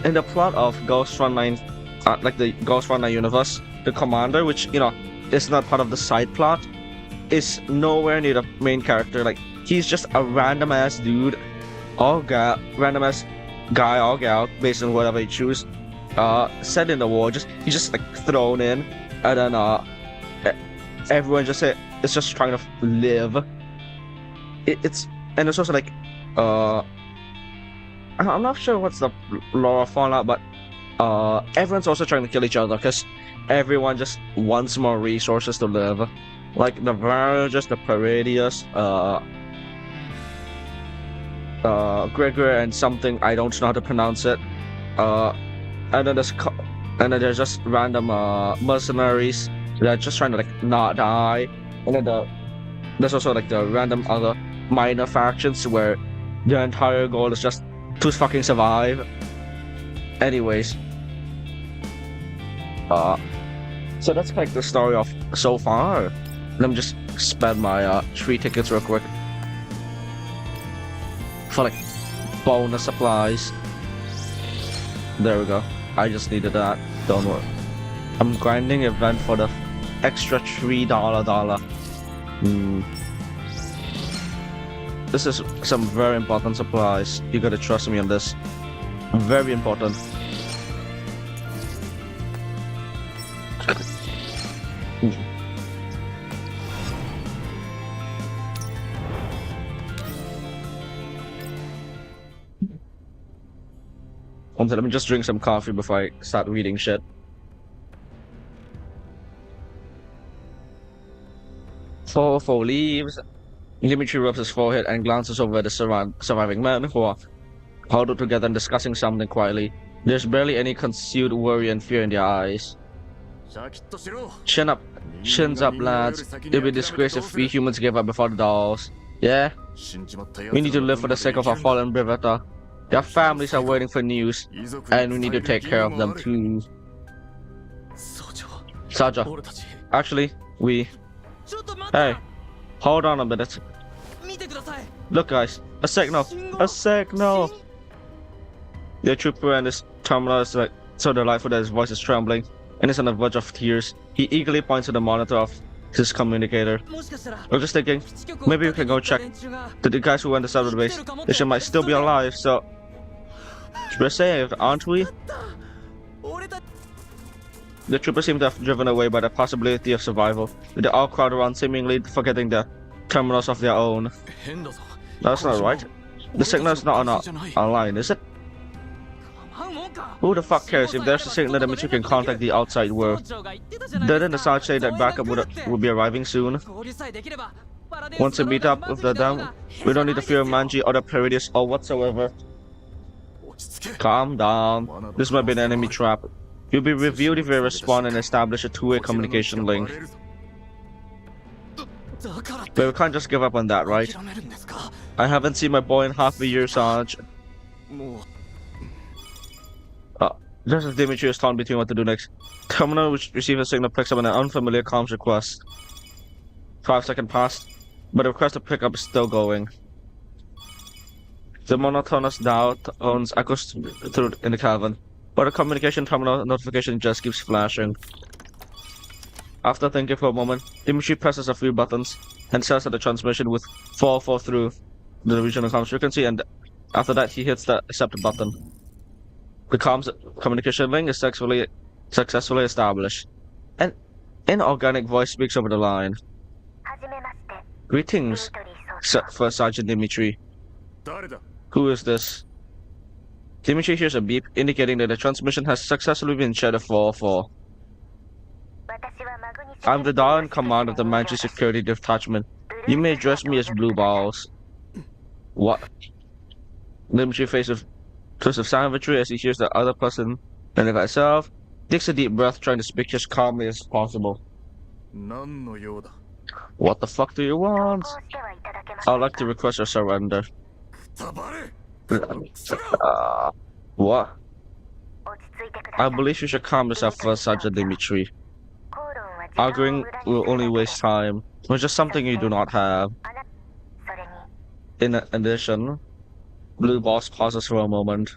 in the plot of Ghost Frontline, like the Ghost Frontline universe, the commander, which, you know, is not part of the side plot, is nowhere near the main character. Like, he's just a random ass dude or random ass guy or gal, based on whatever you choose, set in the war. He's just like thrown in, and then everyone just it's just trying to live. It's also like I'm not sure what's the lore of Fallout, but everyone's also trying to kill each other because everyone just wants more resources to live. Like the Vargas, the Paradius, Gregor, and something I don't know how to pronounce it. And then there's just random mercenaries that are just trying to like not die. And then there's also like the random other minor factions where their entire goal is just to fucking survive. Anyways, so that's like the story of so far. Let me just spend my 3 tickets real quick for like bonus supplies. There we go. I just needed that. Don't worry. I'm grinding event for the extra $3 This is some very important supplies. You gotta trust me on this. Very important. Let me just drink some coffee before I start reading shit. Four leaves. Dimitri rubs his forehead and glances over at the surviving men who are huddled together and discussing something quietly. There's barely any concealed worry and fear in their eyes. Chins up, lads. It'll be a disgrace if we humans give up before the dolls. Yeah? We need to live for the sake of our fallen Breveta. Their families are waiting for news, and we need to take care of them too. Saja, Actually, Hey, hold on a minute. Look, guys, a signal. A signal. The trooper and his terminal is like so delightful that his voice is trembling and is on the verge of tears. He eagerly points to the monitor of his communicator. I'm just thinking, maybe we can go check to the guys who went to the base. They might still be alive, so we're saved, aren't we? The troopers seem to have driven away by the possibility of survival. They all crowd around, seemingly forgetting the terminals of their own. That's not right. The signal is not online, is it? Who the fuck cares? If there's a signal, that means you can contact the outside world. Didn't the Sarge say that backup would be arriving soon? Once we meet up with them, we don't need to fear Manji or the Peridius or whatsoever. Calm down. This might be an enemy trap. You'll be reviewed if we respond and establish a two-way communication link. But we can't just give up on that, right? I haven't seen my boy in half a year, Sarge. Just as Dimitri is torn between what to do next, terminal which receives a signal picks up an unfamiliar comms request. 5 seconds passed, but the request to pick up is still going. The monotonous tones echoes through in the cavern, but the communication terminal notification just keeps flashing. After thinking for a moment, Dimitri presses a few buttons and says that the transmission will fall through the regional comms frequency, and after that he hits the accept button. The comms communication link is successfully established. An inorganic voice speaks over the line. Greetings, First Sergeant Dimitri. Who is this? Dimitri hears a beep, indicating that the transmission has successfully been shed a 4-4. I'm the Dar in command of the Manji Security Detachment. You may address me as Blue Balls. What? Dimitri faces twist of savagery as he hears the other person and the guy itself, takes a deep breath, trying to speak as calmly as possible. What the fuck do you want? I'd like to request your surrender. What? I believe you should calm yourself first, Sergeant Dimitri. Arguing will only waste time, which is something you do not have. In addition, Blue Boss pauses for a moment.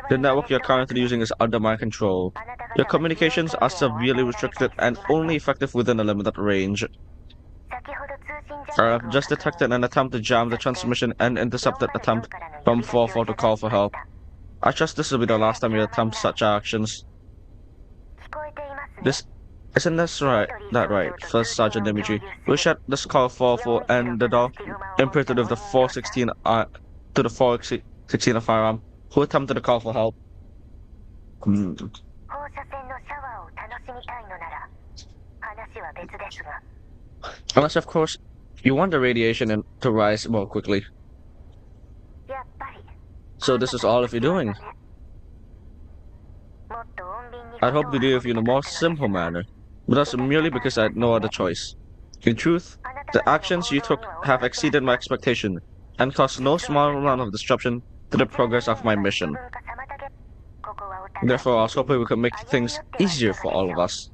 The network you're currently using is under my control. Your communications are severely restricted and only effective within a limited range. I have just detected an attempt to jam the transmission and intercepted attempt from 4-4 to call for help. I trust this will be the last time you attempt such actions. Isn't this right? That right, First Sergeant Dimitri. We shut this call 4-4 and the door imprinted with the 416 to the 416 of firearm, who attempted to call for help. Unless, of course, you want the radiation to rise more quickly. So this is all of you doing. I'd hope to do it in a more simple manner, but that's merely because I had no other choice. In truth, the actions you took have exceeded my expectation and caused no small amount of disruption to the progress of my mission. Therefore, I was hoping we could make things easier for all of us.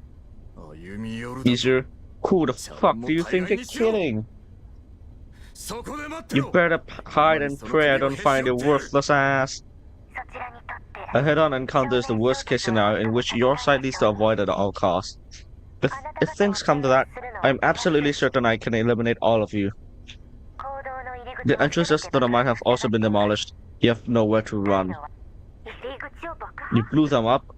Easier? Who the fuck do you think you're kidding? You better hide and pray I don't find your worthless ass. A head-on encounter is the worst-case scenario in which your side needs to avoid at all costs. If things come to that, I am absolutely certain I can eliminate all of you. The entrances to the mine have also been demolished. You have nowhere to run. You blew them up.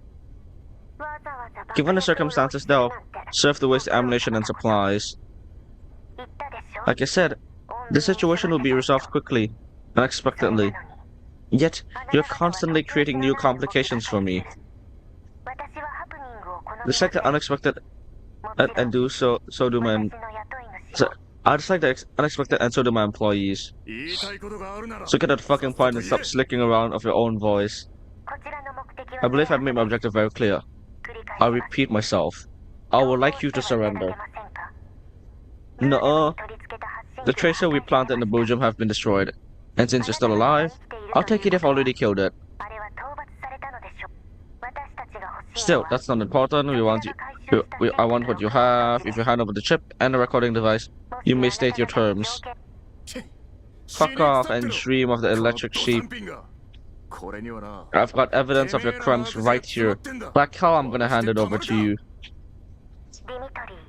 Given the circumstances, they'll serve to waste ammunition and supplies. Like I said, the situation will be resolved quickly, unexpectedly. Yet, you're constantly creating new complications for me. Dislike the unexpected and so do my... I dislike the unexpected and so do my employees. So get to the fucking point and stop slicking around of your own voice. I believe I've made my objective very clear. I repeat myself. I would like you to surrender. No. The tracer we planted in the Belgium have been destroyed. And since you're still alive, I'll take it if I already killed it. Still, that's not important. We want you. I want what you have. If you hand over the chip and the recording device, you may state your terms. Fuck off and stream of the electric sheep. I've got evidence of your crimes right here. Like hell, I'm gonna hand it over to you.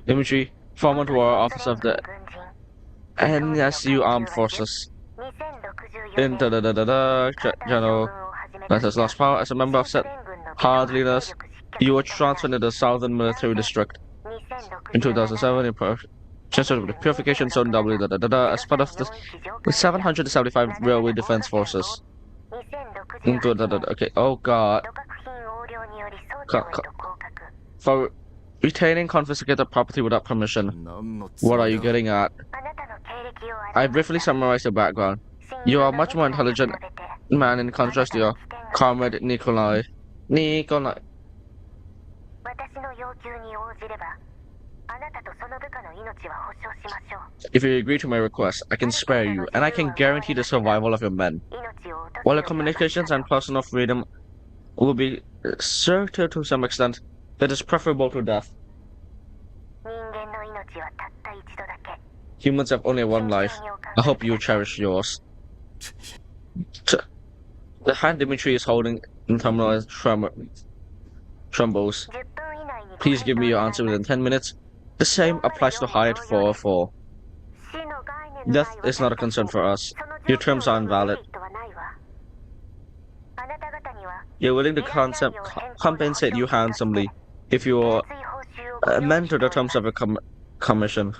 Dimitri, former war officer of the NSU Armed Forces. In General, that has lost power as a member of said hard leaders. You were transferred to the Southern Military District. In 2007, in transferred to the Purification Zone W, as part of the 775 Railway Defense Forces. Okay, oh god. For retaining confiscated property without permission. What are you getting at? I briefly summarized your background. You are a much more intelligent man in contrast to your comrade Nikolai. If you agree to my request, I can spare you, and I can guarantee the survival of your men. While your communications and personal freedom will be certain to some extent, that is preferable to death. Humans have only one life. I hope you cherish yours. The hand Dimitri is holding in terminal trembles. Please give me your answer within 10 minutes. The same applies to Hyatt 404. Death is not a concern for us. Your terms are invalid. You're willing to compensate you handsomely if you are amend to the terms of a commission.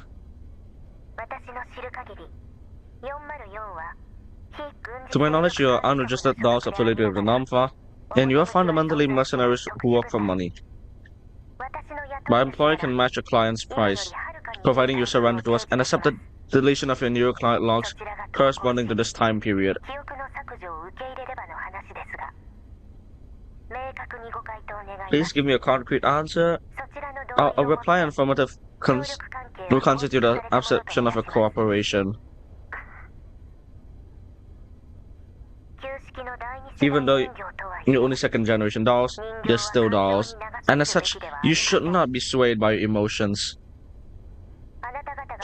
To my knowledge, you are unregistered dolls affiliated with the Namfa, and you are fundamentally mercenaries who work for money. My employer can match a client's price, providing you surrender to us and accept the deletion of your new client logs corresponding to this time period. Please give me a concrete answer. A reply affirmative will constitute an acceptance of a cooperation. Even though you're only second-generation dolls, you're still dolls, and as such, you should not be swayed by your emotions.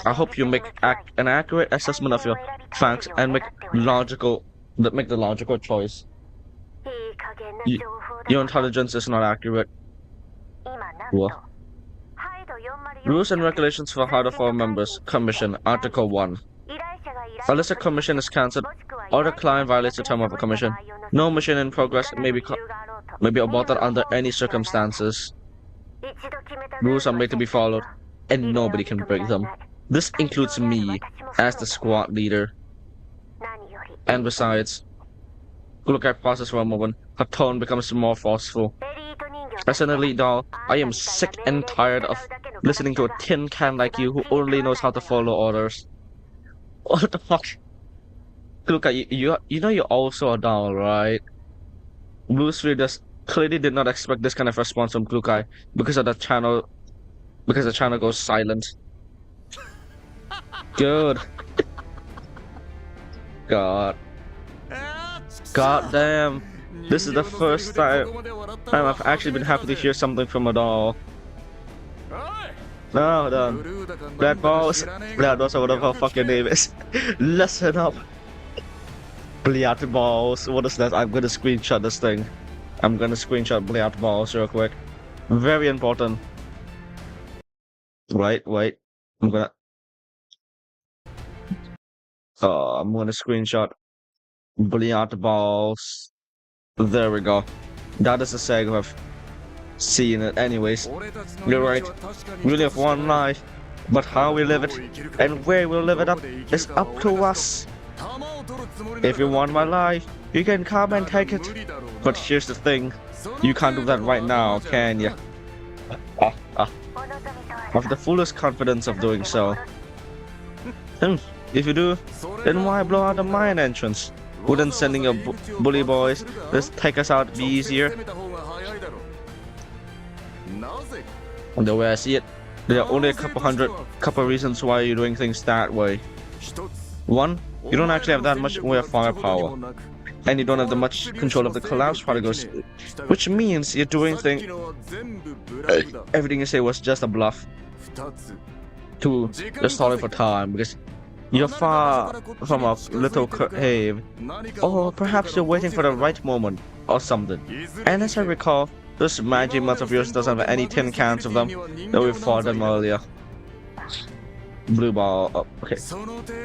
I hope you make an accurate assessment of your facts and make the logical choice. Your intelligence is not accurate. What? Rules and regulations for Harder 4 members. Commission. Article 1. Unless a commission is cancelled or the client violates the term of a commission, no mission in progress may be aborted under any circumstances. Rules are made to be followed, and nobody can break them. This includes me, as the squad leader. And besides, look at pauses for a moment, her tone becomes more forceful. As an elite doll, I am sick and tired of listening to a tin can like you who only knows how to follow orders. What the fuck? Look at you know you're also a doll, right? Blues readers clearly did not expect this kind of response from Klukai because the channel goes silent. Good. God damn. This is the first time I've actually been happy to hear something from a doll. No, done. Black balls. Black balls or whatever the fuck your name is. Listen up. Bliat balls. What is that? I'm gonna screenshot this thing. I'm gonna screenshot Bliat balls real quick. Very important. Wait. I'm gonna screenshot Bliat balls. There we go. That is the seg of seeing it. Anyways, you're right. We live one life, but how we live it and where we'll live it up is up to us. If you want my life, you can come and take it. But here's the thing, you can't do that right now, can you? I have the fullest confidence of doing so. If you do, then why blow out the mine entrance? Wouldn't sending your bully boys just take us out be easier? The way I see it, there are only a couple reasons why you're doing things that way. One, you don't actually have that much in way of firepower. and you don't have the much control of the collapse particles, which means you're doing everything you say was just a bluff to just stall for time because you're far from a little cave, or perhaps you're waiting for the right moment or something. And as I recall, those magic mods of yours doesn't have any tin cans of them that we fought them earlier. Blue ball. Oh, okay.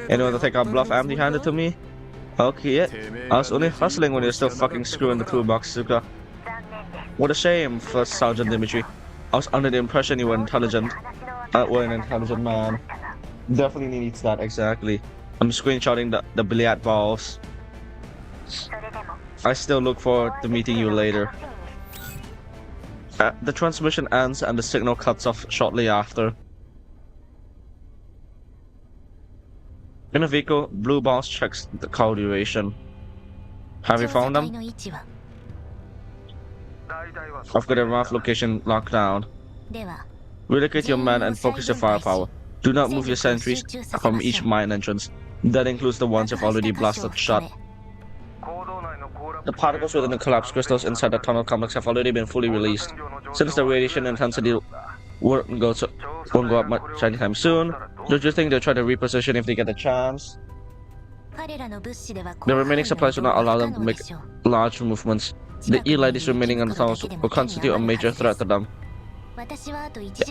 Anyone to take our bluff empty-handed to me? Okay, yeah. I was only hustling when you're still fucking screwing the toolbox, Suka. What a shame, First Sergeant Dimitri. I was under the impression you were intelligent. Were an intelligent man. Definitely needs that, exactly. I'm screenshotting the billiard balls. I still look forward to meeting you later. The transmission ends and the signal cuts off shortly after. In a vehicle, Blue Balls checks the call duration. Have you found them? I've got a rough location locked down. Relocate your men and focus your firepower. Do not move your sentries from each mine entrance. That includes the ones you've already blasted shut. The particles within the collapse crystals inside the tunnel complex have already been fully released. Since the radiation intensity won't go up much anytime soon, don't you think they'll try to reposition if they get a chance? The remaining supplies will not allow them to make large movements. The E-lights remaining in the tunnels will constitute a major threat to them.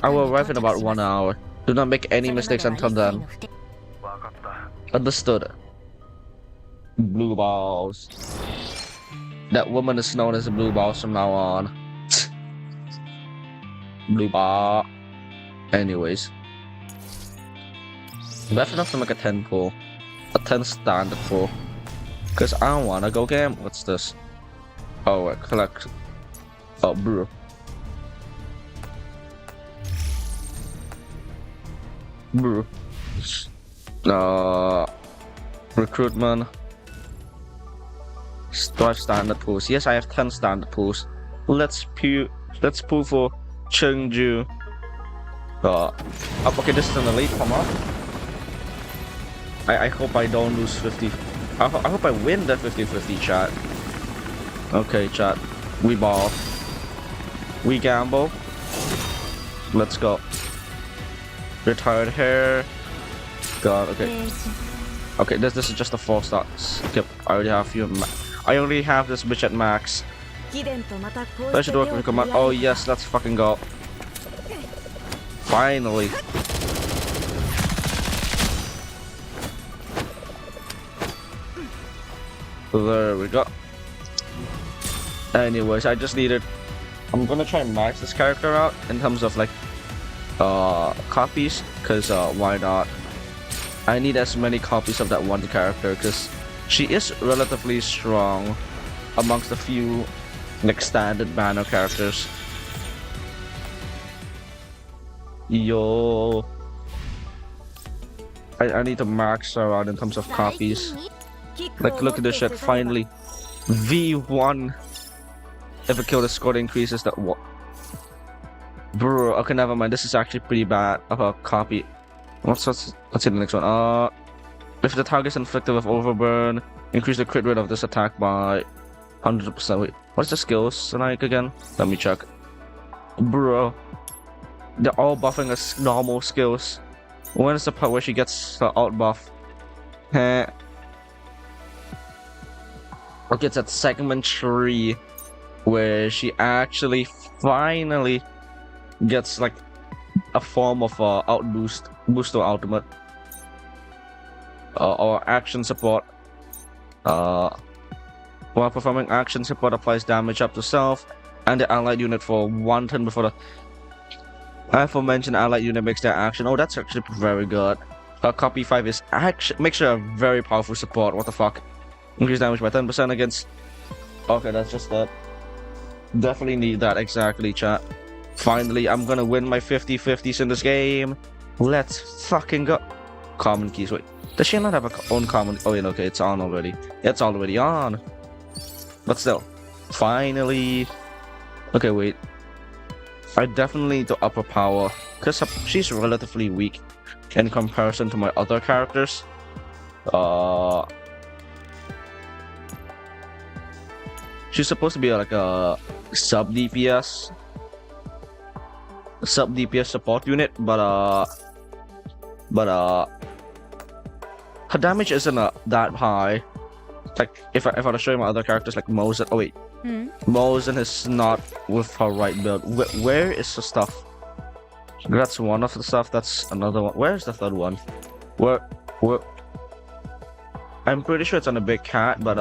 I will arrive in about 1 hour. Do not make any mistakes until then. Understood. Blue Balls. That woman is known as Blue Balls from now on. Blue Ball. Anyways. That's enough to make a 10 pool. A 10 standard pool. Cause I don't wanna go game. What's this? Oh, I collect. Oh, brew. Brew. Recruitment. 5 standard pools. Yes, I have 10 standard pools. Let's pull for Chengju. Okay, this is an elite come up. I hope I don't lose 50. I hope I win that 50-50, chat. Okay, chat. We ball. We gamble. Let's go. Retired hair. God, okay. Okay, this is just a 4-star skip. I already have I only have this bitch at max. That should work with command. Oh yes, let's fucking go. Finally. There we go. Anyways, I just needed. I'm gonna try and max this character out in terms of like copies, cause why not? I need as many copies of that one character because she is relatively strong amongst a few like standard banner characters. Yo, I need to max her out in terms of copies. Like, look at this shit. Finally, V1. If a kill the score increases, that what? Bro, okay, never mind. This is actually pretty bad of a copy. Let's see the next one. If the target is inflicted with overburn, increase the crit rate of this attack by 100%. Wait, what's the skills like again? Let me check. Bro, they're all buffing as normal skills. When is the part where she gets the out buff? Heh. Okay, it's at segment 3 where she actually finally gets like a form of out boost or ultimate or action support. While performing action support applies damage up to self and the allied unit for 1 turn before the aforementioned allied unit makes their action. Oh, that's actually very good. Copy 5 is makes her a very powerful support. What the fuck? Increase damage by 10% against. Okay, that's just that. Definitely need that, exactly, chat. Finally, I'm gonna win my 50-50s in this game. Let's fucking go. Common keys. Wait, does she not have her own common? Oh, yeah, okay, it's on already. It's already on. But still, finally. Okay, wait. I definitely need to up her power because she's relatively weak in comparison to my other characters. She's supposed to be like a sub DPS support unit, but her damage isn't that high. Like if I were to show you my other characters like Mosen. Oh wait, Mosen is not with her right build. Where is the stuff? That's one of the stuff. That's another one. Where's the third one? Where? I'm pretty sure it's on a big cat, but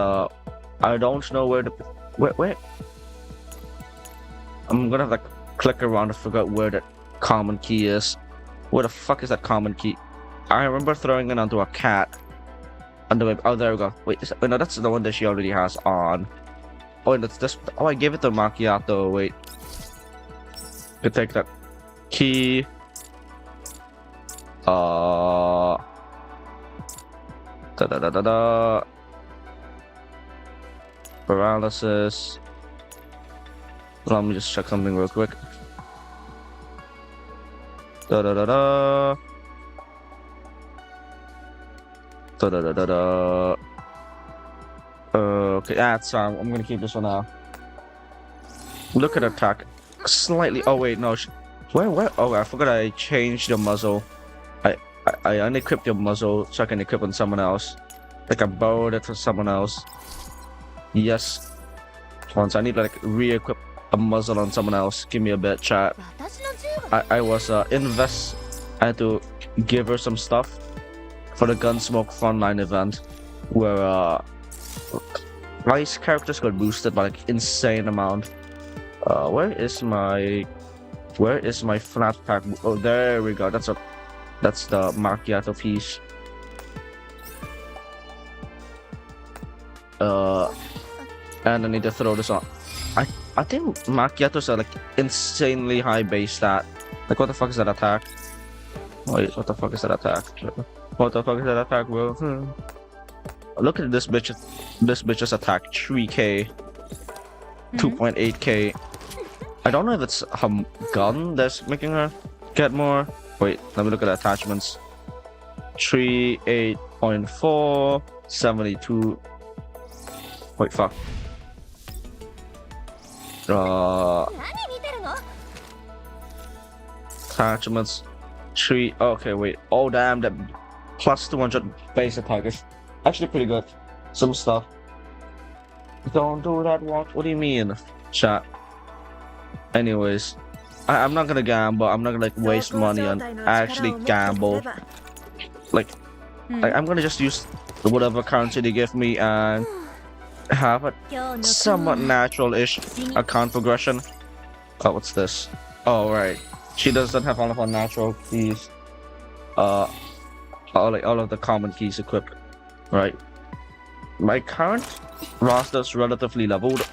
I don't know where the where. I'm gonna have to click around to figure out where the common key is. Where the fuck is that common key? I remember throwing it onto a cat. Oh, there we go. Wait, no, that's the one that she already has on. Oh, and that's this. Oh, I gave it to Macchiato. Wait, could take that key. Paralysis. Let me just check something real quick. Okay, that's I'm gonna keep this one now. Look at attack. Slightly. Oh wait, no. Where? Oh, I forgot I changed the muzzle. I unequipped your muzzle so I can equip on someone else. Like I borrowed it for someone else. Yes. Once I need to like re-equip a muzzle on someone else. Give me a bit, chat. I was invest. I had to give her some stuff for the Gunsmoke Frontline event, where Ice characters got boosted by like insane amount. Where is my flat pack? Oh, there we go. That's the Macchiato piece. And I need to throw this on. I think Macchiatos are like insanely high base stat. Like what the fuck is that attack? Wait, what the fuck is that attack? What the fuck is that attack, bro? Look at this bitch. This bitch's attack 3k, 2.8k. I don't know if it's her gun that's making her get more. Wait, let me look at the attachments. 3, 8.4, 72. Wait, fuck. Attachments 3. Okay, wait. Oh damn, that plus 200 base attack is actually pretty good. Some stuff. Don't do that. What do you mean, chat? Anyways, I'm not gonna gamble. I'm not gonna like waste money on actually gamble. Like, I'm gonna just use whatever currency they give me and have a somewhat natural-ish account progression. Oh, what's this? Oh, right. She doesn't have all of her natural keys. All of the common keys equipped. Right. My current roster is relatively leveled,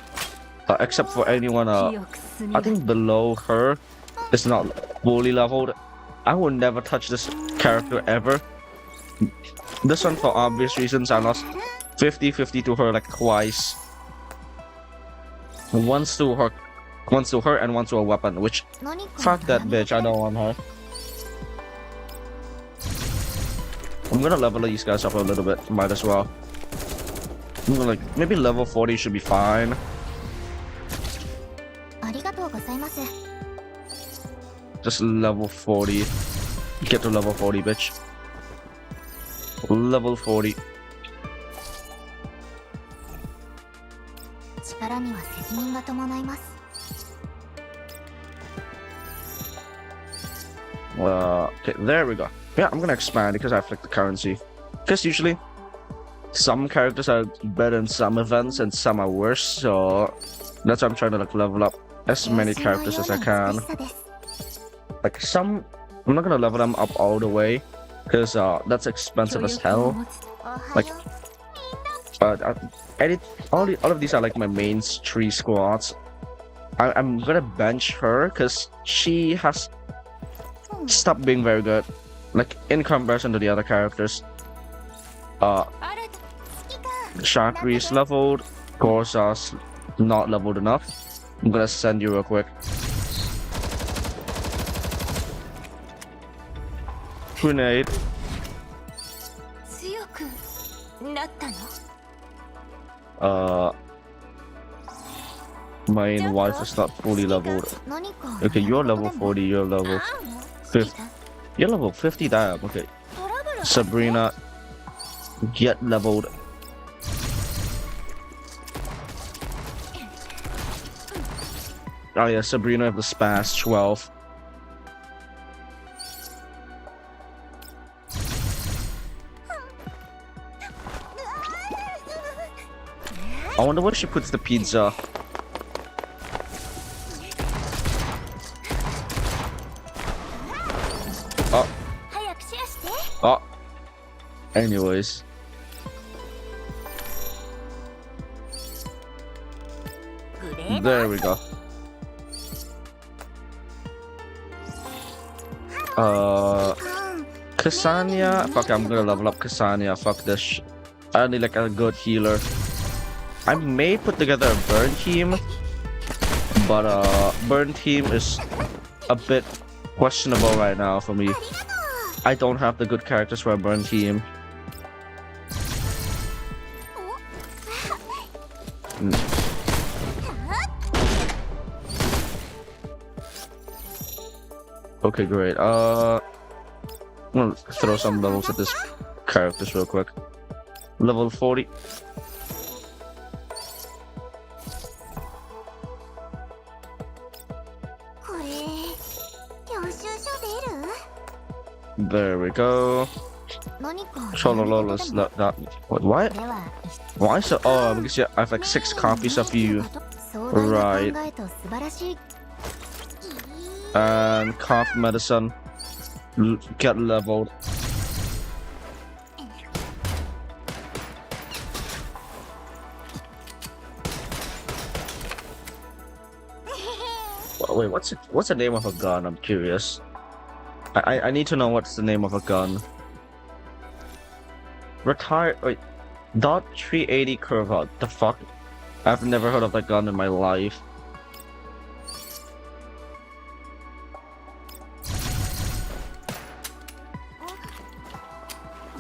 except for anyone I think below her is not fully leveled. I would never touch this character ever. This one, for obvious reasons, I lost 50-50 to her like twice. Once to her and once to a weapon, which fuck that bitch, I don't want her. I'm gonna level these guys up a little bit, might as well. I'm gonna like maybe level 40 should be fine. Just level 40. Get to level 40, bitch. Level 40. Okay, there we go. Yeah, I'm gonna expand because I flicked the currency. Because usually, some characters are better in some events and some are worse, so that's why I'm trying to like level up as many characters as I can. Like some, I'm not gonna level them up all the way because that's expensive as hell. Like, all of these are like my main 3 squads. I'm gonna bench her because she has stopped being very good, like in comparison to the other characters. Shakri is leveled, Corsa's not leveled enough. I'm gonna send you real quick. Grenade. My wife is not fully leveled. Okay, you're level 40, you're level 50. You're level 50, damn, okay. Sabrina, get leveled. Oh yeah, Sabrina have the spaz 12. I wonder where she puts the pizza. Oh. Oh. Anyways. There we go. Ksania. Fuck, I'm gonna level up Ksania. Fuck this. I need like a good healer. I may put together a burn team, but burn team is a bit questionable right now for me. I don't have the good characters for a burn team. Okay, great. I'm gonna throw some levels at this characters real quick. Level 40. There we go. What? Why so? Oh, because I have like 6 copies of you. Right. And cough medicine. Get leveled. Wait, what's the name of a gun? I'm curious. I need to know what's the name of a gun. Retired. Wait. Dot 380 curve out. The fuck? I've never heard of that gun in my life.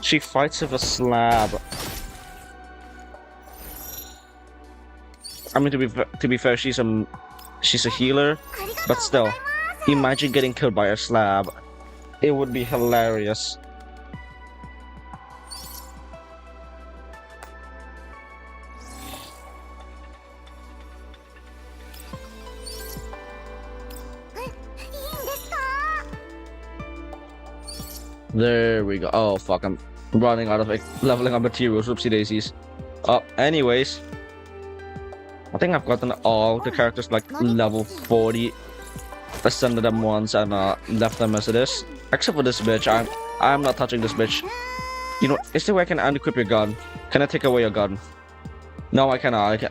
She fights with a slab. I mean, to be fair, she's a healer, but still, imagine getting killed by a slab. It would be hilarious. There we go. Oh fuck, I'm running out of leveling up materials. Whoopsie daisies. Anyways, I think I've gotten all the characters like level 40. Ascended them once and left them as it is. Except for this bitch. I'm not touching this bitch. You know, is there a way I can unequip your gun? Can I take away your gun? No, I cannot.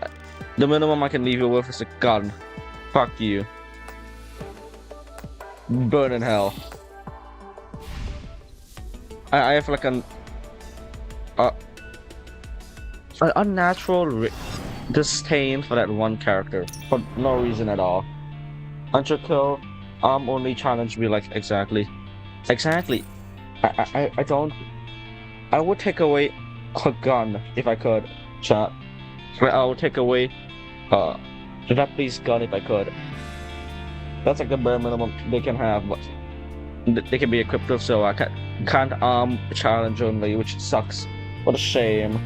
The minimum I can leave you with is a gun. Fuck you. Burn in hell. I have like an unnatural disdain for that one character for no reason at all. Until kill, only challenge me like exactly. I don't. I would take away a gun if I could, chat. I would take away Ripley's gun if I could. That's like the bare minimum they can have, but they can be equipped with, so I can't challenge only, which sucks. What a shame.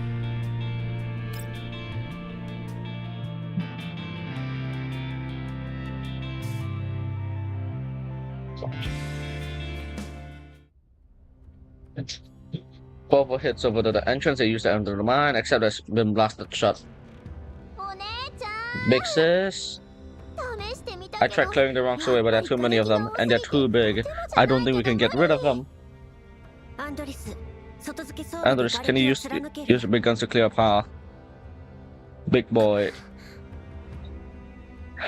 Purple hits over to the entrance. They use to enter the mine, except has been blasted shut. Big sis. I tried clearing the rocks away, but there are too many of them, and they're too big. I don't think we can get rid of them. Andres, can you use big guns to clear a path? Big boy.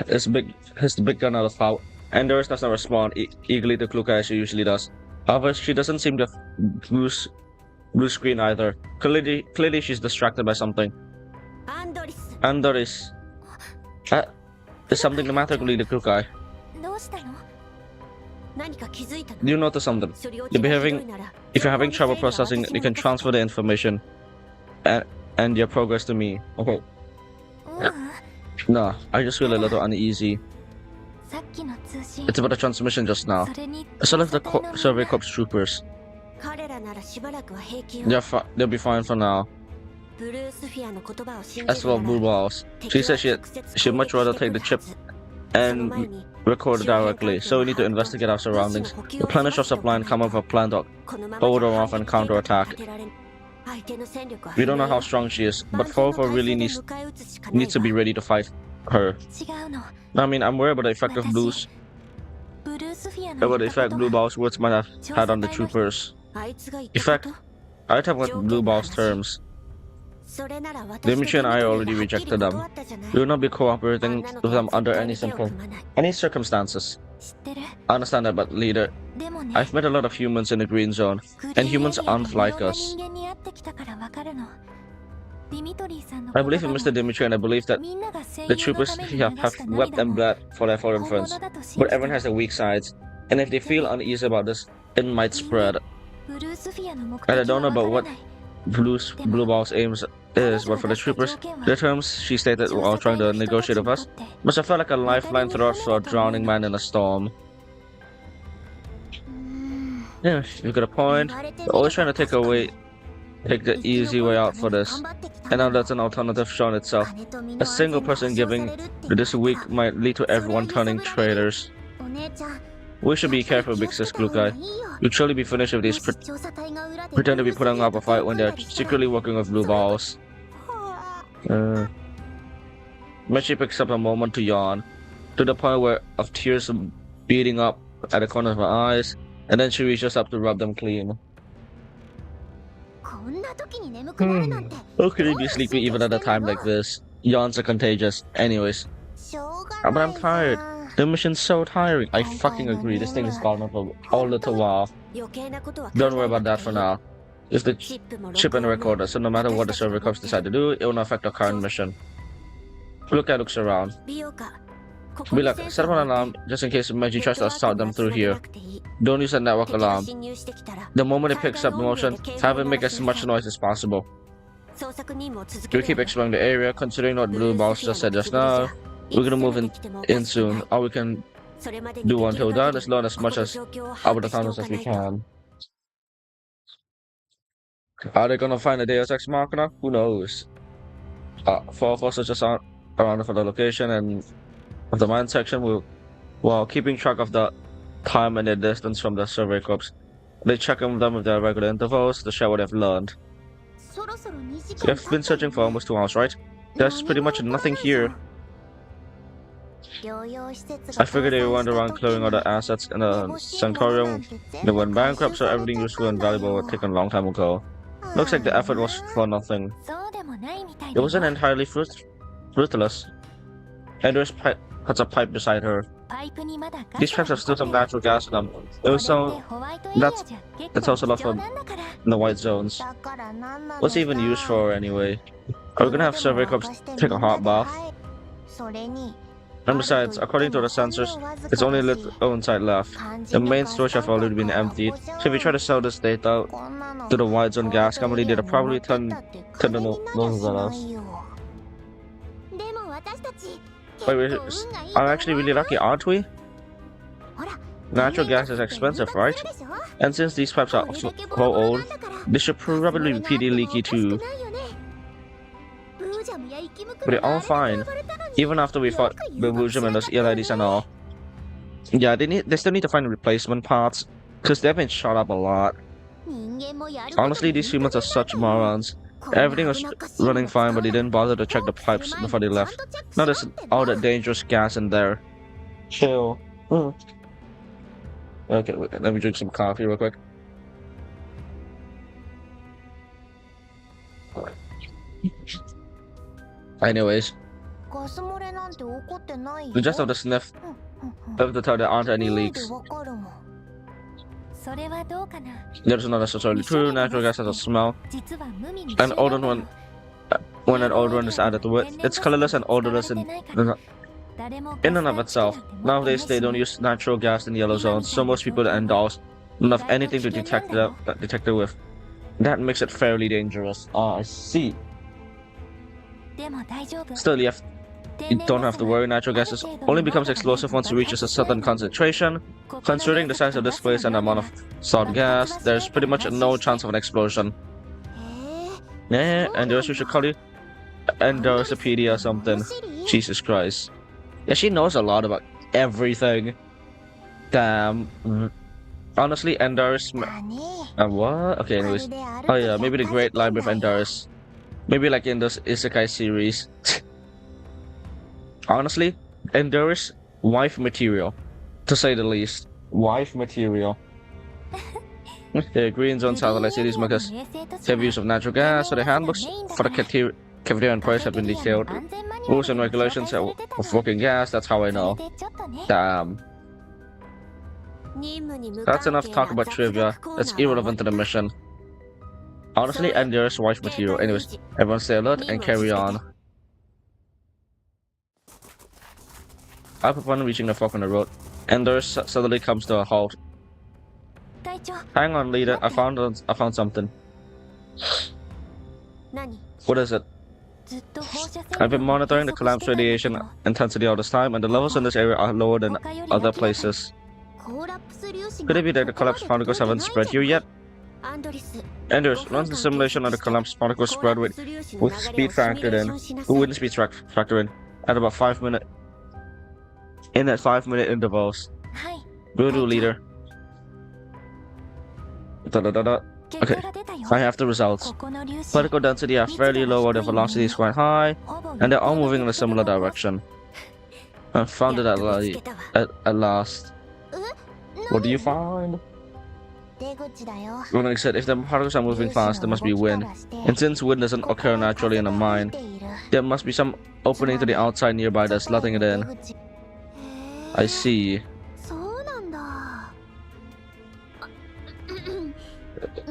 His big gun out of power. Andres does not respond eagerly to Kluka as she usually does. However, she doesn't seem to blue screen either. Clearly she's distracted by something. Andres. Is something the matter, Leader Kukai? Do you notice something? If you're having trouble processing, you can transfer the information and your progress to me. Okay. No, I just feel a little uneasy. It's about the transmission just now. I still have the survey corps troopers. They'll be fine for now. As for Blue Balls, she said she'd much rather take the chip and record directly, so we need to investigate our surroundings, replenish our supply, and come up with a plan to hold her off and counterattack. We don't know how strong she is, but 4 really needs to be ready to fight her. I mean, I'm worried about the effect of Blue Ball's words might have had on the troopers. Effect? I have what Blue Ball's terms. Dimitri and I already rejected them. We will not be cooperating with them under any circumstances. I understand that, but leader, I've met a lot of humans in the green zone, and humans aren't like us. I believe in Mr. Dimitri, and I believe that the troopers have wept and bled for their foreign friends. But everyone has their weak sides, and if they feel uneasy about this, it might spread. And I don't know about what Blue Ball's aims is, but for the troopers, the terms she stated while trying to negotiate with us must have felt like a lifeline throughout for a drowning man in a storm. Yeah, you got a point. They're always trying to take the easy way out for this, and now that's an alternative shown itself. A single person giving this weak might lead to everyone turning traitors. We should be careful, Big Sis Glukai. You'll surely be finished with these pretend to be putting up a fight when they're secretly working with Blue Balls. Mechi picks up a moment to yawn, to the point of tears beating up at the corner of her eyes, and then she reaches up to rub them clean. How can you be sleepy even at a time like this? Yawns are contagious. Anyways. But I'm tired. The mission's so tiring. I fucking agree. This thing has gone up a little while. Don't worry about that for now. It's the chip and the recorder, so no matter what the server corps decide to do, it will not affect our current mission. Looks around. Be like, set up an alarm just in case Meiji tries to assault them through here. Don't use a network alarm. The moment it picks up motion, have it make as much noise as possible. We'll keep exploring the area, considering what Blue Balls just said just now. We're gonna move in soon. All we can do until then is learn as much as about the tunnels as we can. Are they gonna find a Deus Ex Machina? Who knows? 4 of us are just around for the location and of the mine section, while keeping track of the time and the distance from the survey corps. They check in with them with their regular intervals to share what they've learned. You've been searching for almost 2 hours, right? There's pretty much nothing here. I figured they went around clearing all the assets in the Sanctorium. They went bankrupt, so everything useful and valuable was taken a long time ago. Looks like the effort was for nothing. It wasn't entirely fruitless. Andrews puts a pipe beside her. These pipes have still some natural gas in them. That's also left from the white zones. What's it even used for anyway? Are we gonna have survey corps take a hot bath? And besides, according to the sensors, it's only a little inside left. The main storage have already been emptied, so if we try to sell this data to the white zone gas company, they'd probably turn the noses at us. Wait, we are actually really lucky, aren't we? Natural gas is expensive, right? And since these pipes are so old, they should probably be pretty leaky too. But they're all fine, even after we fought Bewujum and those ELIDs and all. Yeah, they still need to find replacement parts, because they've been shot up a lot. Honestly, these humans are such morons. Everything was running fine, but they didn't bother to check the pipes before they left. Now there's all that dangerous gas in there. Chill. Okay, wait, let me drink some coffee real quick. Anyways, we just have to sniff to tell there aren't any leaks. That's not necessarily true. Natural gas has a smell. An odor when an odorant is added to it, it's colorless and odorless in and of itself. Nowadays, they don't use natural gas in yellow zones, so most people endorse don't have anything to detect it with. That makes it fairly dangerous. I see. Still, You don't have to worry, natural gases only becomes explosive once it reaches a certain concentration. Considering the size of this place and the amount of stored gas, there's pretty much no chance of an explosion. Yeah, and there's we should call you Endorsoppedia or something. Jesus Christ. Yeah, she knows a lot about everything. Damn. Honestly, Endorus. What? Okay, anyways. Oh yeah, maybe the Great Library of Endorus. Maybe like in this Isekai series. Honestly, Endorus, wife material. To say the least. Wife material. The green zone satellite cities make us heavy use of natural gas, so the handbooks for the cafeteria and price have been detailed. Rules and regulations of working gas, that's how I know. Damn. That's enough talk about trivia. That's irrelevant to the mission. Honestly, Endorus wife material. Anyways, everyone stay alert and carry on. Up upon reaching the fork on the road, Endorus suddenly comes to a halt. Hang on, leader. I found something. What is it? I've been monitoring the collapse radiation intensity all this time, and the levels in this area are lower than other places. Could it be that the collapsed particles haven't spread here yet? Endorus, runs the simulation of the collapsed particle spread with speed factored in. With speed factored in at about 5 minutes. In at 5-minute intervals. Will do, leader. Okay, I have the results. Particle density are fairly low, while the velocity is quite high, and they're all moving in a similar direction. I found it at last. What do you find? When I said, if the particles are moving fast, there must be wind. And since wind doesn't occur naturally in a mine, there must be some opening to the outside nearby that's letting it in. I see.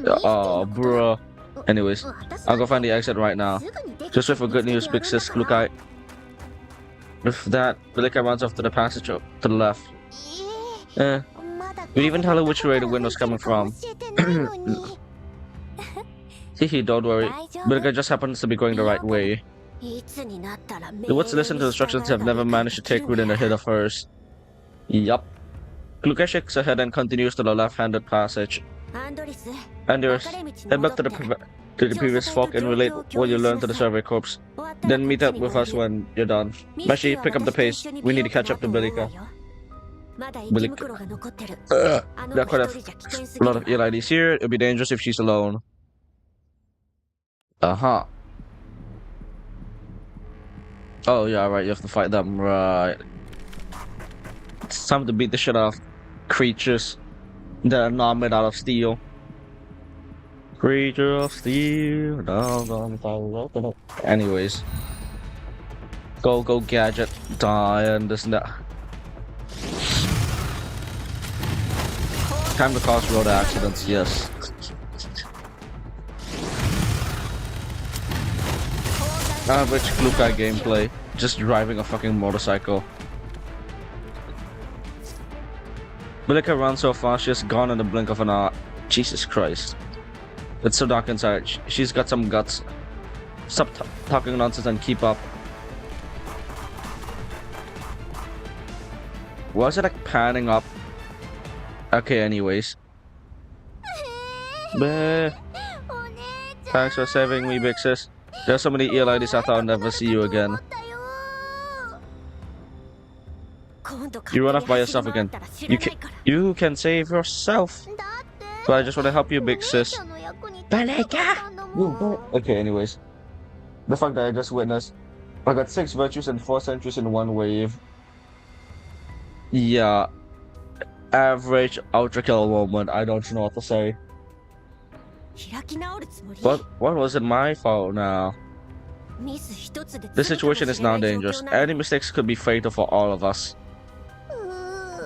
Oh, bro. Anyways, I'll go find the exit right now. Just wait for good news, big sis Klukai. With that, Belika runs off to the passage to the left. We even tell her which way the wind was coming from. Hehe, don't worry. Belika just happens to be going the right way. The woods listen to instructions have never managed to take root in a head of hers. Yup. Klukai shakes her head and continues to the left-handed passage. Endorus, head back to the previous fork and relate what you learned to the survey corps. Then meet up with us when you're done. Meshi, pick up the pace. We need to catch up to Belika. There are quite a lot of ELIDs here. It'll be dangerous if she's alone. Uh-huh. Oh yeah, right, you have to fight them, right. It's time to beat the shit out of creatures that are not made out of steel. Creature of steel. Anyways. Go gadget. Die and this and that. Time to cause road accidents, yes. Average Klukai gameplay. Just driving a fucking motorcycle. Belika runs so fast, she's gone in the blink of an eye. Jesus Christ. It's so dark inside. She's got some guts. Stop talking nonsense and keep up. Was it like panning up? Okay, anyways. Thanks for saving me, big sis. There's so many ELIDs I thought I'd never see you again. You run off by yourself again. You can save yourself. So I just want to help you, big sis. Okay, anyways. The fact that I just witnessed. I got 6 virtues and 4 centuries in one wave. Yeah. Average ultra kill moment. I don't know what to say. What was it my fault now? This situation is now dangerous. Any mistakes could be fatal for all of us.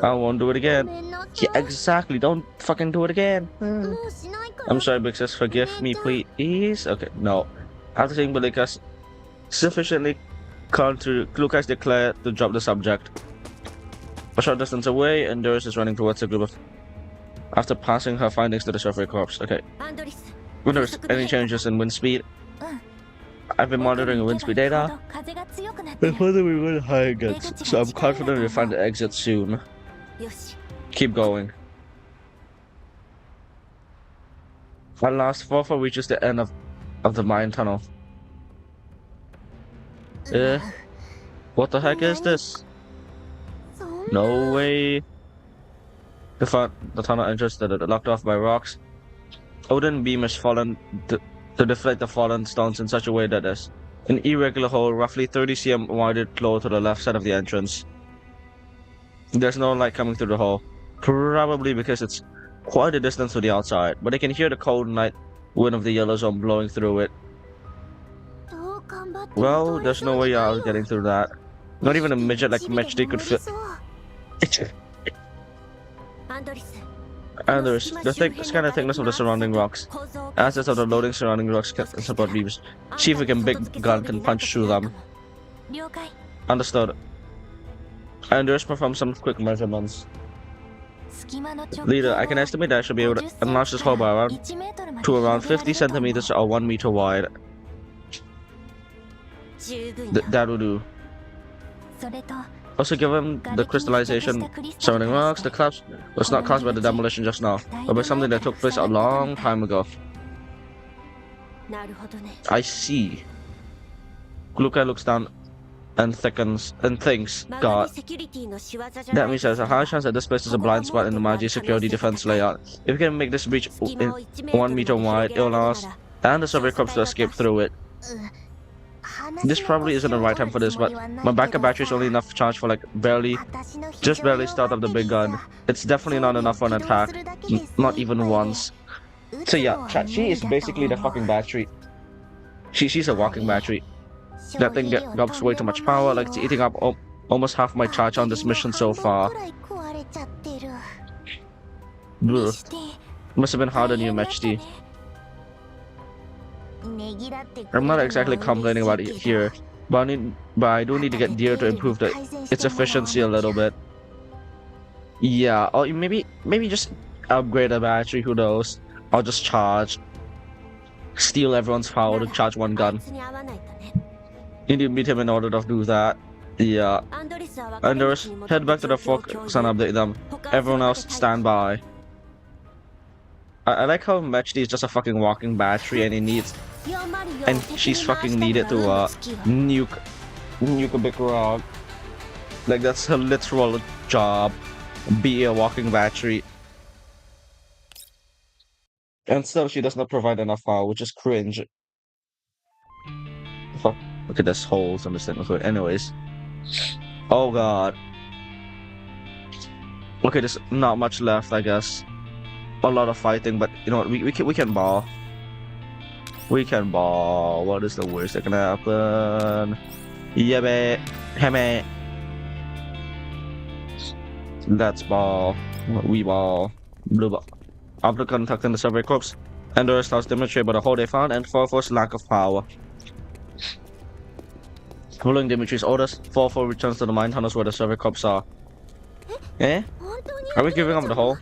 I won't do it again. Yeah, exactly. Don't fucking do it again. I'm sorry, big sis. Forgive me, please. Okay, no. After seeing Belika's sufficiently Klukas declared to drop the subject. A short distance away, Endorus is running towards a group of... After passing her findings to the survey corps. Okay. Endorus, any changes in wind speed? I've been monitoring wind speed data. It's whether we will high again, so I'm confident we'll find the exit soon. Keep going. Our last 4-4 reaches the end of the mine tunnel. What the heck is this? No way. The tunnel entrance that are locked off by rocks. Odin beam has fallen to deflect the fallen stones in such a way that there's an irregular hole roughly 30 cm wide floor to the left side of the entrance. There's no light coming through the hole, probably because it's quite a distance to the outside, but I can hear the cold night wind of the yellow zone blowing through it. Well, there's no way I was getting through that. Not even a midget like Mechty could fit. And there's the kind of thickness of the surrounding rocks. Assets of the loading surrounding rocks can support beams. See if we can big gun can punch through them. Understood. And there's perform some quick measurements. Leader, I can estimate that I should be able to enlarge this hole by to around 50 centimeters or 1 meter wide. That will do. Also, given the crystallization surrounding rocks, the collapse was not caused by the demolition just now, but by something that took place a long time ago. I see. Luca looks down and thickens and thinks, God. That means there's a high chance that this place is a blind spot in the Magi security defense layout. If we can make this breach 1 meter wide, it will allow us and the survey corps to escape through it. This probably isn't the right time for this, but my backup battery is only enough charge for like just barely start up the big gun. It's definitely not enough for an attack, not even once. So yeah, chat, she is basically the fucking battery. She's a walking battery. That thing gets way too much power, like it's eating up almost half my charge on this mission so far. Bleh. Must have been hard on you, Mechty. I'm not exactly complaining about it here, but I do need to get gear to improve its efficiency a little bit. Yeah, or maybe just upgrade the battery, who knows? I'll just charge. Steal everyone's power to charge one gun. Need to meet him in order to do that. Yeah. Anders, head back to the focus and update them. Everyone else, stand by. I like how Mechty is just a fucking walking battery and she's fucking needed to nuke a big rock. Like that's her literal job. Be a walking battery. And still she does not provide enough power, which is cringe. Fuck. Look at this holes on this thing. Okay, anyways. Oh god. Okay, there's not much left, I guess. A lot of fighting, but you know what? We can ball. We can ball. What is the worst that can happen? Yeah, babe. Hey, man. Let's ball. We ball. Blue ball. After contacting the survey corps, Endor starts demonstrating about the hole they found and 4-4's lack of power. Following Dimitri's orders, 4-4 returns to the mine tunnels where the survey corps are. Eh? Are we giving up the hole?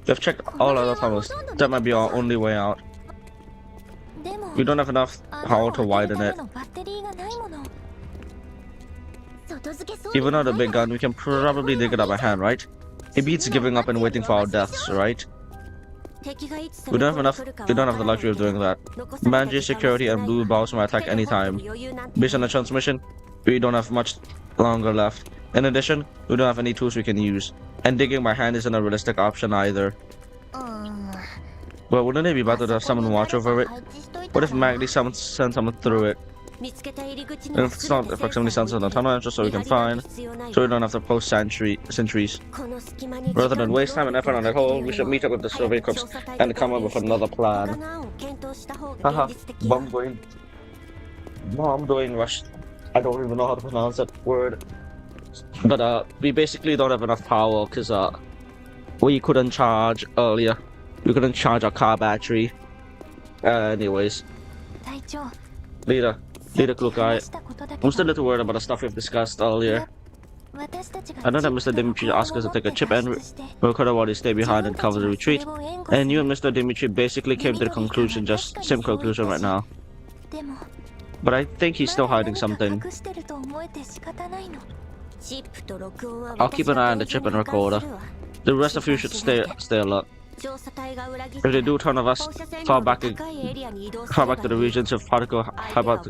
We've checked all other tunnels. That might be our only way out. We don't have enough power to widen it. Even though the big gun, we can probably dig it up by hand, right? It beats giving up and waiting for our deaths, right? We don't have the luxury of doing that. Magi security and blue balls might attack anytime. Based on the transmission, we don't have much longer left. In addition, we don't have any tools we can use. And digging by hand isn't a realistic option either. Well, wouldn't it be better to have someone watch over it? What if Magdi sends someone through it? And if it's not, if somebody sends on the tunnel entrance so we can find, so we don't have to post sentries. Rather than waste time and effort on that hole, we should meet up with the survey corps and come up with another plan. Haha, bomb doing rush. I don't even know how to pronounce that word. But we basically don't have enough power because we couldn't charge earlier. We couldn't charge our car battery. Anyways. Leader Klukai, I'm still a little worried about the stuff we've discussed earlier. I know that Mr. Dimitri asked us to take a chip and record while they stay behind and cover the retreat. And you and Mr. Dimitri basically came to the conclusion, same conclusion right now. But I think he's still hiding something. I'll keep an eye on the chip and recorder. The rest of you should stay alert. If they do turn of us far back to the regions of particle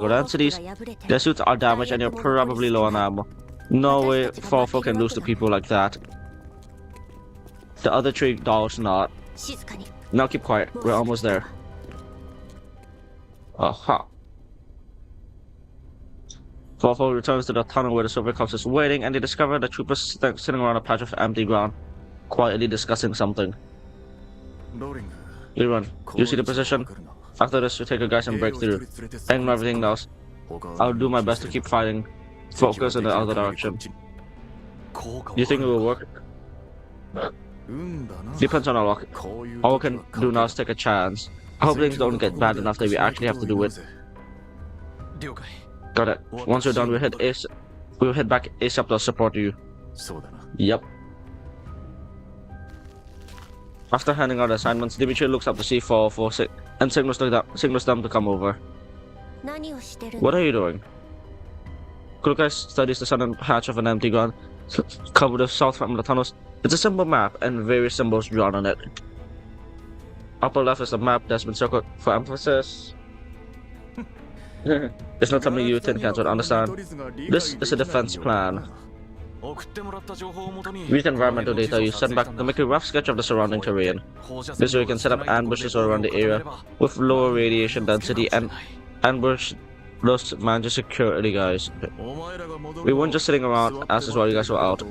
densities, their suits are damaged and you're probably low on ammo. No way 4-4 can lose to people like that. The other 3 dolls not. Now keep quiet, we're almost there. Aha. 4-4 returns to the tunnel where the silver cops is waiting, and they discover the troopers sitting around a patch of empty ground, quietly discussing something. You run. You see the position? After this, you take a guys and break through. Ignore everything else. I'll do my best to keep fighting. Focus in the other direction. You think it will work? Depends on our luck. All we can do now is take a chance. I hope things don't get bad enough that we actually have to do it. Got it. Once we're done, we'll head back ASAP to support you. Yep. After handing out assignments, Dimitri looks up to see 4-4 and signals them to come over. What are you doing? Kurukai studies the southern patch of an empty ground covered with salt from the tunnels. It's a simple map and various symbols drawn on it. Upper left is a map that's been circled for emphasis. It's not something you tin cans would understand. This is a defense plan. Read environmental data you send back to make a rough sketch of the surrounding terrain. This way you can set up ambushes around the area with lower radiation density and ambush those managed security guys. We weren't just sitting around, as is while you guys were out.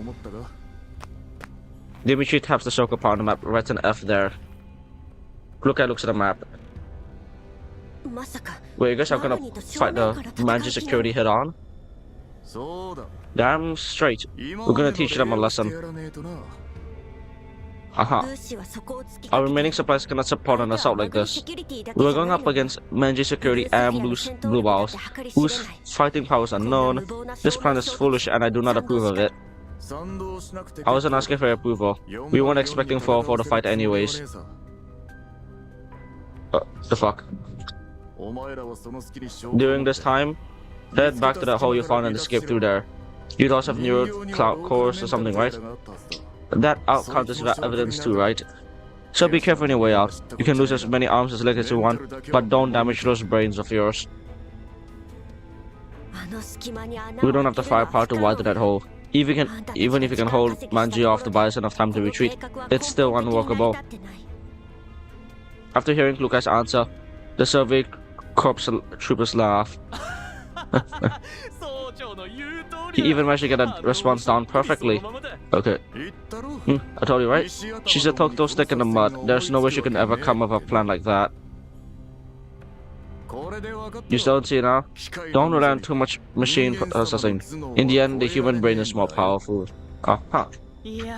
Dimitri taps the circle part on the map, writes an F there. Lukai looks at the map. Wait, you guys are gonna fight the managed security head on? Damn straight. We're gonna teach them a lesson. Aha. Our remaining supplies cannot support an assault like this. We are going up against managed security and blue balls, whose fighting power is unknown. This plan is foolish and I do not approve of it. I wasn't asking for your approval. We weren't expecting 4-4 to fight anyways. The fuck? During this time, head back to the hole you found and escape through there. You'd also have neural cloud cores or something, right? That out counters evidence too, right? So be careful on your way out. You can lose as many arms as legs as you want, but don't damage those brains of yours. We don't have the firepower to widen that hole. Even if you can hold Manji off to buy us enough time to retreat, it's still unworkable. After hearing Lukai's answer, the survey corps troopers laugh. He even managed to get a response down perfectly. Okay. I told you, right? She's a total stick in the mud. There's no way she can ever come up with a plan like that. You still don't see it now? Don't rely on too much machine processing. In the end, the human brain is more powerful. Huh.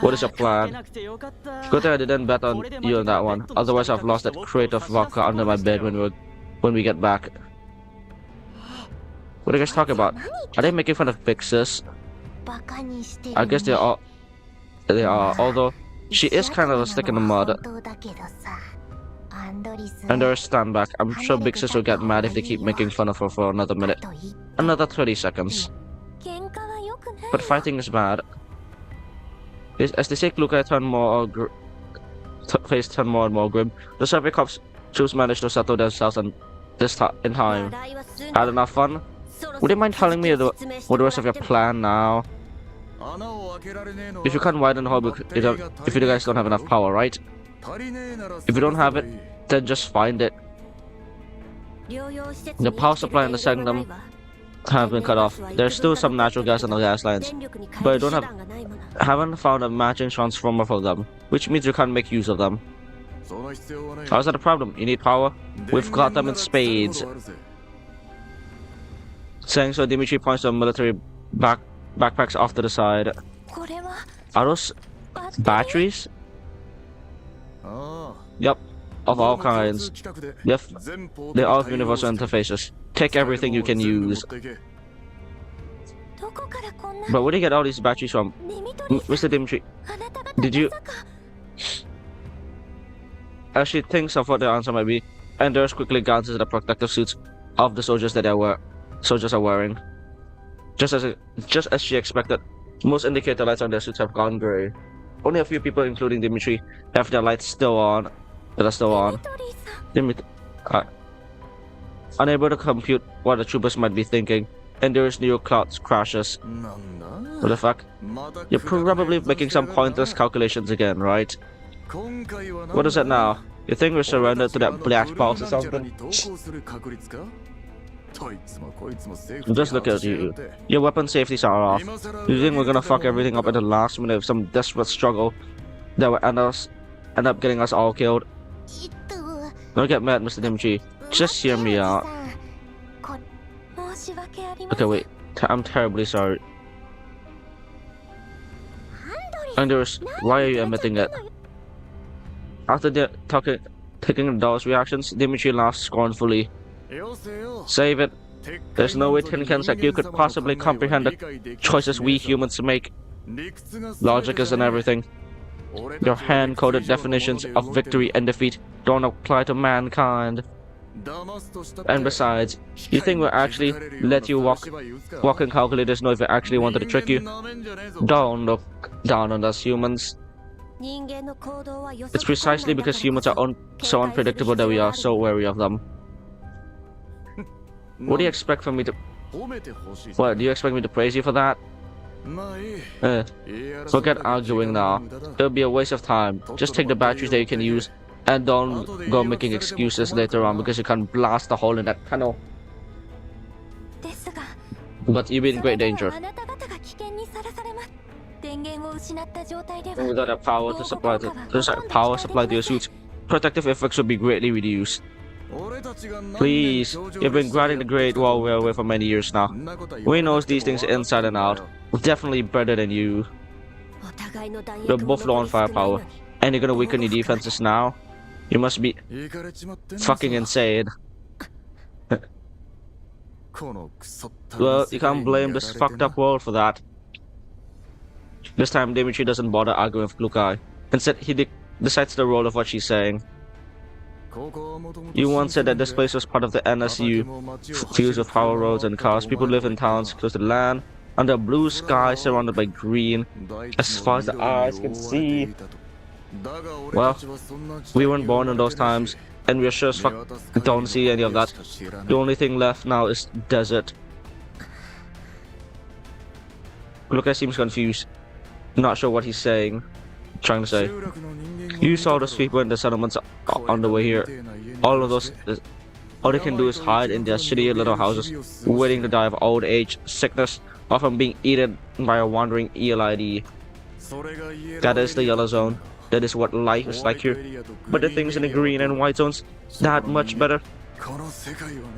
What is your plan? Good thing I didn't bet on you on that one. Otherwise, I've lost that crate of vodka under my bed when we get back. What are you guys talking about? Are they making fun of big sis? I guess they are. Although she is kind of a stick in the mud. And there's stand back. I'm sure big sis will get mad if they keep making fun of her for another minute. Another 30 seconds. But fighting is bad. As they say, Lukai face turned more and more grim. The survey cops managed to settle themselves in time. Had enough fun? Would you mind telling me what the rest of your plan now? If you can't widen the hole, if you guys don't have enough power, right? If you don't have it, then just find it. The power supply and the Segnum have been cut off. There's still some natural gas on the gas lines, but I haven't found a matching transformer for them, which means you can't make use of them. How's that a problem? You need power? We've got them in spades. Saying so, Dimitri points to military backpacks off to the side. Are those batteries? Yep, of all kinds. Yep, they all have universal interfaces. Take everything you can use. But where do you get all these batteries from? Mr. Dimitri, did you... As she thinks of what the answer might be, Anders quickly glances at the protective suits of the soldiers that they wear. soldiers are wearing. Just as she expected, most indicator lights on their suits have gone gray. Only a few people, including Dimitri, have their lights still on. That are still on. Unable to compute what the troopers might be thinking, endures new clouds crashes. What the fuck? You're probably making some pointless calculations again, right? What is that now? You think we're surrendered to that blast pulse or something? Just look at you. Your weapon safeties are off. You think we're gonna fuck everything up at the last minute of some desperate struggle that will end up getting us all killed? Don't get mad, Mr. Dimitri. Just hear me out. Okay, wait. I'm terribly sorry. Anders, why are you admitting it? After taking the doll's reactions, Dimitri laughed scornfully. Save it. There's no way tin cans like you could possibly comprehend the choices we humans make. Logic isn't everything. Your hand-coded definitions of victory and defeat don't apply to mankind. And besides, you think we'll actually let you walk and calculators know if we actually wanted to trick you? Don't look down on us humans. It's precisely because humans are so unpredictable that we are so wary of them. What do you expect from me to... What, do you expect me to praise you for that? Forget arguing now. It'll be a waste of time. Just take the batteries that you can use and don't go making excuses later on because you can't blast a hole in that tunnel. But you'll be in great danger. Without a power supply to your suits, protective effects will be greatly reduced. Please, you've been guarding the Great Wall Railway for many years now. We knows these things inside and out. Definitely better than you. You're both low on firepower, and you're gonna weaken your defenses now? You must be fucking insane. Well, you can't blame this fucked up world for that. This time, Dimitri doesn't bother arguing with Lukai. Instead, he decides the role of what she's saying. You once said that this place was part of the NSU, fused with power roads and cars. People live in towns close to the land, under a blue sky surrounded by green, as far as the eyes can see. Well, we weren't born in those times, and we sure as fuck don't see any of that. The only thing left now is desert. Lukai seems confused, not sure what he's trying to say. You saw those people in the settlements on the way here. All they can do is hide in their shitty little houses, waiting to die of old age, sickness, or from being eaten by a wandering ELID. That is the yellow zone. That is what life is like here. But the things in the green and white zones, that much better.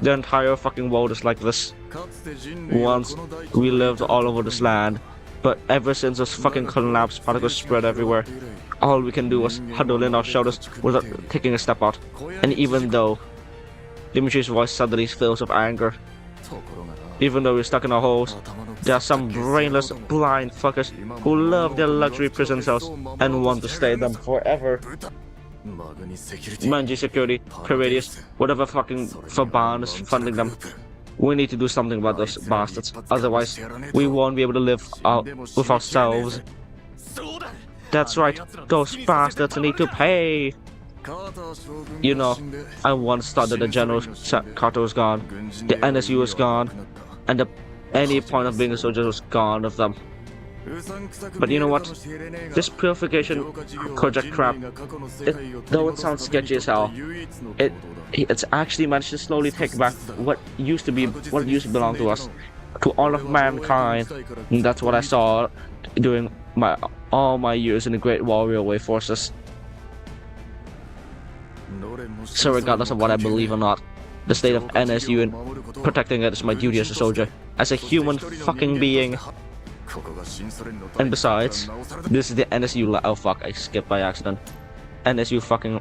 The entire fucking world is like this. Once, we lived all over this land. But ever since those fucking collapsed particles spread everywhere, all we can do was huddle in our shelters without taking a step out. And even though Dimitri's voice suddenly fills with anger, even though we're stuck in our holes, there are some brainless, blind fuckers who love their luxury prison cells and want to stay in them forever. Manji Security, Paradius, whatever fucking Faban is funding them. We need to do something about those bastards, otherwise we won't be able to live out with ourselves. That's right, those bastards need to pay! You know, I once thought that the General Carter was gone, the NSU was gone, and any point of being a soldier was gone of them. But you know what? This purification project crap, though it sounds sketchy as hell, it's actually managed to slowly take back what used to belong to us, to all of mankind. And that's what I saw during all my years in the Great Wall Railway forces. So regardless of what I believe or not, the state of NSU and protecting it is my duty as a soldier, as a human fucking being. And besides, this is the NSU oh fuck, I skipped by accident. NSU fucking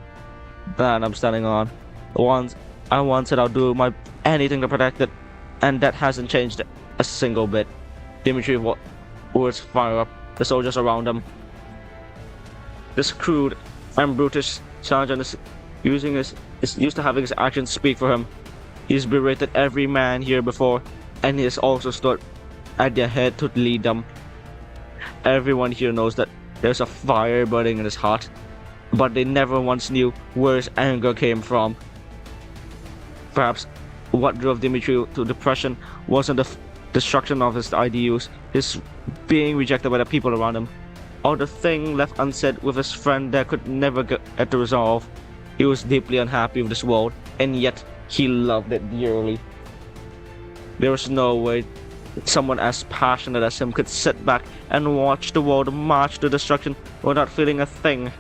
land I'm standing on. I once said I'll do anything to protect it, and that hasn't changed a single bit. Dimitri words fire up the soldiers around him. This crude and brutish sergeant is used to having his actions speak for him. He's berated every man here before, and he has also stood at their head to lead them. Everyone here knows that there's a fire burning in his heart, but they never once knew where his anger came from. Perhaps what drove Dimitri to depression wasn't the destruction of his ideals, his being rejected by the people around him, or the thing left unsaid with his friend that could never get at the resolve. He was deeply unhappy with this world, and yet he loved it dearly. There was no way someone as passionate as him could sit back and watch the world march to destruction without feeling a thing.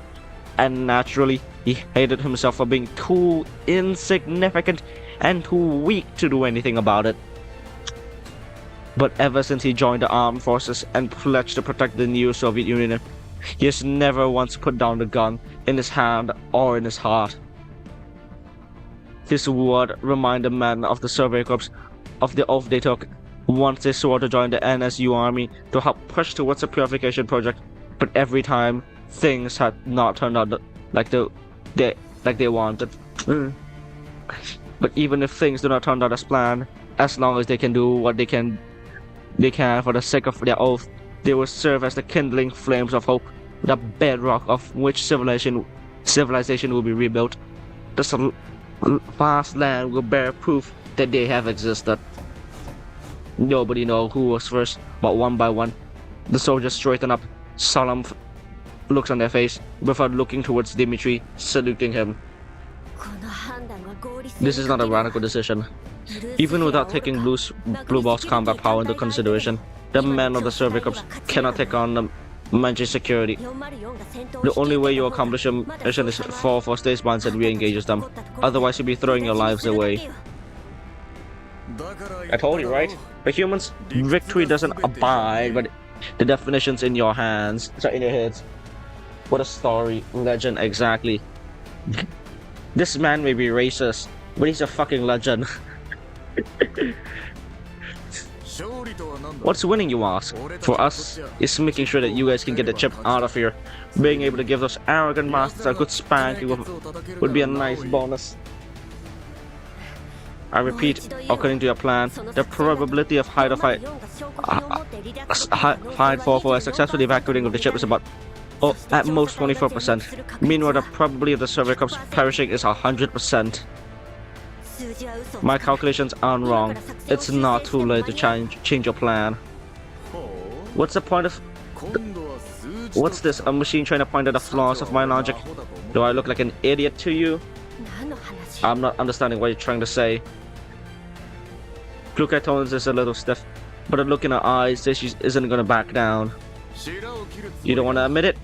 And naturally, he hated himself for being too insignificant and too weak to do anything about it. But ever since he joined the armed forces and pledged to protect the new Soviet Union, he has never once put down the gun in his hand or in his heart. His word reminded men of the Survey Corps of the oath they took once they swore to join the NSU army to help push towards a purification project, but every time things had not turned out like they wanted. But even if things do not turn out as planned, as long as they can do what they can for the sake of their oath, they will serve as the kindling flames of hope, the bedrock of which civilization will be rebuilt. This vast land will bear proof that they have existed. Nobody knows who was first, but one by one, the soldiers straighten up, solemn looks on their face, before looking towards Dimitri, saluting him. This is not a radical decision. Even without taking Blue Ball's combat power into consideration, the men of the Survey Corps cannot take on the Manchu security. The only way you accomplish your mission is for stays once and re-engages them. Otherwise, you'll be throwing your lives away. I told you, right? For humans, victory doesn't abide by the definitions in your hands. Sorry, in your heads. What a story, legend, exactly. This man may be racist, but he's a fucking legend. What's winning, you ask? For us, it's making sure that you guys can get the chip out of here. Being able to give those arrogant masters a good spanking would be a nice bonus. I repeat, according to your plan, the probability of Hyde 4 successfully evacuating of the ship is about, at most 24%. Meanwhile, the probability of the Survey Corps perishing is 100%. My calculations aren't wrong. It's not too late to change your plan. What's the point of... What's this? A machine trying to point out the flaws of my logic? Do I look like an idiot to you? I'm not understanding what you're trying to say. Look at tones is a little stiff, but a look in her eyes says she isn't gonna back down. You don't wanna admit it?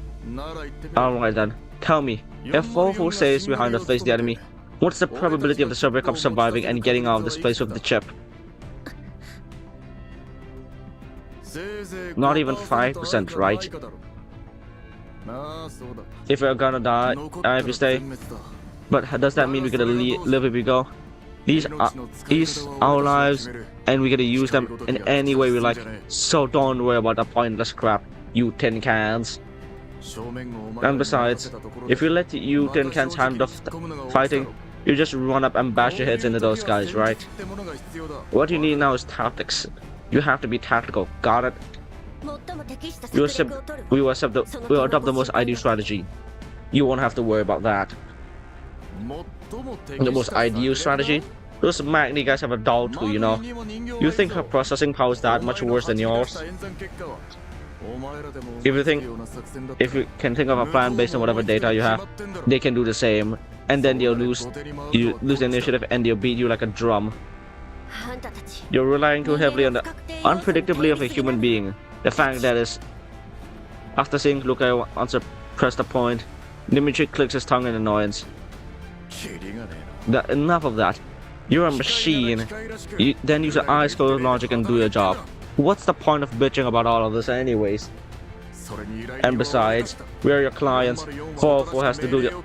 Alright then, tell me, if Fofo stays behind to face the enemy, what's the probability of the Survey Corps surviving and getting out of this place with the chip? Not even 5%, right? If we're gonna die, if we stay, but does that mean we're gonna live if we go? These are our lives, and we're gonna use them in any way we like, so don't worry about the pointless crap, you tin cans. And besides, if you let you tin cans handle fighting, you just run up and bash your heads into those guys, right? What you need now is tactics. You have to be tactical, got it? We will adopt the most ideal strategy. You won't have to worry about that. The most ideal strategy? Those Magni guys have a doll too, you know. You think her processing power is that much worse than yours? If you can think of a plan based on whatever data you have, they can do the same, and then they'll lose the initiative and they'll beat you like a drum. You're relying too heavily on the unpredictability of a human being. The fact that is, after seeing Luca answer press the point, Dimitri clicks his tongue in annoyance. Enough of that. You're a machine. Then use your ice cold logic and do your job. What's the point of bitching about all of this anyways? And besides, we're your clients. All 4 has to do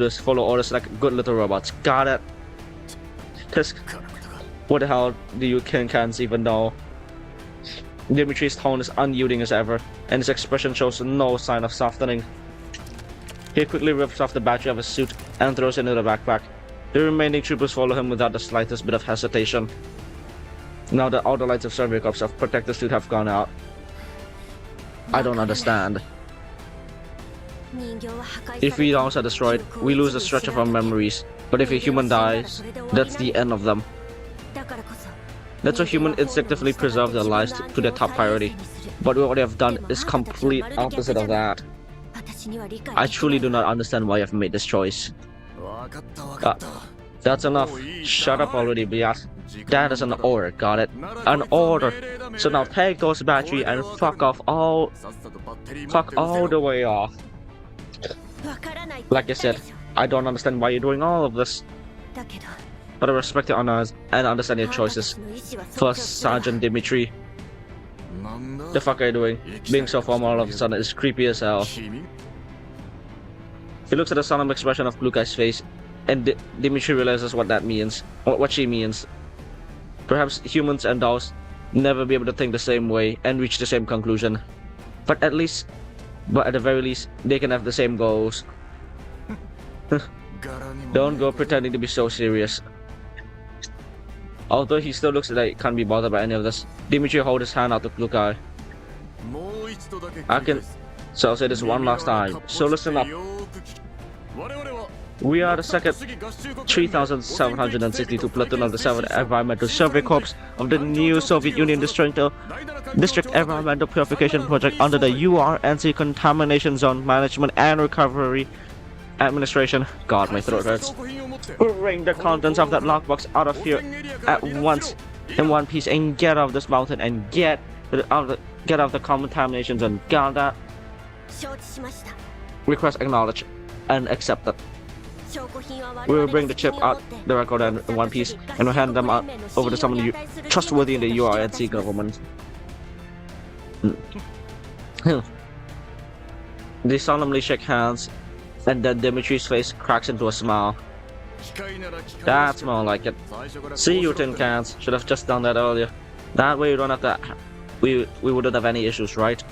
is follow orders like good little robots. Got it? What the hell do you cans even know? Dimitri's tone is unyielding as ever, and his expression shows no sign of softening. He quickly rips off the battery of his suit and throws it into the backpack. The remaining troopers follow him without the slightest bit of hesitation. Now that all the lights of survey corps of protectors should have gone out. I don't understand. If we also are destroyed, we lose a stretch of our memories. But if a human dies, that's the end of them. That's why humans instinctively preserve their lives to their top priority. But what they have done is complete opposite of that. I truly do not understand why I've made this choice. That's enough. Shut up already, Biat. That is an order, got it? An order. So now take those batteries and fuck all the way off. Like I said, I don't understand why you're doing all of this. But I respect your honors and understand your choices. First, Sergeant Dimitri. The fuck are you doing? Being so formal all of a sudden is creepy as hell. He looks at the solemn expression of Blue Guy's face, and Dimitri realizes what that means, what she means. Perhaps humans and dolls never be able to think the same way and reach the same conclusion. But at the very least, they can have the same goals. Don't go pretending to be so serious. Although he still looks like he can't be bothered by any of this, Dimitri holds his hand out to Blue Guy. So I'll say this one last time, so listen up. We are the second 3,762 platoon of the 7th Environmental Survey Corps of the new Soviet Union District Environmental Purification Project under the URNC Contamination Zone Management and Recovery Administration. God, my throat hurts. Bring the contents of that lockbox out of here at once in one piece and get off this mountain and get out the contamination zone. Got that? Request acknowledged and accepted. We will bring the chip out the record in one piece and will hand them out over to someone trustworthy in the URNC government. They solemnly shake hands, and then Dimitri's face cracks into a smile. That's more like it. See you, tin cans. Should have just done that earlier. That way you don't have to. We wouldn't have any issues, right?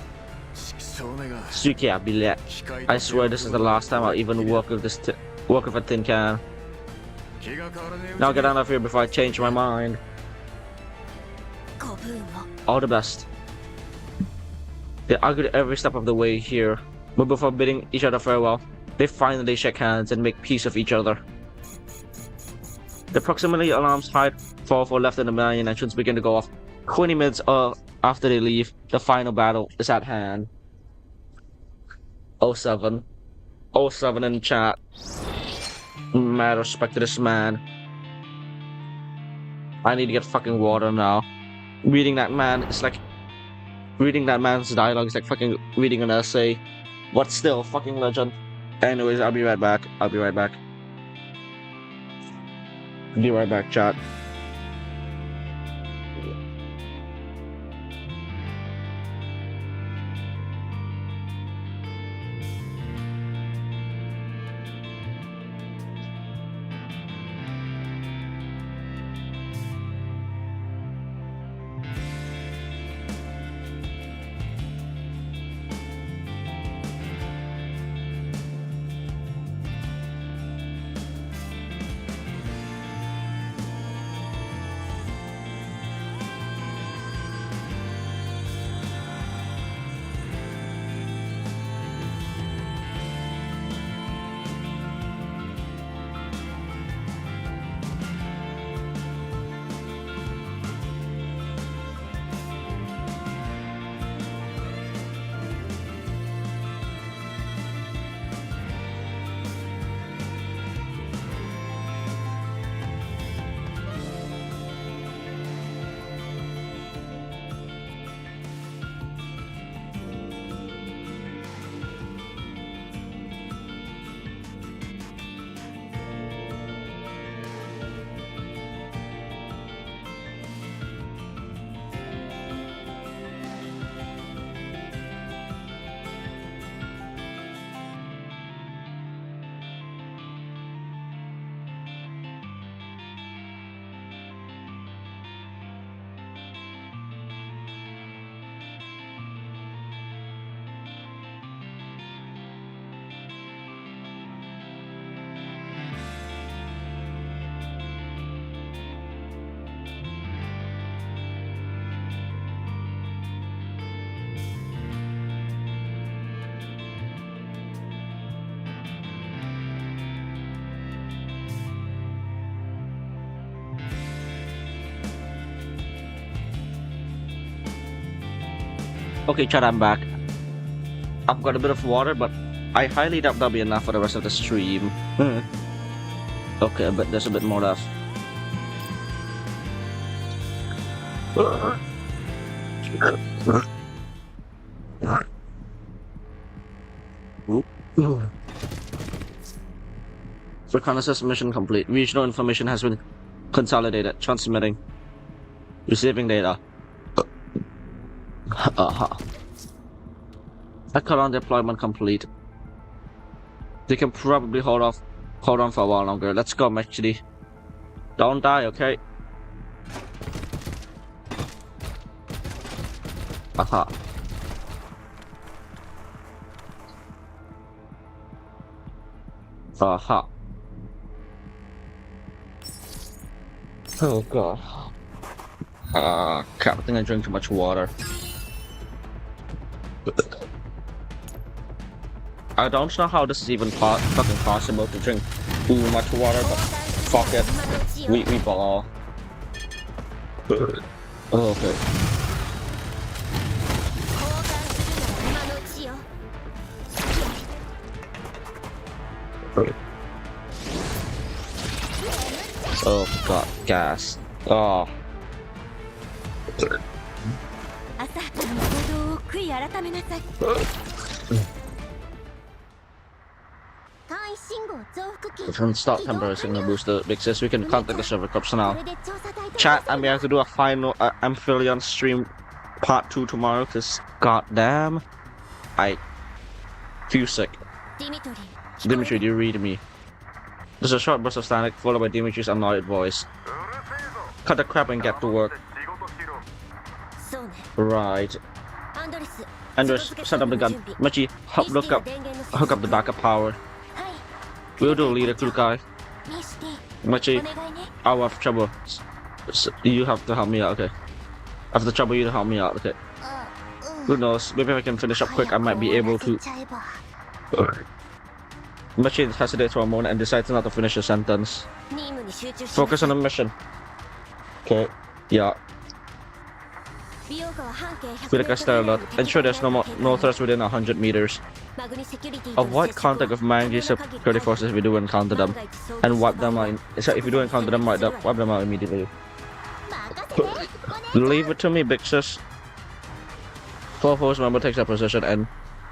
Sukia, Bilek. I swear this is the last time I'll even work with a tin can. Now get out of here before I change my mind. All the best. They argued every step of the way here, but before bidding each other farewell, they finally shake hands and make peace with each other. The proximity alarms hide 4-4 left in the main entrance begin to go off. 20 minutes after they leave, the final battle is at hand. 07 in chat. Mad respect to this man. I need to get fucking water now. Reading that man's dialogue is like fucking reading an essay. But still, fucking legend. Anyways, I'll be right back. Be right back, chat. Okay, chat, I'm back. I've got a bit of water, but I highly doubt that'll be enough for the rest of the stream. Okay, but there's a bit more left. Reconnaissance mission complete. Regional information has been consolidated. Transmitting. Receiving data. Echelon deployment complete. They can probably hold on for a while longer. Let's go, actually. Don't die, okay? Aha. Aha. Oh god. Crap, I think I drank too much water. I don't know how this is even fucking possible to drink too much water, but fuck it. We ball. Oh, okay. Oh god, gas. Oh. We can start temporary signal booster because we can contact the server corps now. Chat, I'm going to do a final Aphelion stream part 2 tomorrow because goddamn, I feel sick. Dimitri, do you read me? There's a short burst of static followed by Dimitri's annoyed voice. Cut the crap and get to work. Right. Andres, set up the gun. Machi, hook up the backup power. We'll do, leader, cool guy. Machi, I'll have trouble. You have to help me out, okay? I have the trouble, you to help me out, okay? Who knows, maybe if I can finish up quick, I might be able to. Machi hesitates for a moment and decides not to finish the sentence. Focus on the mission. Okay, yeah. With a star alert, ensure there's no threats within 100 meters. Avoid contact with Mangi security forces if you do encounter them, and wipe them out. So if you do encounter them, wipe them out immediately. Leave it to me, big sis. 12 host member takes their position, and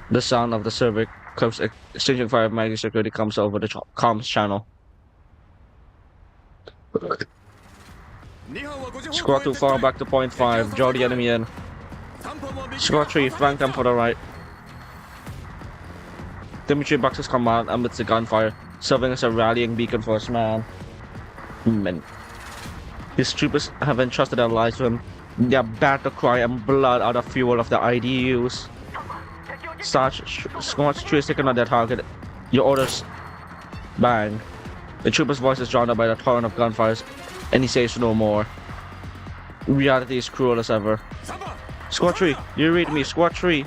the sound of the server comes exchanging fire with Mangi security comes over the comms channel. Squad 2 fall back to point 5, draw the enemy in. Squad 3 flank them for the right. Dimitri backs his command amidst the gunfire, serving as a rallying beacon for his man. His troopers have entrusted their lives to him. Their battle cry and blood are the fuel of the IDUs. Squad 3 is taken on their target. Your orders. Bang. The trooper's voice is drowned out by the torrent of gunfires, and he says no more. Reality is cruel as ever. Squad 3, you read me, Squad 3.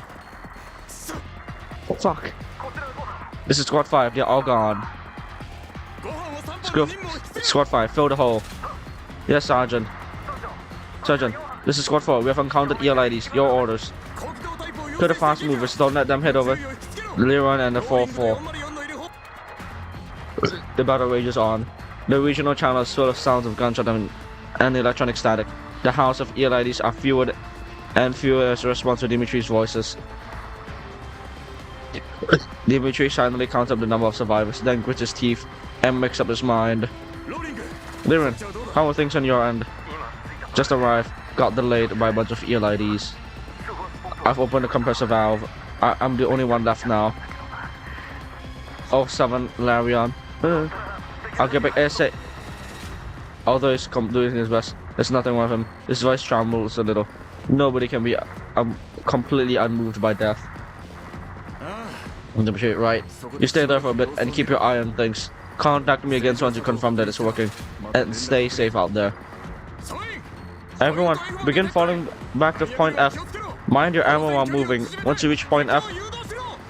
Oh, fuck. This is Squad 5, they're all gone. Squad 5, fill the hole. Yes, Sergeant. Sergeant, this is Squad 4, we have encountered ELIDs, your orders. To the fast movers, don't let them head over Leron and the 4-4. The battle rages on. The regional channel is full of sounds of gunshot and electronic static. The house of ELIDs are fewer and fewer as a response to Dimitri's voices. Dimitri silently counts up the number of survivors, then grits his teeth and makes up his mind. Liren, how are things on your end? Just arrived. Got delayed by a bunch of ELIDs. I've opened the compressor valve. I'm the only one left now. Oh, 7, Larion. I'll get back ASA. Although he's doing his best, there's nothing wrong with him. His voice trembles a little. Nobody can be completely unmoved by death. Right. You stay there for a bit and keep your eye on things. Contact me again once you confirm that it's working. And stay safe out there. Everyone, begin falling back to point F. Mind your ammo while moving. Once you reach point F,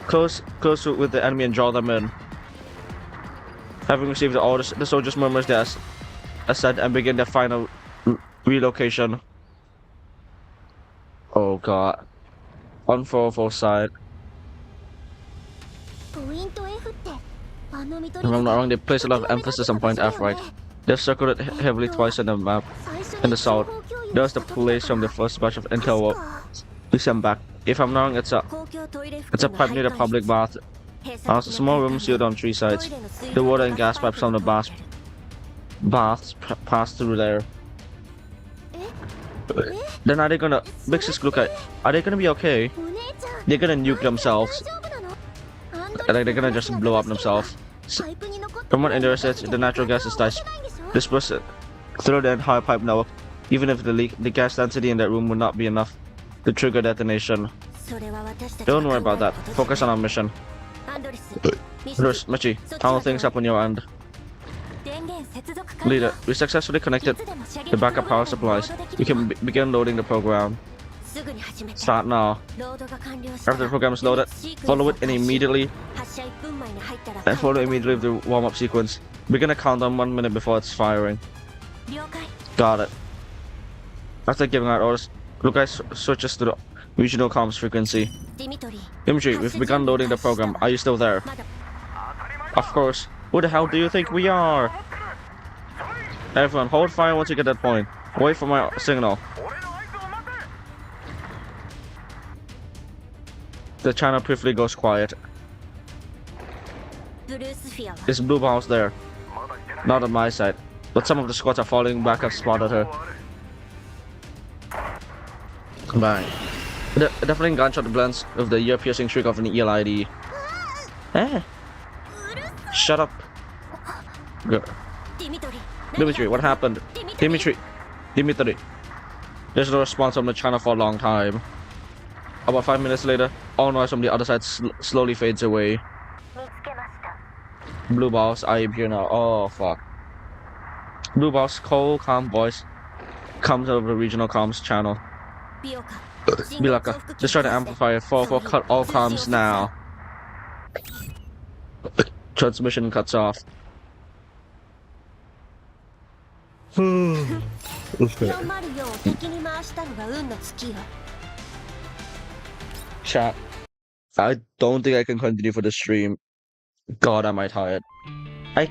close with the enemy and draw them in. Having received the orders, the soldiers murmurs their ascent and begin their final relocation. Oh god. on 404 side. If I'm not wrong, they place a lot of emphasis on point F, right? They've circled it heavily twice on the map in the south. There's the place from the first batch of intel. Please send back. If I'm not wrong, it's a pipe near the public bath. Small room sealed on three sides. The water and gas pipes on the baths pass through there. Then are they gonna mix this look at? Are they gonna be okay? They're gonna nuke themselves. Like they're gonna just blow up themselves. From what Indra says, the natural gas is dispersed through the entire pipe network. Even if the gas density in that room would not be enough to trigger detonation. Don't worry about that. Focus on our mission. Andres, Michi, how things up on your end? Leader, we successfully connected the backup power supplies. We can begin loading the program. Start now. After the program is loaded, follow it and immediately with the warm-up sequence. We're gonna count down 1 minute before it's firing. Got it. After giving out orders, Lucas switches to the regional comms frequency. Dimitri, we've begun loading the program. Are you still there? Of course. Who the hell do you think we are? Everyone, hold fire once you get that point. Wait for my signal. The channel briefly goes quiet. Is Blue Bounce there? Not on my side, but some of the squads are falling back. I've spotted her. Bang. The deafening gunshot blends with the ear-piercing shriek of an ELID. Eh? Shut up. Dimitri, what happened? Dimitri. There's no response from the channel for a long time. About 5 minutes later, all noise from the other side slowly fades away. Blue Boss, I am here now. Oh, fuck. Blue Boss, cold, calm voice comes out of the regional comms channel. Bilaka, just try to amplify it. 4-4, cut all comms now. Transmission cuts off. Okay. Chat. I don't think I can continue for the stream. God, am I tired. I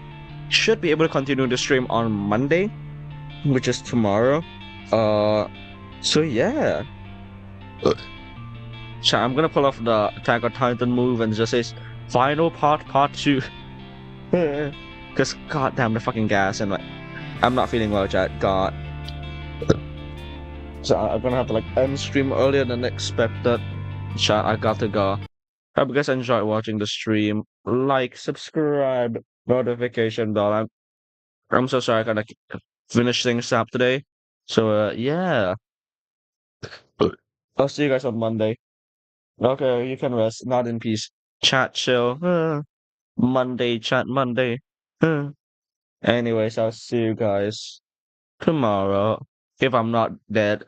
should be able to continue the stream on Monday, which is tomorrow. So yeah. Chat, I'm gonna pull off the Attack on Titan move and just say final part 2. Cause goddamn the fucking gas and like I'm not feeling well, chat. God. So I'm gonna have to like end stream earlier than expected. Chat, I got to go. Hope you guys enjoyed watching the stream. Like, subscribe, notification bell. I'm so sorry I kinda finish things up today. So yeah. I'll see you guys on Monday. Okay, you can rest. Not in peace. Chat chill. Monday, chat Monday. Anyways, I'll see you guys tomorrow. If I'm not dead.